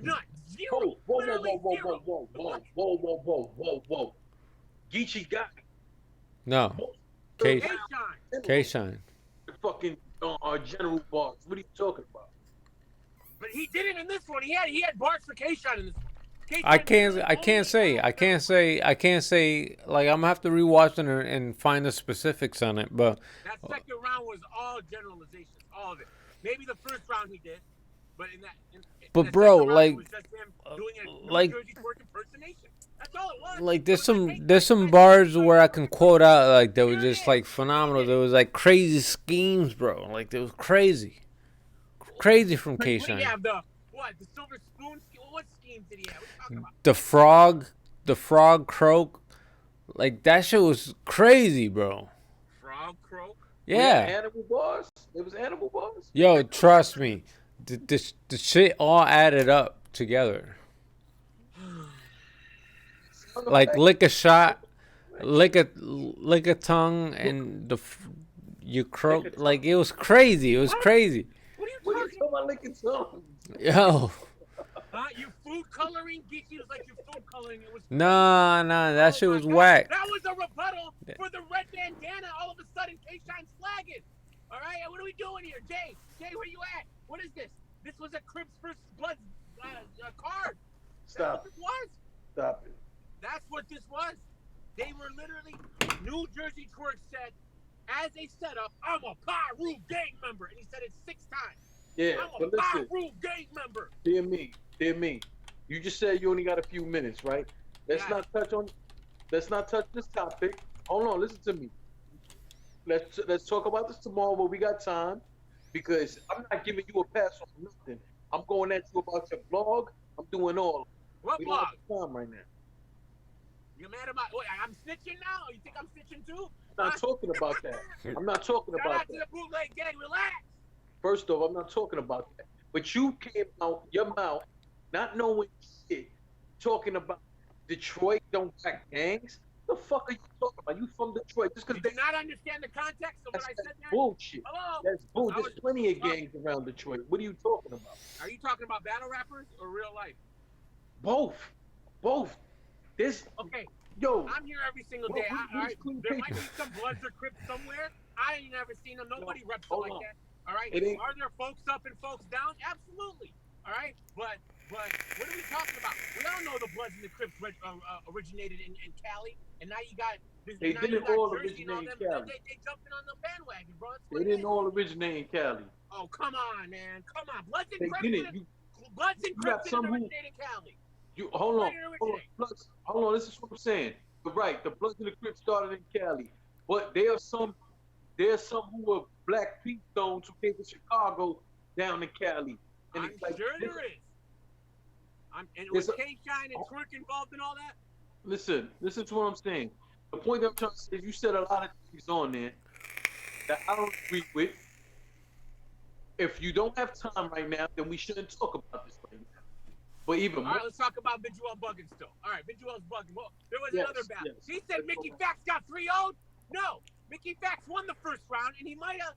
None. Zero. Whoa. Geechee got No. K-Shine. Fucking general bars. What are you talking about? But he did it in this one. He had bars for K-Shine in this one. I can't say. Like, I'm gonna have to rewatch it and find the specifics on it. But that second round was all generalizations, all of it. Maybe the first round he did, but in that. But bro, like, it was just him doing a New Jersey Twerk impersonation. That's all it was. Like, there's some bars where I can quote out, like, they were just like phenomenal. There was like crazy schemes, bro. Like, they was crazy from K-Shine. Yeah, the silver spoon scheme. What schemes did he have? What are you talking about? The frog croak. Like, that shit was crazy, bro. Frog croak? Yeah. Animal bars? It was animal bars? Yo, trust me. The shit all added up together. Like, lick a shot, lick a tongue, and you croak. Like, it was crazy. It was crazy. What are you talking about? Licking tongue? Yo. You food coloring? Geechee was like you food coloring. It was Nah, that shit was whack. That was a rebuttal for the red bandana. All of a sudden, K-Shine's flagging. All right, what are we doing here? Jay, where you at? What is this? This was a Crips vs. Blood card. Stop. That's what this was. Stop it. That's what this was. They were literally, New Jersey Twerk said, as a setup, I'm a Pyru gang member. And he said it 6 times. Yeah, I'm a Pyru gang member. Dear me. You just said you only got a few minutes, right? Let's not touch this topic. Hold on, listen to me. Let's talk about this tomorrow when we got time, because I'm not giving you a pass on nothing. I'm going at you about your blog. I'm doing all. What we blog? don't have time right now. You're mad about what? I'm snitching now? You think I'm snitching too? I'm not talking about that. I'm not talking Shout about out to the bootleg gang. Relax. First off, I'm not talking about that. But you came out your mouth, not knowing shit, talking about Detroit don't got gangs. What the fuck are you talking about? You from Detroit? Just because they not understand the context of what I said there? Bullshit. Hello? That's bullshit. There's plenty of gangs around Detroit. What are you talking about? Are you talking about battle rappers or real life? Both. This. Okay. Yo. I'm here every single day. There might be some Bloods or Crips somewhere. I ain't never seen them. Nobody reps it like that. All right. Are there folks up and folks down? Absolutely. All right, but what are we talking about? We all know the Bloods and the Crips originated in Cali, and now you got They now you didn't got all Jersey and all originate them. in Cali. They jumping on the bandwagon, bro. That's They what it didn't is. all originate in Cali. Oh, come on, man. Come on. Bloods and They Crips didn't. You got didn't some who originate in Cali. hold Where on. did it Hold on. originate? Hold on. This is what I'm saying. You're right. The Bloods and the Crips started in Cali, but there's some who were Black Pink Stones who came to Chicago down in Cali. And I'm it's like, sure there is. And was K-Shine and Twerk involved in all that? listen to what I'm saying. The point that I'm trying to say is you said a lot of things on there that I don't agree with. If you don't have time right now, then we shouldn't talk about this right now. But even all right, let's talk about Visual bugging still. All right, Visual's bugging. Well, there was another battle. Yes. He said Mickey Fax got 3-0'd. No, Mickey Fax won the first round, and he might have,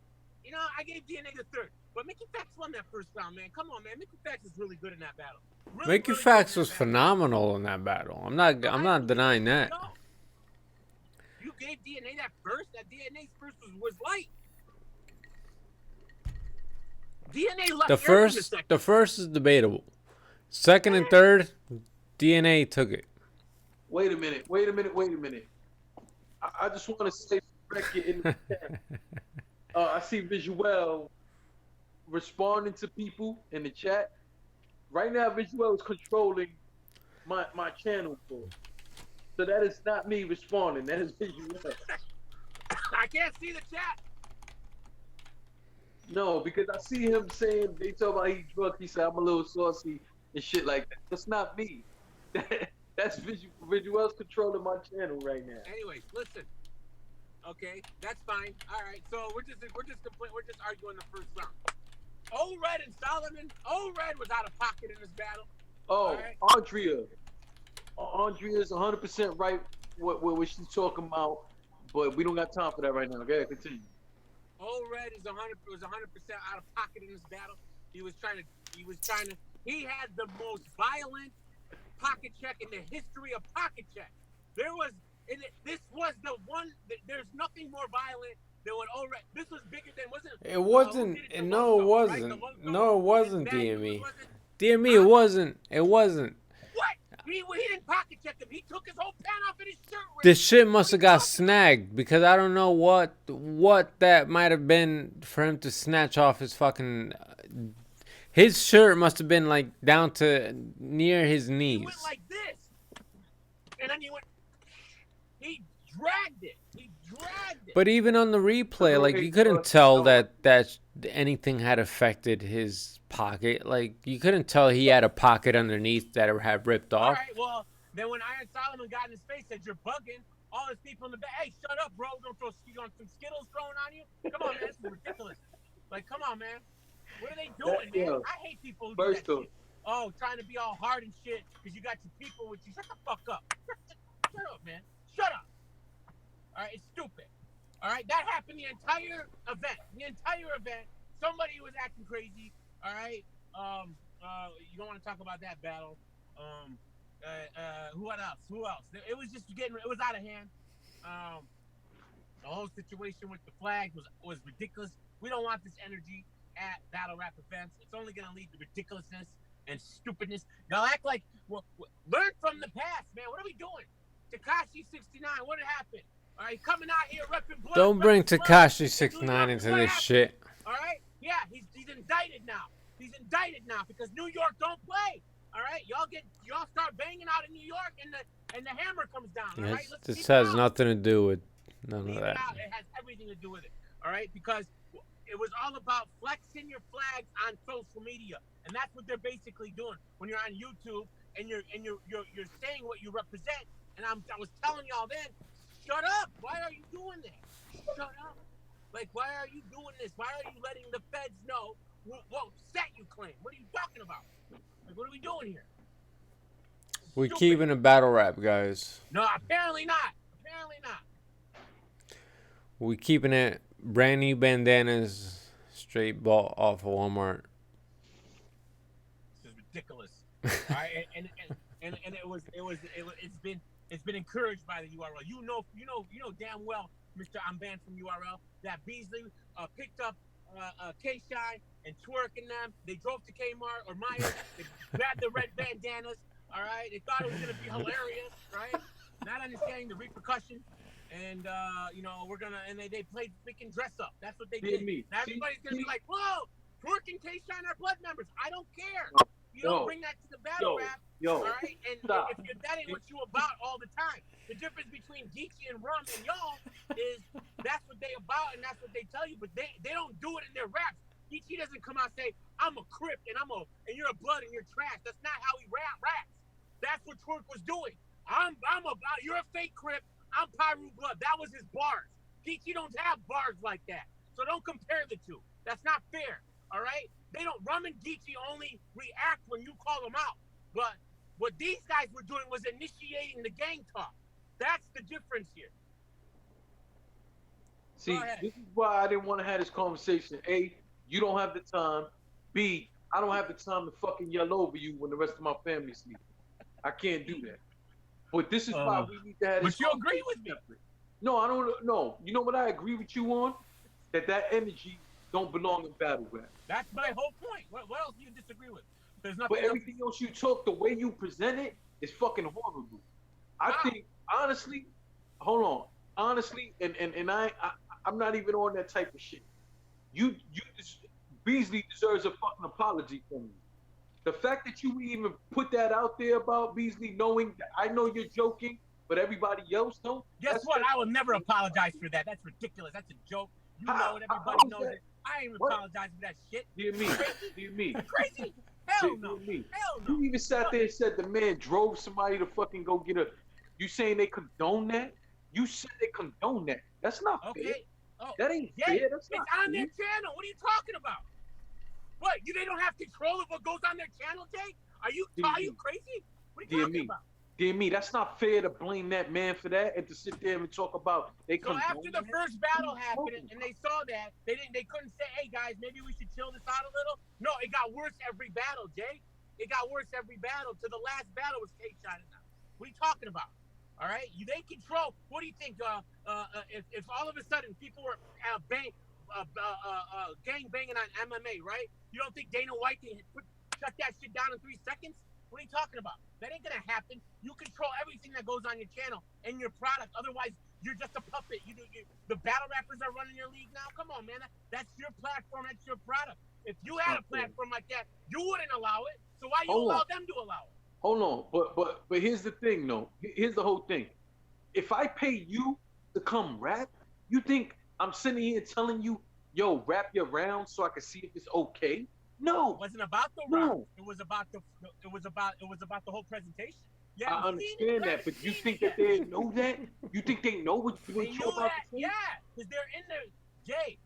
I gave DNA the third. But Mickey Fax won that first round, man. Come on, man. Mickey Fax is really good in that battle. Mickey Fax was phenomenal in that battle. I'm not denying that. No. You gave DNA that first. That DNA's first was light. DNA left The first is debatable. Second and third, DNA took it. Wait a minute. I just want to say in the chat. I see Visual responding to people in the chat. Right now, Visual is controlling my channel for. So that is not me responding. That is Visual. I can't see the chat. No, because I see him saying they talk about he drunk. He said I'm a little saucy and shit like that. That's not me. That's Visual's controlling my channel right now. Anyways, listen. Okay, that's fine. All right, so we're just arguing the first round. O-Red and Solomon. O-Red was out of pocket in this battle. Oh, right. Andrea's 100% right what she's talking about, but we don't got time for that right now. Okay, continue. O-Red was 100% out of pocket in this battle. He had the most violent pocket check in the history of pocket check. This was the one. There's nothing more violent than when O-Red. This was bigger than It wasn't. No, it wasn't. No, it wasn't DME. DME, it wasn't. It wasn't. What? He didn't pocket check him. He took his whole pan off in his shirt. This shit must have got snagged because I don't know what that might have been for him to snatch off his fucking. His shirt must have been like down to near his knees. He went like this, and then he dragged it. But even on the replay, like you couldn't tell that anything had affected his pocket. Like you couldn't tell he had a pocket underneath that had ripped off. All right, well then when Iron Solomon got in his face, said you're bugging. All his people in the back, hey, shut up, bro. Don't throw some Skittles thrown on you. Come on, man, this is ridiculous. Like, come on, man. What are they doing, man? I hate people who do that shit. Oh, trying to be all hard and shit because you got your people with you. Shut the fuck up. Shut up, man. Shut up. All right, it's stupid. All right, that happened the entire event. Somebody was acting crazy. All right. You don't want to talk about that battle. Who else? It was just it was out of hand. The whole situation with the flag was ridiculous. We don't want this energy at battle rap events. It's only going to lead to ridiculousness and stupidness. Y'all act like, learn from the past, man. What are we doing? Tekashi 69, what happened? All right, coming out here repping blood. Don't bring Tekashi 69 into this shit. All right, yeah, he's indicted now. He's indicted now because New York don't play. All right, y'all start banging out in New York, and the hammer comes down. All right, this has nothing to do with none of that. It has everything to do with it. All right, because it was all about flexing your flags on social media, and that's what they're basically doing when you're on YouTube and you're saying what you represent. And I was telling y'all then, shut up. Why are you doing that? Shut up. Like, why are you doing this? Why are you letting the feds know what set you claim? What are you talking about? Like, what are we doing here? We're keeping a battle rap, guys. No, apparently not. Apparently not. We're keeping it brand new bandanas, straight bought off of Walmart. This is ridiculous. All right, and it's been encouraged by the URL. You know damn well, Mr. I'm banned from URL, that Beasley picked up K-Shine and Twerk and them. They drove to Kmart or Myers. They grabbed the red bandanas. All right, they thought it was gonna be hilarious, right? Not understanding the repercussions. And we're gonna they played freaking dress up. That's what they did. Now everybody's gonna be like, whoa, Twerk and K-Shine are blood members. I don't care. You don't bring that to the battle rap. All right? And if that ain't what you about all the time. The difference between Geechee and Rum and y'all is that's what they about and that's what they tell you, but they don't do it in their raps. Geechee doesn't come out and say, I'm a Crip and you're a blood and you're trash. That's not how he raps. That's what Twerk was doing. You're a fake Crip. I'm Pyru Blood. That was his bars. Geechee don't have bars like that. So don't compare the two. That's not fair. All right? Rum and Geechee only react when you call them out. But what these guys were doing was initiating the gang talk. That's the difference here. See, this is why I didn't want to have this conversation. A, you don't have the time. B, I don't have the time to fucking yell over you when the rest of my family's sleeping. I can't do that. But this is why we need to have this. But you agree with me? No, I don't. No, you know what I agree with you on? That energy don't belong in battle rap. That's my whole point. What else do you disagree with? There's nothing. But everything else you talk, the way you present it, is fucking horrible. I think honestly, hold on, honestly, and I'm not even on that type of shit. Beasley deserves a fucking apology from you. The fact that you even put that out there about Beasley, knowing that I know you're joking, but everybody else don't. Guess what? I will never apologize for that. That's ridiculous. That's a joke. You know it. Everybody knows it. I ain't even apologize for that shit. Dear me. Crazy? Hell no. Hell no. You even sat there and said the man drove somebody to fucking go get a. You saying they condone that? You said they condone that. That's not fair. Oh, that ain't fair. That's it's on their channel. What are you talking about? What? They don't have control of what goes on their channel, Jay? Are you crazy? What are you talking about? Dear me, that's not fair to blame that man for that and to sit there and talk about they. So after the first battle happened and they saw that, they couldn't say, hey guys, maybe we should chill this out a little. No, it got worse every battle, Jay. It got worse every battle. To the last battle was K-Shot. What are you talking about? All right, they control. What do you think? If all of a sudden people were gang banging on MMA, right? You don't think Dana White can shut that shit down in 3 seconds? What are you talking about? That ain't gonna happen. You control everything that goes on your channel and your product. Otherwise, you're just a puppet. The battle rappers are running your league now. Come on, man. That's your platform. That's your product. If you had a platform like that, you wouldn't allow it. So why you allow them to allow it? Hold on, but here's the thing, though. Here's the whole thing. If I pay you to come rap, you think I'm sitting here telling you, yo, rap your round so I can see if it's okay? No, it wasn't about the round. It was about the whole presentation. Yeah, I understand that, but you think that they know that? You think they know what you're about to say? Yeah, because they're in there. Jay,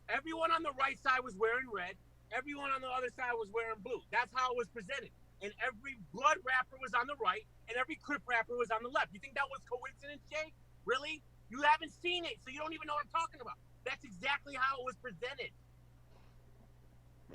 everyone on the right side was wearing red. Everyone on the other side was wearing blue. That's how it was presented. And every blood rapper was on the right, and every Crip rapper was on the left. You think that was coincidence, Jay? Really? You haven't seen it, so you don't even know what I'm talking about. That's exactly how it was presented.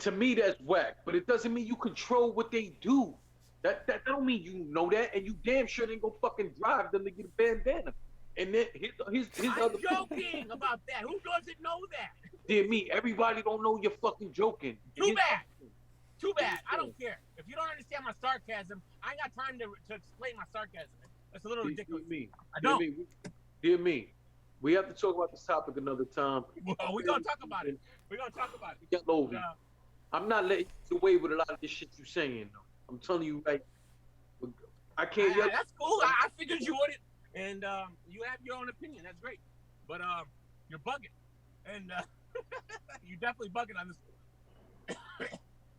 To me, that's whack, but it doesn't mean you control what they do. That don't mean you know that, and you damn sure ain't gonna fucking drive them to get a bandana. And then his I'm joking about that. Who doesn't know that? Dear me, everybody don't know you're fucking joking. Too bad. I don't care. If you don't understand my sarcasm, I ain't got time to explain my sarcasm. It's a little ridiculous. Dear me, we have to talk about this topic another time. Well, we're gonna talk about it. Get over. I'm not letting you away with a lot of this shit you're saying, though. I'm telling you, right? I can't. That's cool. I figured you wouldn't, and you have your own opinion. That's great, but you're bugging, and you're definitely bugging on this.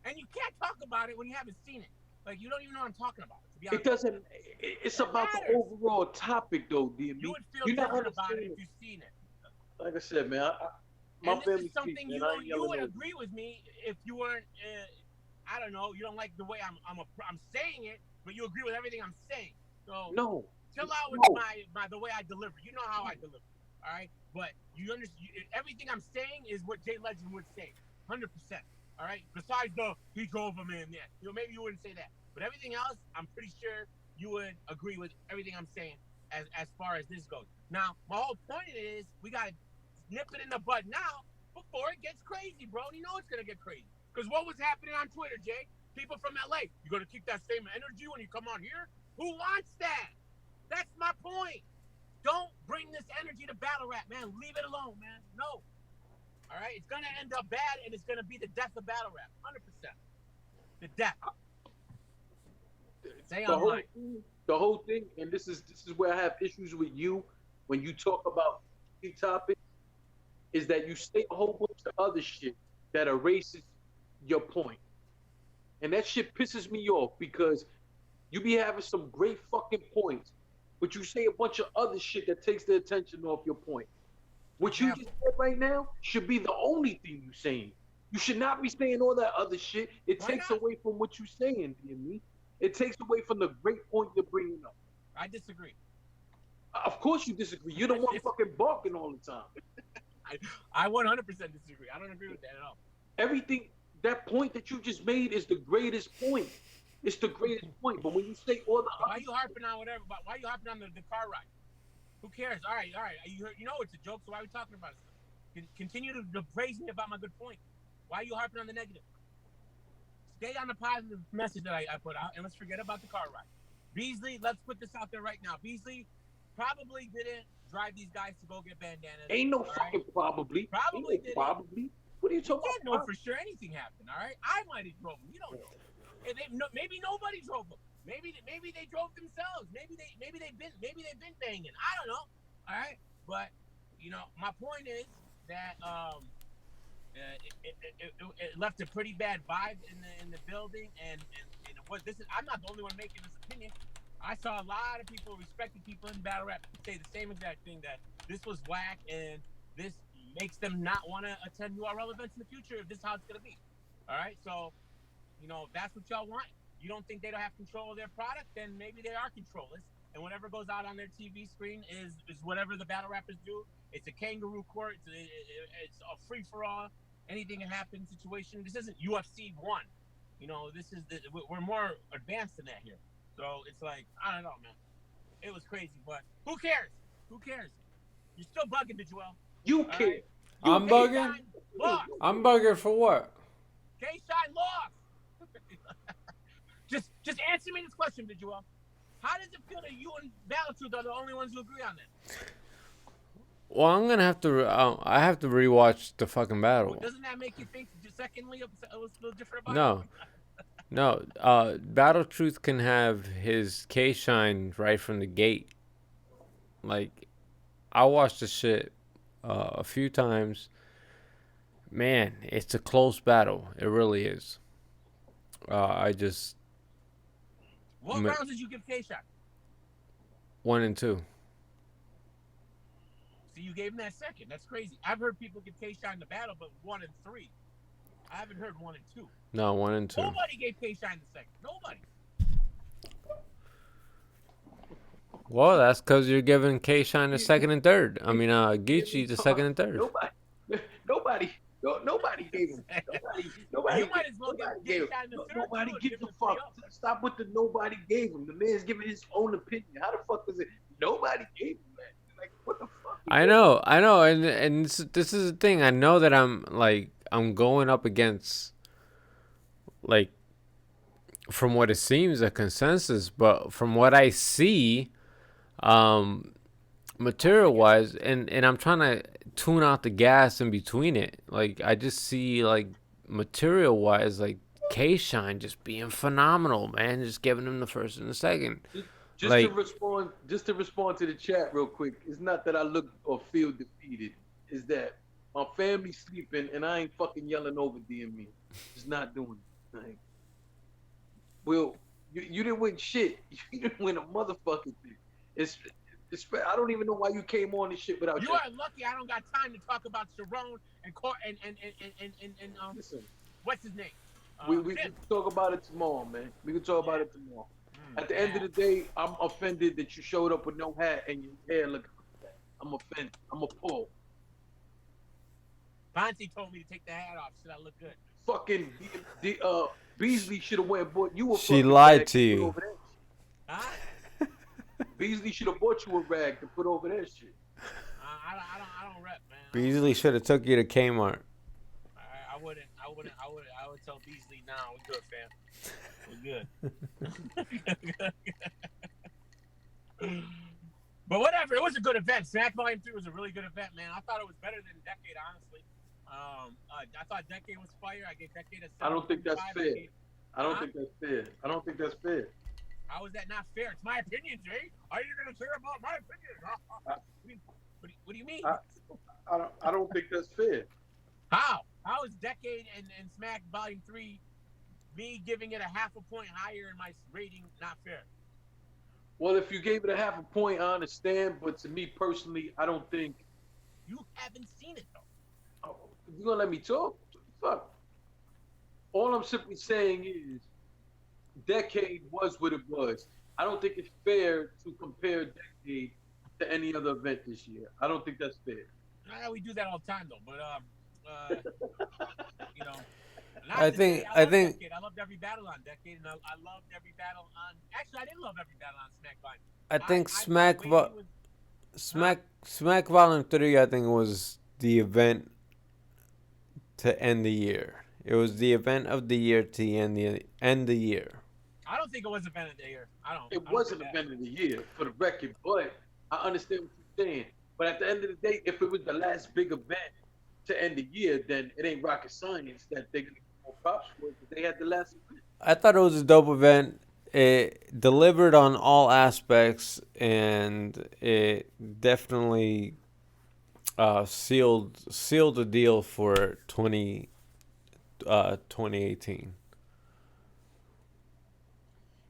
And you can't talk about it when you haven't seen it. Like, you don't even know what I'm talking about. To be honest. It doesn't. It's about the overall topic, though, dear me. You would feel different about it if you've seen it. Like I said, man, my this is something you would agree with me if you weren't. I don't know. You don't like the way I'm saying it, but you agree with everything I'm saying. So no, chill out with my the way I deliver. You know how I deliver. All right, but you understand. Everything I'm saying is what Jay Legend would say, 100%. All right. Besides he drove him in there. Maybe you wouldn't say that, but everything else, I'm pretty sure you would agree with everything I'm saying as far as this goes. Now, my whole point is we gotta nip it in the bud now before it gets crazy, bro. You know it's gonna get crazy. Because what was happening on Twitter, Jay? People from LA, you're going to keep that same energy when you come on here? Who wants that? That's my point. Don't bring this energy to battle rap, man. Leave it alone, man. No. All right? It's going to end up bad, and it's going to be the death of battle rap. 100%. The death. Say I'm right. The whole thing, and this is where I have issues with you when you talk about the topic, is that you say a whole bunch of other shit that erases your point. And that shit pisses me off because you be having some great fucking points, but you say a bunch of other shit that takes the attention off your point. What you just said right now should be the only thing you're saying. You should not be saying all that other shit. It takes away from what you're saying, DME. It takes away from the great point you're bringing up. I disagree. Of course you disagree. You're the one fucking barking all the time. I 100% disagree. I don't agree with that at all. Everything, that point that you just made is the greatest point. It's the greatest point. But when you say all the why are you harping on whatever? Why are you harping on the car ride? Who cares? All right. You know it's a joke, so why are we talking about it? Continue to praise me about my good point. Why are you harping on the negative? Stay on the positive message that I put out, and let's forget about the car ride. Beasley, let's put this out there right now. Beasley probably didn't drive these guys to go get bandanas. Ain't no fucking probably. Probably didn't. Probably. What are you talking about? You can't know for sure anything happened, all right? I might have drove them. You don't know. Maybe nobody drove them. Maybe they drove themselves. Maybe they've been banging. I don't know. All right, but my point is that it left a pretty bad vibe in the building, and what this is. I'm not the only one making this opinion. I saw a lot of people, respected people in battle rap, say the same exact thing, that this was whack, and this makes them not want to attend URL events in the future if this is how it's gonna be. All right, so if that's what y'all want. You don't think they don't have control of their product, then maybe they are controllers. And whatever goes out on their TV screen is whatever the battle rappers do. It's a kangaroo court. It's a free-for-all. Anything can happen situation. This isn't UFC 1. This is we're more advanced than that here. So it's like, I don't know, man. It was crazy, but who cares? Who cares? You're still bugging, Joel. You care. Right? I'm bugging? I'm bugging for what? K-Shine lost. Just answer me this question, Joel. How does it feel that you and Battletruth are the only ones who agree on that? Well, I'm gonna have to. I have to rewatch the fucking battle. Well, doesn't that make you think? Secondly, it was a little different about it? No. Battletruth can have his K-Shine right from the gate. Like, I watched the shit a few times. Man, it's a close battle. It really is. What rounds did you give K-Shine? 1 and 2. So you gave him that second. That's crazy. I've heard people give K-Shine the battle, but 1 and 3. I haven't heard 1 and 2. No, 1 and 2. Nobody gave K-Shine the second. Nobody. Well, that's because you're giving K-Shine the second and third. I mean, Geechee the second and third. Nobody gave him. Nobody. You might as well give K-Shine the third. Nobody gives a fuck. Stop with the nobody gave him. The man's giving his own opinion. How the fuck is it? Nobody gave him that. Like, what the fuck? I know, and this is the thing. I know that I'm going up against, like, from what it seems, a consensus, but from what I see, material-wise, and I'm trying to tune out the gas in between it. Like, I just see, like, material-wise, like, K-Shine just being phenomenal, man. Just giving him the first and the second. Just to respond to the chat real quick. It's not that I look or feel defeated. It's that my family's sleeping and I ain't fucking yelling over DME. Just not doing it. Like, well, you didn't win shit. You didn't win a motherfucking thing. I don't even know why you came on this shit without. You are lucky I don't got time to talk about Sharon and listen. What's his name? We can talk about it tomorrow, man. We can talk about it tomorrow. At the end of the day, I'm offended that you showed up with no hat and your hair looking like that. I'm offended. I'm appalled. Bonzi told me to take the hat off. Should I look good? Fucking Beasley should have went and bought you a. She lied to you. Huh? Beasley should have bought you a rag to put over that shit. I don't rep, man. Beasley should have took you to Kmart. I would tell Beasley, "Nah, we're good, fam. We're good." But whatever, it was a good event. Smack Volume 3 was a really good event, man. I thought it was better than Decade, honestly. I thought Decade was fire. I gave Decade a 7. I don't think that's fair. I don't think that's fair. I don't think that's fair. How is that not fair? It's my opinion, Jay. Are you going to say about my opinion? What do you mean? I don't think that's fair. How? How is Decade and Smack Volume 3, me giving it a half a point higher in my rating, not fair? Well, if you gave it a half a point, I understand. But to me personally, I don't think. You haven't seen it, though. Oh, you gonna let me talk? Fuck. All I'm simply saying is, Decade was what it was. I don't think it's fair to compare Decade to any other event this year. I don't think that's fair. We do that all the time, though. But you know. I think Decade. I loved every battle on Decade, and I loved every battle on. Actually, I didn't love every battle on SmackDown. I think Smack Volume 3, I think, was the event to end the year. It was the event of the year to end the year. I don't think it was event of the year. It wasn't event of the year, for the record, but I understand what you're saying. But at the end of the day, if it was the last big event to end the year, then it ain't rocket science that they're gonna get more props for it, because they had the last event. I thought it was a dope event. It delivered on all aspects, and it definitely sealed the deal for 2018.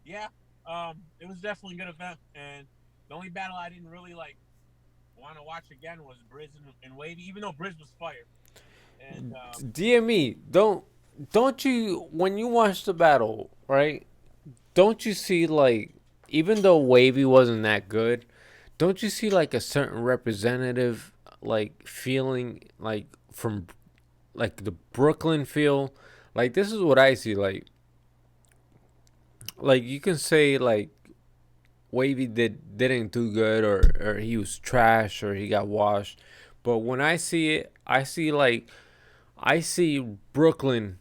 Yeah, it was definitely a good event, and the only battle I didn't really want to watch again was Briz and Wavy, even though Briz was fire. And DME, don't you, when you watch the battle, right? Don't you see, even though Wavy wasn't that good, don't you see a certain representative feeling from the Brooklyn feel? This is what I see. You can say Wavy didn't do good, or he was trash, or he got washed. But when I see it, I see Brooklyn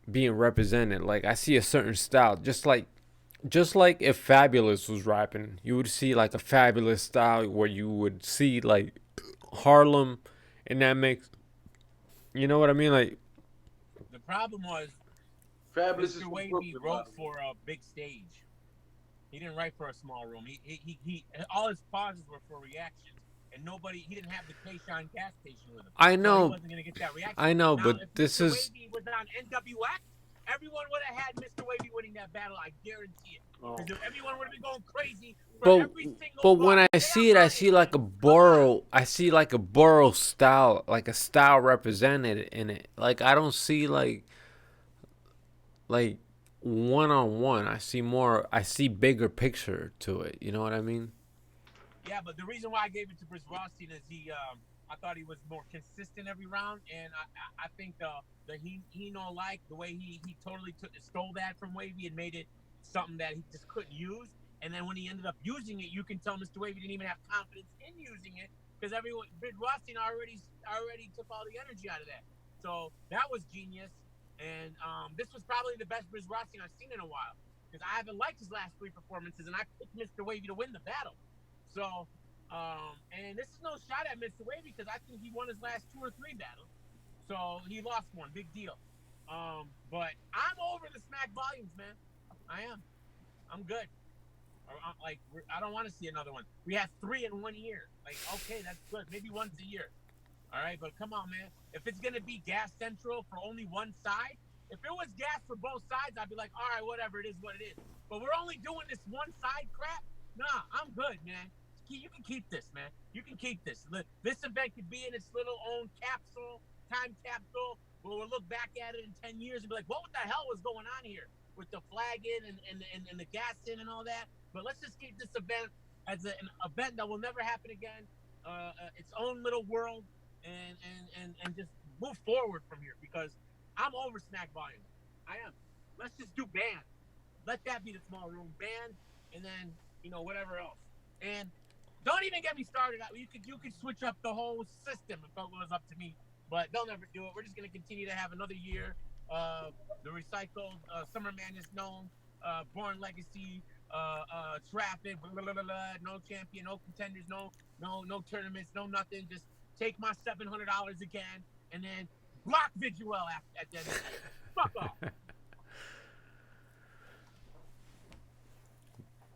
being represented. I see a certain style, just like if Fabulous was rapping, you would see a Fabulous style where you would see Harlem, and that makes, you know what I mean? The problem was Fabulous Mr. Wavy wrote for a big stage. He didn't write for a small room. He all his pauses were for reactions, and he didn't have the K-Shine gas station with him. I know. So he wasn't gonna get that reaction. I know, now, but if this Mr. is. Wavy was on NWX, everyone would have had Mr. Wavy winning that battle. I guarantee it. Because everyone would have been going crazy for every single. But when I see it, I see a Borough. I see a Borough style, a style represented in it. I don't see one-on-one. I see bigger picture to it. You know what I mean? Yeah, but the reason why I gave it to Briz Rothstein is I thought he was more consistent every round, and I think the Hino the way he totally stole that from Wavy and made it something that he just couldn't use. And then when he ended up using it, you can tell Mr. Wavy didn't even have confidence in using it, because Briz Rothstein already took all the energy out of that. So that was genius. And this was probably the best Briz Rothstein I've seen in a while, because I haven't liked his last 3 performances, and I picked Mr. Wavy to win the battle. So, and this is no shot at Mr. Wavy, because I think he won his last 2 or 3 battles. So he lost one, big deal. But I'm over the Smack volumes, man. I am. I'm good. I don't want to see another one. We had 3 in 1 year. Okay, that's good. Maybe once a year. All right, but come on, man. If it's gonna be gas central for only one side, if it was gas for both sides, I'd be like, all right, whatever, it is what it is. But we're only doing this one side crap. Nah, I'm good, man. You can keep this, man. You can keep this. This event could be in its little own time capsule, where we'll look back at it in 10 years and be like, what the hell was going on here with the flagging and the gassing and all that? But let's just keep this event as an event that will never happen again, its own little world, and just move forward from here, because I'm over Smack Volume. I am. Let's just do band. Let that be the small room band, and then whatever else. And don't even get me started. You could switch up the whole system if it was up to me, but they'll never do it. We're just gonna continue to have another year the recycled Summer Madness known, Born Legacy, Traffic, blah, blah, blah, blah, no champion, no contenders, no tournaments, no nothing. Just take my $700 again, and then block Visual at the end of the year. Fuck off.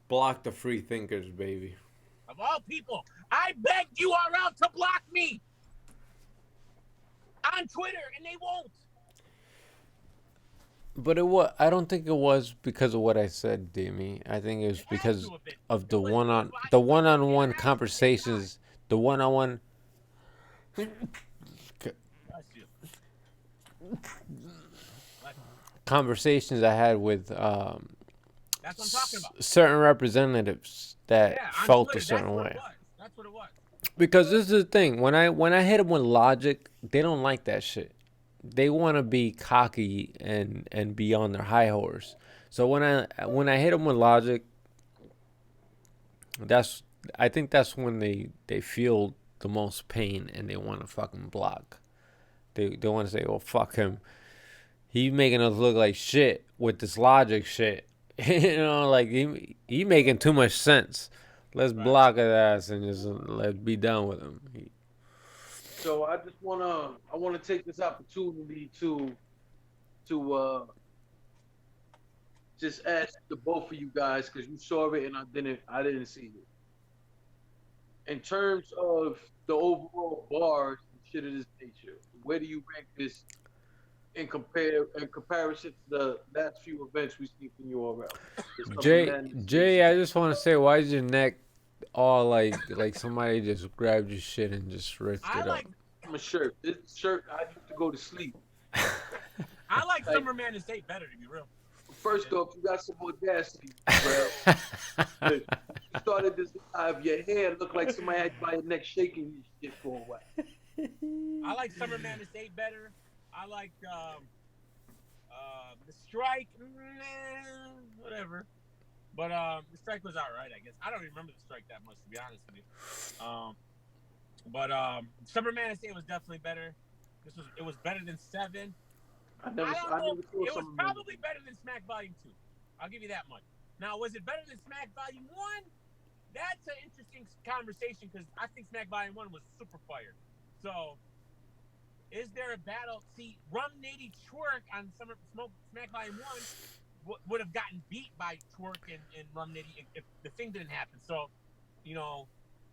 Block the free thinkers, baby. Of all people, I begged URL to block me on Twitter, and they won't. But I don't think it was because of what I said, Demi. I think it was because of the one-on-one conversations, the one-on-one conversations I had with That's what I'm talking about. certain representatives that felt Twitter, a certain way. That's what it was. Because this is the thing, when I hit them with logic, they don't like that shit. They want to be cocky and be on their high horse. So when I hit them with logic, I think that's when they feel the most pain and they want to fucking block. They want to say, "Well, fuck him. He making us look like shit with this logic shit." You know, like he making too much sense. Let's block his ass and just let's be done with him. So I wanna take this opportunity to just ask the both of you guys, because you saw it and I didn't see it. In terms of the overall bars and shit of this nature, where do you rank this in comparison to the last few events we've seen from URL? Jay, I just want to say, why is your neck all like somebody just grabbed your shit and just ripped it up? My shirt. This shirt, I used to go to sleep. I like Summer Madness 8 better, to be real. First off, you got some audacity, bro. You started this live, your hair looked like somebody had by your neck shaking your shit for a while. I like Summer Madness 8 better. I like the strike, whatever. But the strike was alright, I guess. I don't even remember the strike that much, to be honest with you. But Summer Madness 8 was definitely better. It was better than 7. I don't know. It was probably better than Smack Volume 2. I'll give you that much. Now, was it better than Smack Volume 1? That's an interesting conversation, because I think Smack Volume 1 was super fire. So, is there a battle? See, Rum Nitty Twerk on Smack Volume 1 would have gotten beat by Twerk and Rum Nitty if the thing didn't happen. So, you know,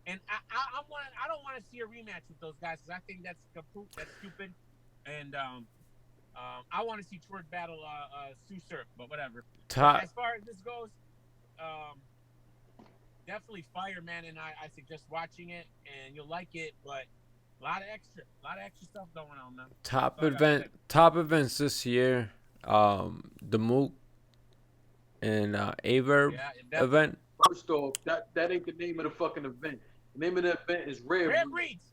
and I don't want to see a rematch with those guys, because I think that's stupid. And I want to see Twerk battle Sue Surf, but whatever. As far as this goes, definitely fire, man, and I suggest watching it, and you'll like it, but a lot of extra stuff going on, man. Top events this year, the Mook and Averb event. First off, that ain't the name of the fucking event. The name of the event is Rare Breeds.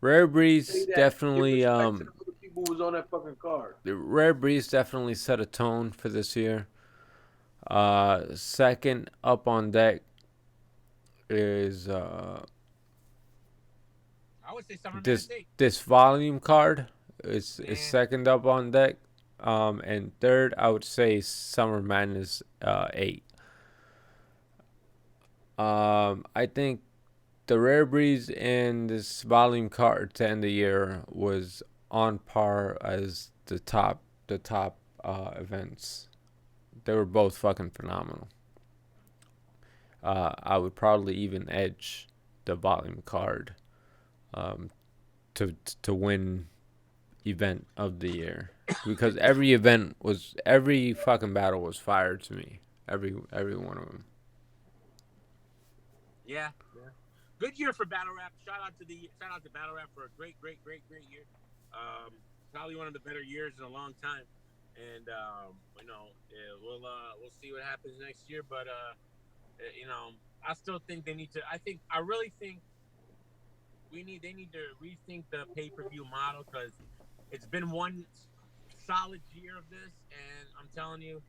Rare Breeds definitely people was on that fucking card. The Rare Breeds definitely set a tone for this year. Second up on deck is I would say Summer Madness 8. This volume card is second up on deck. And third, I would say Summer Madness 8. I think the Rare Breeds and this volume card to end the year was on par as the top events. They were both fucking phenomenal. I would probably even edge the volume card to win event of the year, because every fucking battle was fire to me. Every one of them. Yeah. Good year for battle rap. Shout out to battle rap for a great year. Probably one of the better years in a long time. And we'll see what happens next year. But I still think they need to. I really think they need to rethink the pay-per-view model, because it's been one solid year of this, and I'm telling you,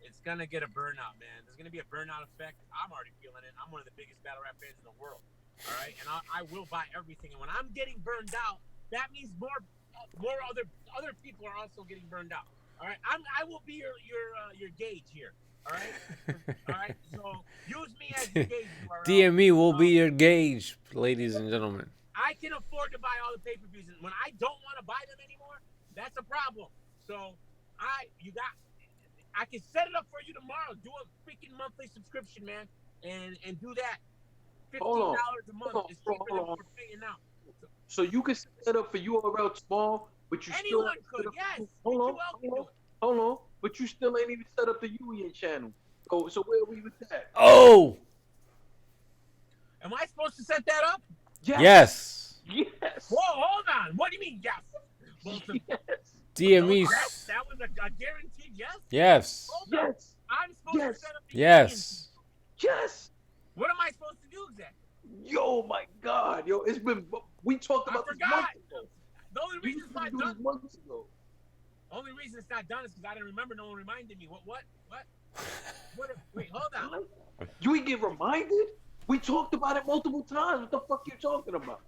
it's gonna get a burnout, man. There's gonna be a burnout effect. I'm already feeling it. I'm one of the biggest battle rap fans in the world. All right, and I will buy everything. And when I'm getting burned out, that means more more other people are also getting burned out. All right, I will be your gauge here. All right, all right. So use me as your gauge. URL. DME will be your gauge, ladies and gentlemen. I can afford to buy all the pay-per-views, and when I don't want to buy them anymore, that's a problem. So I can set it up for you tomorrow. Do a freaking monthly subscription, man, and do that. $15 a month is cheaper than what we're paying now. So you can set up for URL tomorrow, but you Anyone still could, yes. Hold on. But you still ain't even set up the UEN channel. So where are we with that? Oh! Am I supposed to set that up? Yes. Yes. Whoa, hold on. What do you mean, yes? Yes. DME. Yes, that was a guaranteed yes? Yes. Yes. I'm supposed to set up the Yes. Yes. What am I supposed to do exactly? Yo, my God. Yo, it's been. We talked about this months ago. The only We reason used it's to not do done. this months ago. Only reason it's not done is because I didn't remember. No one reminded me. What? Wait, hold on. You ain't get reminded? We talked about it multiple times. What the fuck you talking about?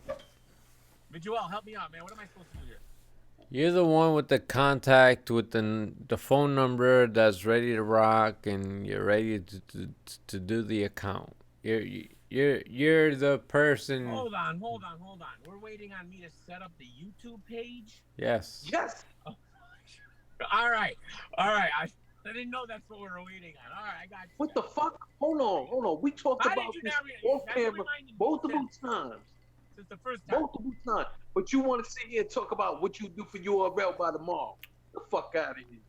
But Joel, help me out, man. What am I supposed to do here? You're the one with the contact with the phone number that's ready to rock, and you're ready to do the account. You're the person. Hold on. We're waiting on me to set up the YouTube page. Yes. Yes. Oh. All right. I didn't know that's what we were waiting on. All right, I got you. What the fuck? Hold on. We talked How about did you this not off camera multiple times. Since the first time. Multiple times. But you want to sit here and talk about what you do for URL by tomorrow. Get the fuck out of here.